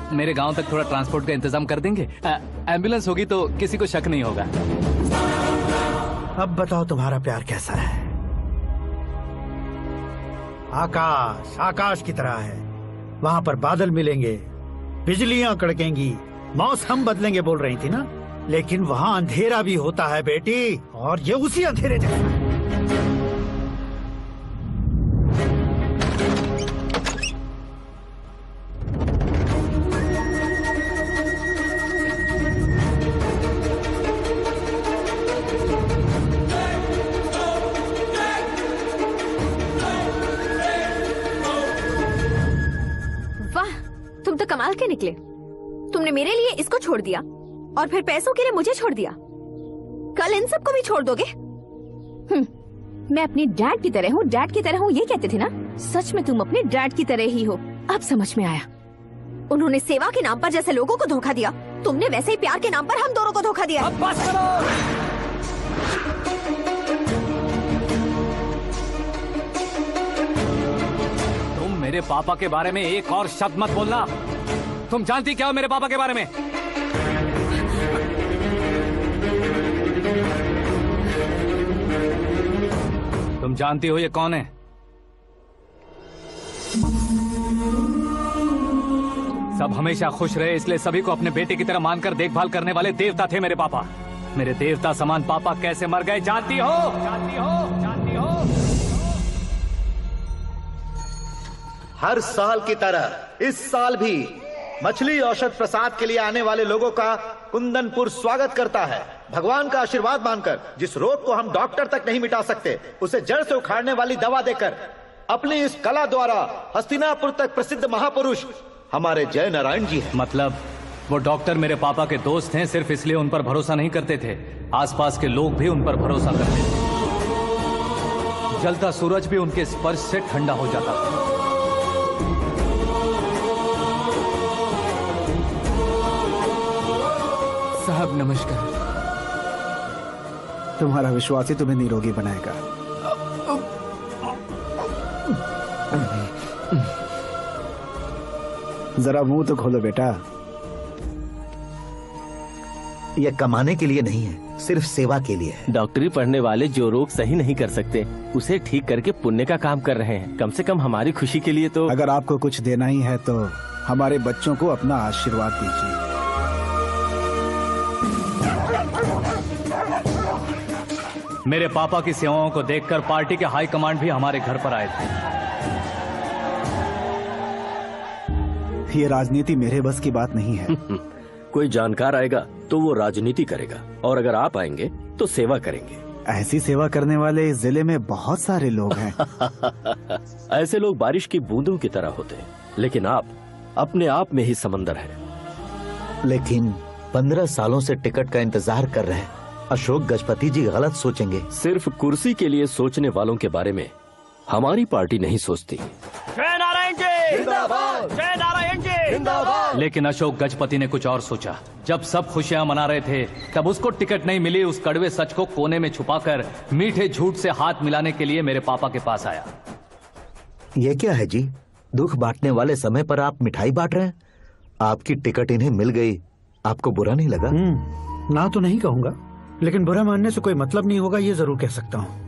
रे। मेरे गांव तक थोड़ा ट्रांसपोर्ट का इंतजाम कर देंगे? एम्बुलेंस होगी तो किसी को शक नहीं होगा। अब बताओ तुम्हारा प्यार कैसा है? आकाश आकाश की तरह है, वहाँ पर बादल मिलेंगे, बिजलियां कड़केंगी, मौसम बदलेंगे बोल रही थी ना, लेकिन वहाँ अंधेरा भी होता है बेटी, और ये उसी अंधेरे जैसा। वाह, तुम तो कमाल के निकले। तुमने मेरे लिए इसको छोड़ दिया और फिर पैसों के लिए मुझे छोड़ दिया। कल इन सबको भी छोड़ दोगे? मैं अपने डैड की तरह हूँ, डैड की तरह हूँ, ये कहते थे ना। सच में तुम अपने डैड की तरह ही हो। अब समझ में आया। उन्होंने सेवा के नाम पर जैसे लोगों को धोखा दिया, तुमने वैसे ही प्यार के नाम पर हम दोनों को धोखा दिया। अब बस करो। तुम मेरे पापा के बारे में एक और शब्द मत बोलना। तुम जानती क्या हो मेरे पापा के बारे में? तुम जानती हो ये कौन है? सब हमेशा खुश रहे, इसलिए सभी को अपने बेटे की तरह मानकर देखभाल करने वाले देवता थे मेरे पापा। मेरे देवता समान पापा कैसे मर गए जानती हो? जानती हो? जानती हो? हर साल की तरह इस साल भी मछली औषध प्रसाद के लिए आने वाले लोगों का कुंदनपुर स्वागत करता है। भगवान का आशीर्वाद मानकर जिस रोग को हम डॉक्टर तक नहीं मिटा सकते, उसे जड़ से उखाड़ने वाली दवा देकर अपनी इस कला द्वारा हस्तिनापुर तक प्रसिद्ध महापुरुष हमारे जय नारायण जी हैं। मतलब वो डॉक्टर मेरे पापा के दोस्त हैं, सिर्फ इसलिए उन पर भरोसा नहीं करते थे, आसपास के लोग भी उन पर भरोसा करते थे। जलता सूरज भी उनके स्पर्श से ठंडा हो जाता था। साहब नमस्कार। तुम्हारा विश्वास ही तुम्हें निरोगी बनाएगा। जरा मुंह तो खोलो बेटा। यह कमाने के लिए नहीं है, सिर्फ सेवा के लिए है। डॉक्टरी पढ़ने वाले जो रोग सही नहीं कर सकते, उसे ठीक करके पुण्य का काम कर रहे हैं। कम से कम हमारी खुशी के लिए तो। अगर आपको कुछ देना ही है तो हमारे बच्चों को अपना आशीर्वाद दीजिए। मेरे पापा की सेवाओं को देखकर पार्टी के हाई कमांड भी हमारे घर पर आए थे। ये राजनीति मेरे बस की बात नहीं है। कोई जानकार आएगा तो वो राजनीति करेगा, और अगर आप आएंगे तो सेवा करेंगे। ऐसी सेवा करने वाले इस जिले में बहुत सारे लोग हैं। ऐसे लोग बारिश की बूंदों की तरह होते हैं, लेकिन आप अपने आप में ही समंदर हैं। लेकिन 15 सालों से टिकट का इंतजार कर रहे हैं। अशोक गजपति जी गलत सोचेंगे। सिर्फ कुर्सी के लिए सोचने वालों के बारे में हमारी पार्टी नहीं सोचती। जय नारायण जी जिंदाबाद, जय नारायण जी जिंदाबाद। लेकिन अशोक गजपति ने कुछ और सोचा। जब सब खुशियां मना रहे थे तब उसको टिकट नहीं मिली। उस कड़वे सच को कोने में छुपाकर मीठे झूठ से हाथ मिलाने के लिए मेरे पापा के पास आया। ये क्या है जी? दुख बांटने वाले समय पर आप मिठाई बांट रहे हैं। आपकी टिकट इन्हें मिल गई, आपको बुरा नहीं लगा? ना तो नहीं कहूंगा, लेकिन बुरा मानने से कोई मतलब नहीं होगा, ये जरूर कह सकता हूँ।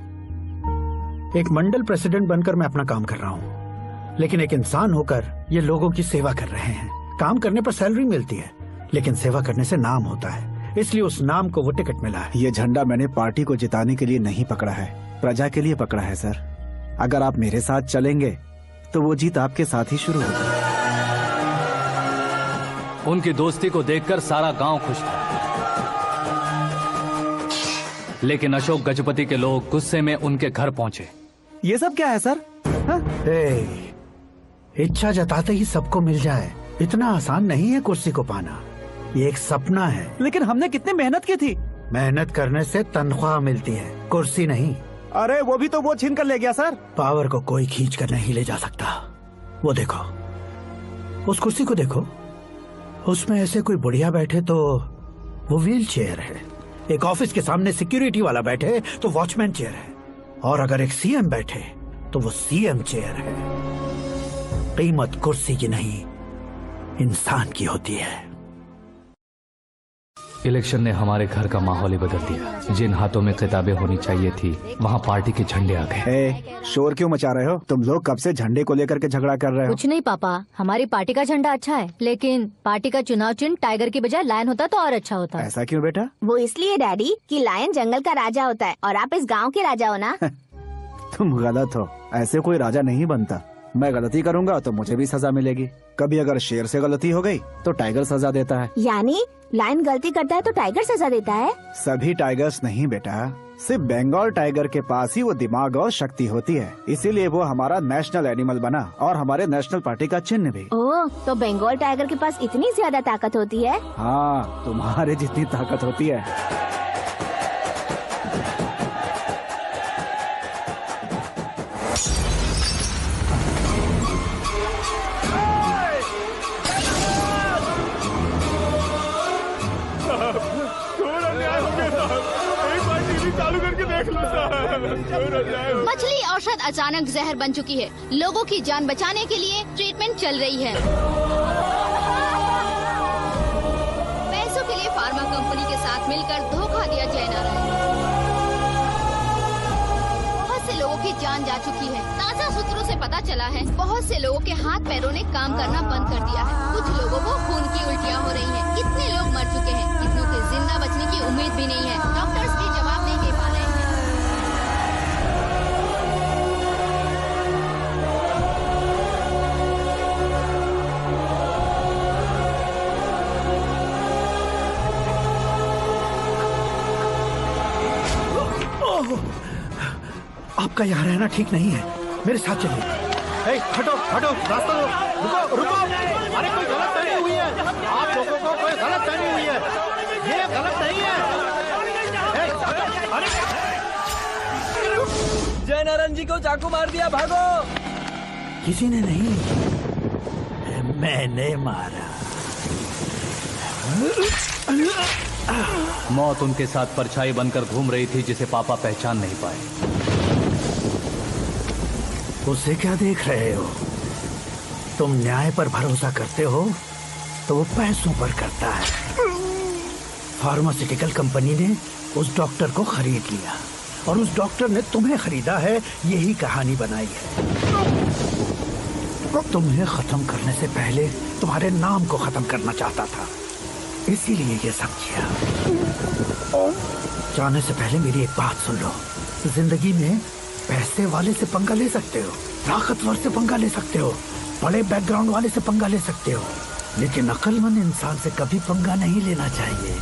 एक मंडल प्रेसिडेंट बनकर मैं अपना काम कर रहा हूँ, लेकिन एक इंसान होकर ये लोगों की सेवा कर रहे हैं। काम करने पर सैलरी मिलती है, लेकिन सेवा करने से नाम होता है, इसलिए उस नाम को वो टिकट मिला है। ये झंडा मैंने पार्टी को जिताने के लिए नहीं पकड़ा है, प्रजा के लिए पकड़ा है सर। अगर आप मेरे साथ चलेंगे तो वो जीत आपके साथ ही शुरू होगी। उनकी दोस्ती को देखकर सारा गांव खुश था, लेकिन अशोक गजपति के लोग गुस्से में उनके घर पहुंचे। ये सब क्या है सर? इच्छा जताते ही सबको मिल जाए, इतना आसान नहीं है कुर्सी को पाना। ये एक सपना है। लेकिन हमने कितनी मेहनत की थी। मेहनत करने से तनख्वाह मिलती है, कुर्सी नहीं। अरे वो भी तो वो छीन कर ले गया सर। पावर को कोई खींच कर नहीं ले जा सकता। वो देखो, उस कुर्सी को देखो, उसमें ऐसे कोई बुढ़िया बैठे तो वो व्हील चेयर है। एक ऑफिस के सामने सिक्योरिटी वाला बैठे तो वॉचमैन चेयर है, और अगर एक सीएम बैठे तो वो सीएम चेयर है। कीमत कुर्सी की नहीं, इंसान की होती है। इलेक्शन ने हमारे घर का माहौल ही बदल दिया। जिन हाथों में किताबें होनी चाहिए थी, वहाँ पार्टी के झंडे आ गए। शोर क्यों मचा रहे हो? तुम लोग कब से झंडे को लेकर के झगड़ा कर रहे हो? कुछ नहीं पापा, हमारी पार्टी का झंडा अच्छा है, लेकिन पार्टी का चुनाव चिन्ह टाइगर की बजाय लायन होता तो और अच्छा होता। ऐसा क्यों बेटा? वो इसलिए डैडी कि लायन जंगल का राजा होता है और आप इस गांव के राजा हो ना। तुम गलत हो, ऐसे कोई राजा नहीं बनता। मैं गलती करूंगा तो मुझे भी सजा मिलेगी। कभी अगर शेर से गलती हो गई तो टाइगर सजा देता है। यानी लायन गलती करता है तो टाइगर सजा देता है? सभी टाइगर्स नहीं बेटा, सिर्फ बंगाल टाइगर के पास ही वो दिमाग और शक्ति होती है, इसीलिए वो हमारा नेशनल एनिमल बना और हमारे नेशनल पार्टी का चिन्ह भी। ओह, तो बंगाल टाइगर के पास इतनी ज्यादा ताकत होती है? हाँ, तुम्हारे जितनी ताकत होती है। मछली औषध अचानक जहर बन चुकी है। लोगों की जान बचाने के लिए ट्रीटमेंट चल रही है। पैसों के लिए फार्मा कंपनी के साथ मिलकर धोखा दिया जय नारायण। बहुत से लोगों की जान जा चुकी है। ताजा सूत्रों से पता चला है बहुत से लोगों के हाथ पैरों ने काम करना बंद कर दिया है। कुछ लोगों को खून की उल्टियाँ हो रही हैं। कितने लोग मर चुके हैं, कितनों के जिंदा बचने की उम्मीद भी नहीं है। डॉक्टर्स भी जवाब नहीं दे पा रहे हैं। आपका यहाँ रहना ठीक नहीं है, मेरे साथ चलिए। हटो हटो, रास्ता दो, रुको रुको। अरे कोई गलत फहमी हुई है, आप लोगों को कोई गलत फहमी हुई है, ये गलत नहीं है। जय नारायण जी को चाकू मार दिया, भागो। किसी ने नहीं, मैंने मारा। मौत उनके साथ परछाई बनकर घूम रही थी, जिसे पापा पहचान नहीं पाए। उसे क्या देख रहे हो? तुम न्याय पर भरोसा करते हो तो वो पैसों पर करता है। फार्मास्यूटिकल कंपनी ने उस डॉक्टर को खरीद लिया और उस डॉक्टर ने तुम्हें खरीदा है, यही कहानी बनाई है। तुम्हें खत्म करने से पहले तुम्हारे नाम को खत्म करना चाहता था, इसीलिए ये सब किया। जाने से पहले मेरी एक बात सुन लो। जिंदगी में पैसे वाले से पंगा ले सकते हो, ताकतवर से पंगा ले सकते हो, बड़े बैकग्राउंड वाले से पंगा ले सकते हो, लेकिन अक्लमंद इंसान से कभी पंगा नहीं लेना चाहिए।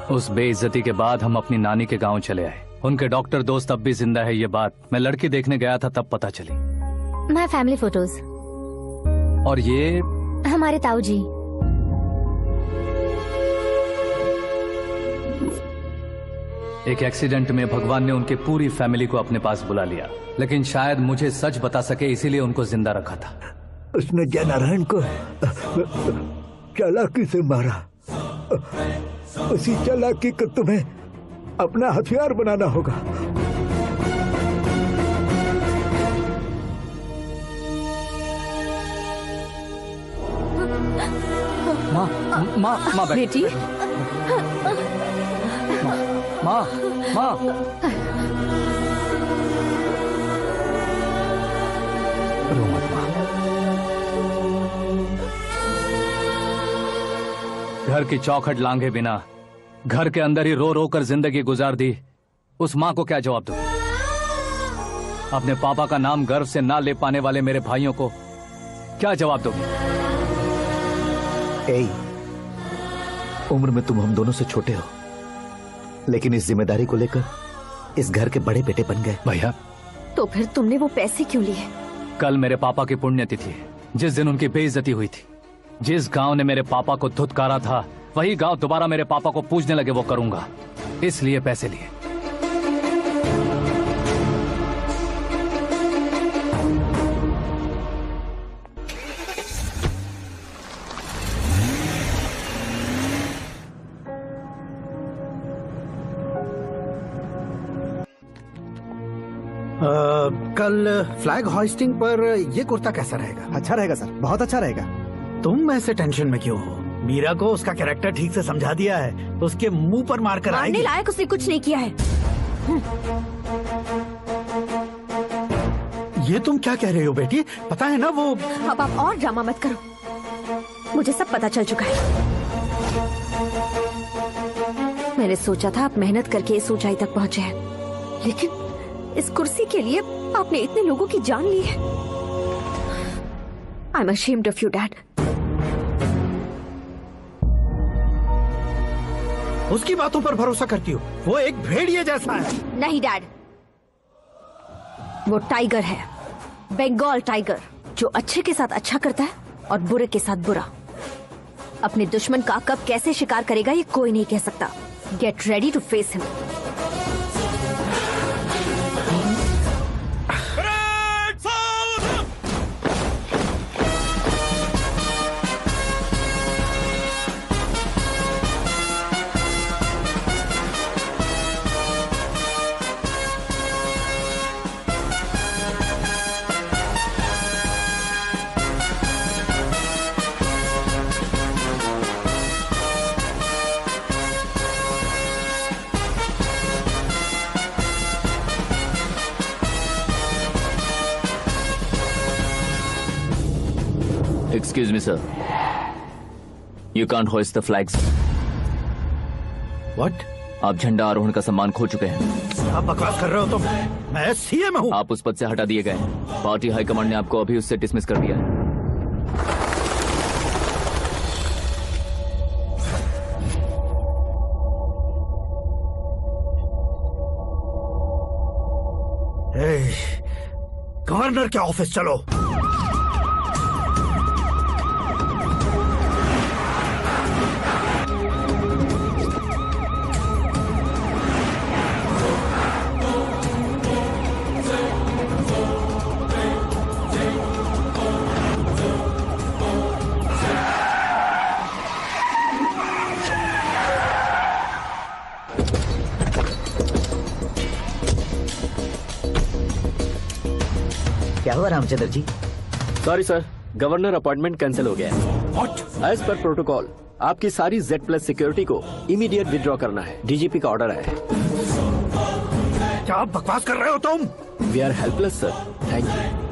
उस बेइज्जती के बाद हम अपनी नानी के गांव चले आए। उनके डॉक्टर दोस्त अब भी जिंदा है, ये बात मैं लड़की देखने गया था तब पता चली। My family photos. और ये हमारे ताऊ जी। एक एक्सीडेंट में भगवान ने उनकी पूरी फैमिली को अपने पास बुला लिया, लेकिन शायद मुझे सच बता सके इसीलिए उनको जिंदा रखा था। उसने जयनारायण को चालाकी से मारा। उसी चालाकी को तुम्हें अपना हथियार बनाना होगा। माँ बेटी। माँ रो मत माँ। घर की चौखट लांघे बिना घर के अंदर ही रो रो कर जिंदगी गुजार दी उस माँ को क्या जवाब दूं? अपने पापा का नाम गर्व से ना ले पाने वाले मेरे भाइयों को क्या जवाब दोगे? उम्र में तुम हम दोनों से छोटे हो, लेकिन इस जिम्मेदारी को लेकर इस घर के बड़े बेटे बन गए। भैया तो फिर तुमने वो पैसे क्यों लिए? कल मेरे पापा की पुण्यतिथि है, जिस दिन उनकी बेइज्जती हुई थी। जिस गांव ने मेरे पापा को धुतकारा था वही गांव दोबारा मेरे पापा को पूजने लगे, वो करूंगा, इसलिए पैसे लिए। कल फ्लैग होइस्टिंग पर ये कुर्ता कैसा रहेगा? अच्छा रहेगा सर, बहुत अच्छा रहेगा। तुम ऐसे टेंशन में क्यों हो? मीरा को उसका कैरेक्टर ठीक से समझा दिया है, उसके मुंह पर मारकर मारने आएगी। लायक उसने कुछ नहीं किया है। ये तुम क्या कह रहे हो बेटी? पता है ना वो। अब आप और ड्रामा मत करो, मुझे सब पता चल चुका है। मैंने सोचा था आप मेहनत करके इस ऊंचाई तक पहुंचे हैं, लेकिन इस कुर्सी के लिए आपने इतने लोगों की जान ली है। I am ashamed of you dad. उसकी बातों पर भरोसा करती हो? वो एक भेड़िए जैसा है। नहीं डैड, वो टाइगर है, बंगाल टाइगर, जो अच्छे के साथ अच्छा करता है और बुरे के साथ बुरा। अपने दुश्मन का कब कैसे शिकार करेगा ये कोई नहीं कह सकता। Get ready to face him. Excuse me, sir. You can't hoist the flags. What? आप झंडा आरोहण का सम्मान खो चुके हैं। क्या बकवास कर रहे हो तुम? मैं सीएम हूँ। आप उस पद से हटा दिए गए। पार्टी हाईकमांड ने आपको अभी उससे डिसमिस कर दिया है। गवर्नर के ऑफिस चलो। क्या हुआ Ramchandra ji? Sorry sir, governor appointment cancel हो गया है। What? एज पर प्रोटोकॉल आपकी सारी Z+ सिक्योरिटी को इमीडिएट विड्रॉ करना है। डीजीपी का ऑर्डर आया है। क्या आप बकवास कर रहे हो तुम? We are helpless sir. Thank you.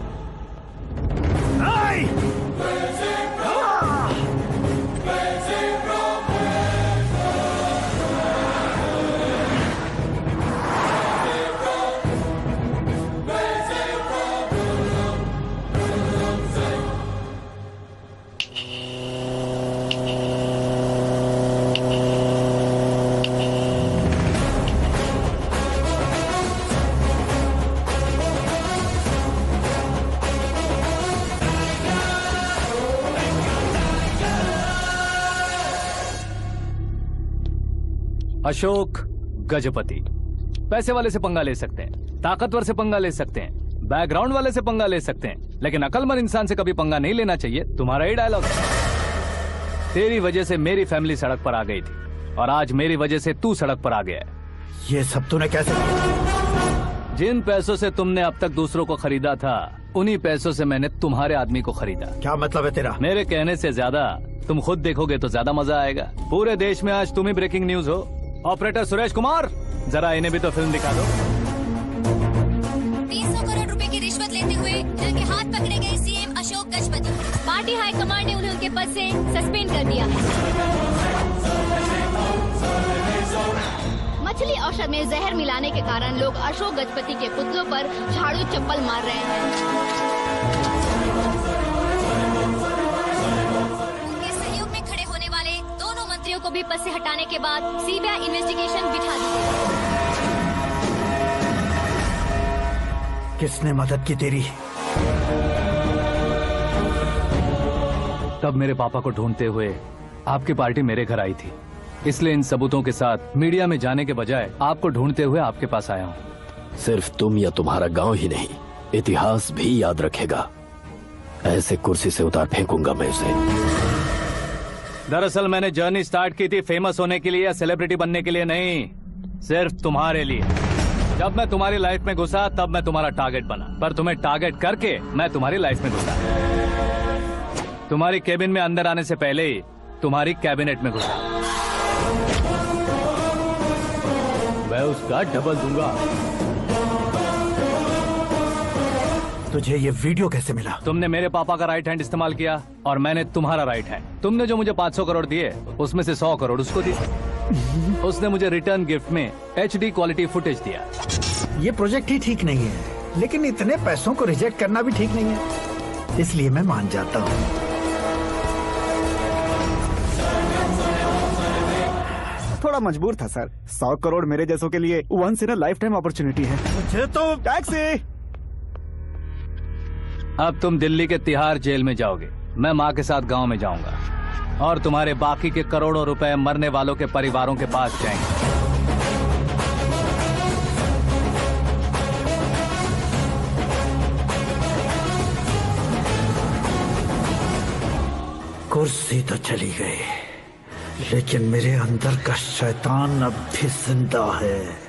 Ashok Gajapati पैसे वाले से पंगा ले सकते हैं, ताकतवर से पंगा ले सकते हैं, बैकग्राउंड वाले से पंगा ले सकते हैं, लेकिन अकलमंद इंसान से कभी पंगा नहीं लेना चाहिए। तुम्हारा ही डायलॉग है। तेरी वजह से मेरी फैमिली सड़क पर आ गई थी और आज मेरी वजह से तू सड़क पर आ गया है। ये सब तूने कैसे किया? जिन पैसों से तुमने अब तक दूसरों को खरीदा था, उन्हीं पैसों से मैंने तुम्हारे आदमी को खरीदा। क्या मतलब है तेरा? मेरे कहने से ज्यादा तुम खुद देखोगे तो ज्यादा मजा आएगा। पूरे देश में आज तुम ही ब्रेकिंग न्यूज हो। ऑपरेटर सुरेश कुमार, जरा इन्हें भी तो फिल्म दिखा दो। 300 करोड़ रुपए की रिश्वत लेते हुए रंगे हाथ पकड़े गए CM Ashok Gajapati. Party high command ने उन्हें उनके पद से सस्पेंड कर दिया है। मछली औषध में जहर मिलाने के कारण लोग अशोक गजपति के पुतलों पर झाड़ू चप्पल मार रहे हैं। उनके सहयोग में खड़े होने वाले दोनों मंत्रियों को भी पद से हटाने के बाद सीबीआई इन्वेस्टिगेशन बिठा दी गई। किसने मदद की तेरी? तब मेरे पापा को ढूंढते हुए आपकी पार्टी मेरे घर आई थी, इसलिए इन सबूतों के साथ मीडिया में जाने के बजाय आपको ढूंढते हुए आपके पास आया हूँ। सिर्फ तुम या तुम्हारा गांव ही नहीं, इतिहास भी याद रखेगा। ऐसे कुर्सी से उतार फेंकूंगा मैं उसे। दरअसल मैंने जर्नी स्टार्ट की थी फेमस होने के लिए या सेलिब्रिटी बनने के लिए नहीं, सिर्फ तुम्हारे लिए। जब मैं तुम्हारी लाइफ में घुसा तब मैं तुम्हारा टारगेट बना, पर तुम्हें टारगेट करके मैं तुम्हारी लाइफ में घुसा। तुम्हारी केबिन में अंदर आने से पहले ही तुम्हारी कैबिनेट में घुसा। मैं उसका डबल दूंगा। तुझे ये वीडियो कैसे मिला? तुमने मेरे पापा का राइट हैंड इस्तेमाल किया और मैंने तुम्हारा राइट हैंड। तुमने जो मुझे 500 करोड़ दिए, उसमें से 100 करोड़ उसको दिए। उसने मुझे रिटर्न गिफ्ट में HD क्वालिटी फुटेज दिया। ये प्रोजेक्ट ही ठीक नहीं है, लेकिन इतने पैसों को रिजेक्ट करना भी ठीक नहीं है, इसलिए मैं मान जाता हूँ। थोड़ा मजबूर था सर। 100 करोड़ मेरे जैसों के लिए once in a lifetime opportunity है। मुझे तो टैक्सी। अब तुम दिल्ली के तिहाड़ जेल में जाओगे, मैं माँ के साथ गांव में जाऊंगा और तुम्हारे बाकी के करोड़ों रुपए मरने वालों के परिवारों के पास जाएंगे। कुर्सी तो चली गई, लेकिन मेरे अंदर का शैतान अब भी जिंदा है।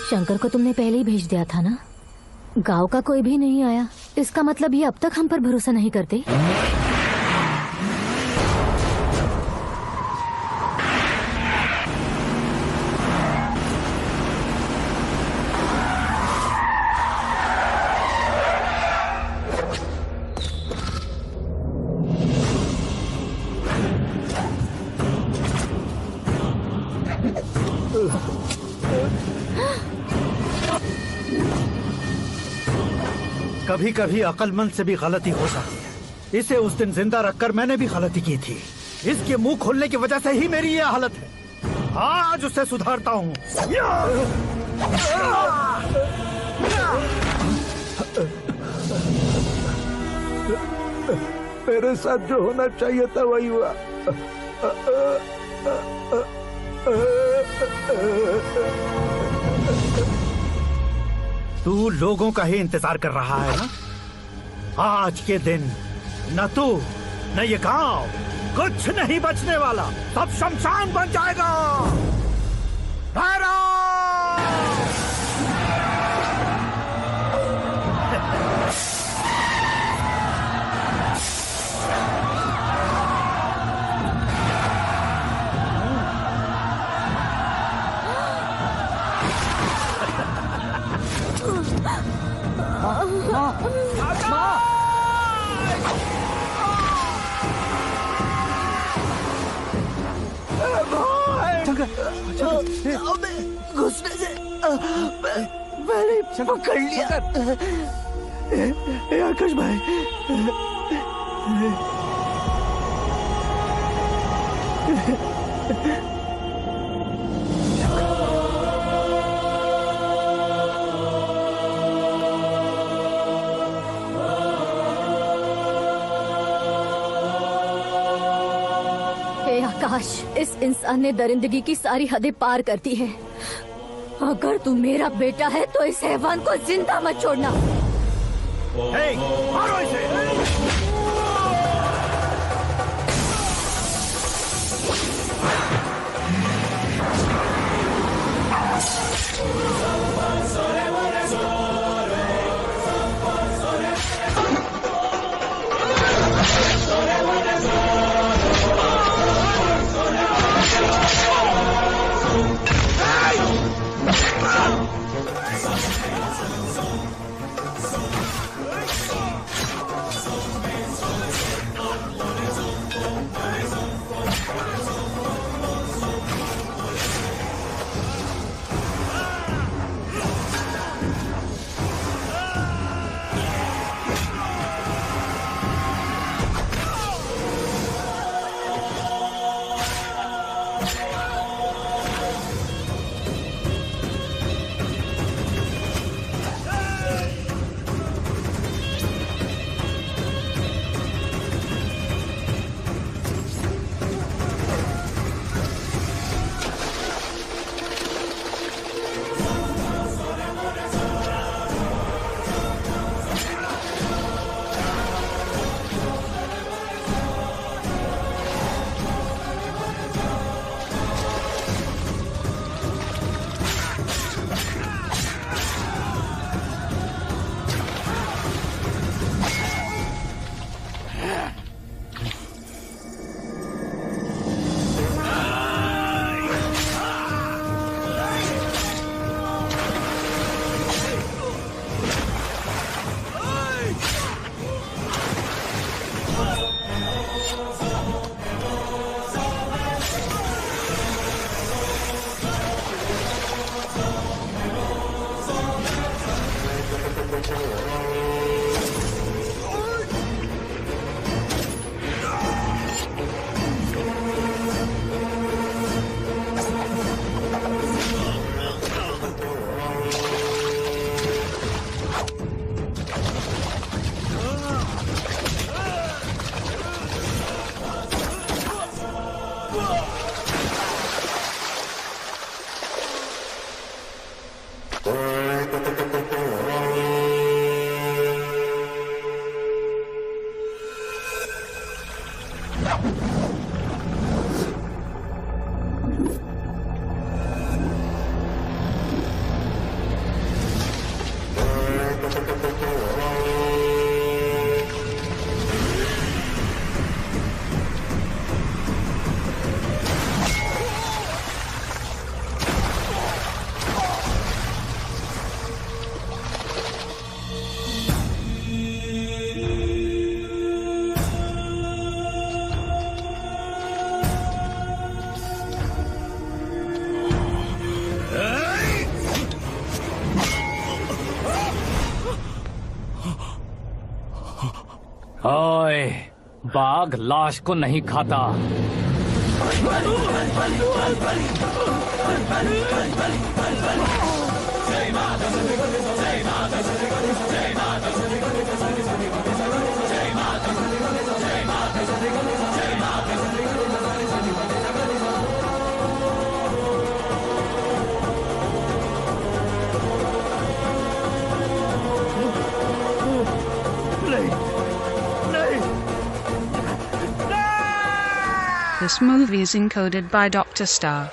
शंकर को तुमने पहले ही भेज दिया था ना? गांव का कोई भी नहीं आया, इसका मतलब ये अब तक हम पर भरोसा नहीं करते। कभी कभी अक्लमंद से भी गलती हो जाती है। इसे उस दिन जिंदा रखकर मैंने भी गलती की थी। इसके मुंह खोलने की वजह से ही मेरी ये हालत है। आज उसे सुधारता हूँ। मेरे साथ जो होना चाहिए था वही हुआ। तू लोगों का ही इंतजार कर रहा है ना? आज के दिन न तू न ये गांव कुछ नहीं बचने वाला, सब शमशान बन जाएगा। भैरव! घुसने से मैंने पकड़ लिया। आकाश भाई, आकाश, इस इंसान ने दरिंदगी की सारी हदें पार कर दी है। अगर तू मेरा बेटा है तो इस हैवान को जिंदा मत छोड़ना। मारो इसे! ओए, बाघ लाश को नहीं खाता। This movie is encoded by Dr. Star.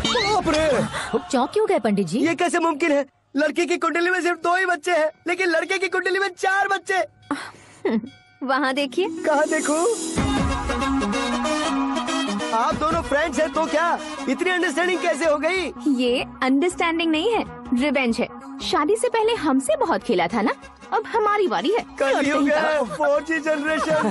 बाप रे! चौंक क्यों गए पंडित जी? ये कैसे मुमकिन है? लड़की की कुंडली में सिर्फ 2 ही बच्चे हैं, लेकिन लड़के की कुंडली में 4 बच्चे। वहाँ देखिए। कहाँ देखूं? आप दोनों फ्रेंड्स हैं तो क्या? इतनी अंडरस्टैंडिंग कैसे हो गई? ये अंडरस्टैंडिंग नहीं है, रिवेंज है। शादी से पहले हमसे बहुत खेला था ना, अब हमारी बारी है। कल हो गया 4G जनरेशन।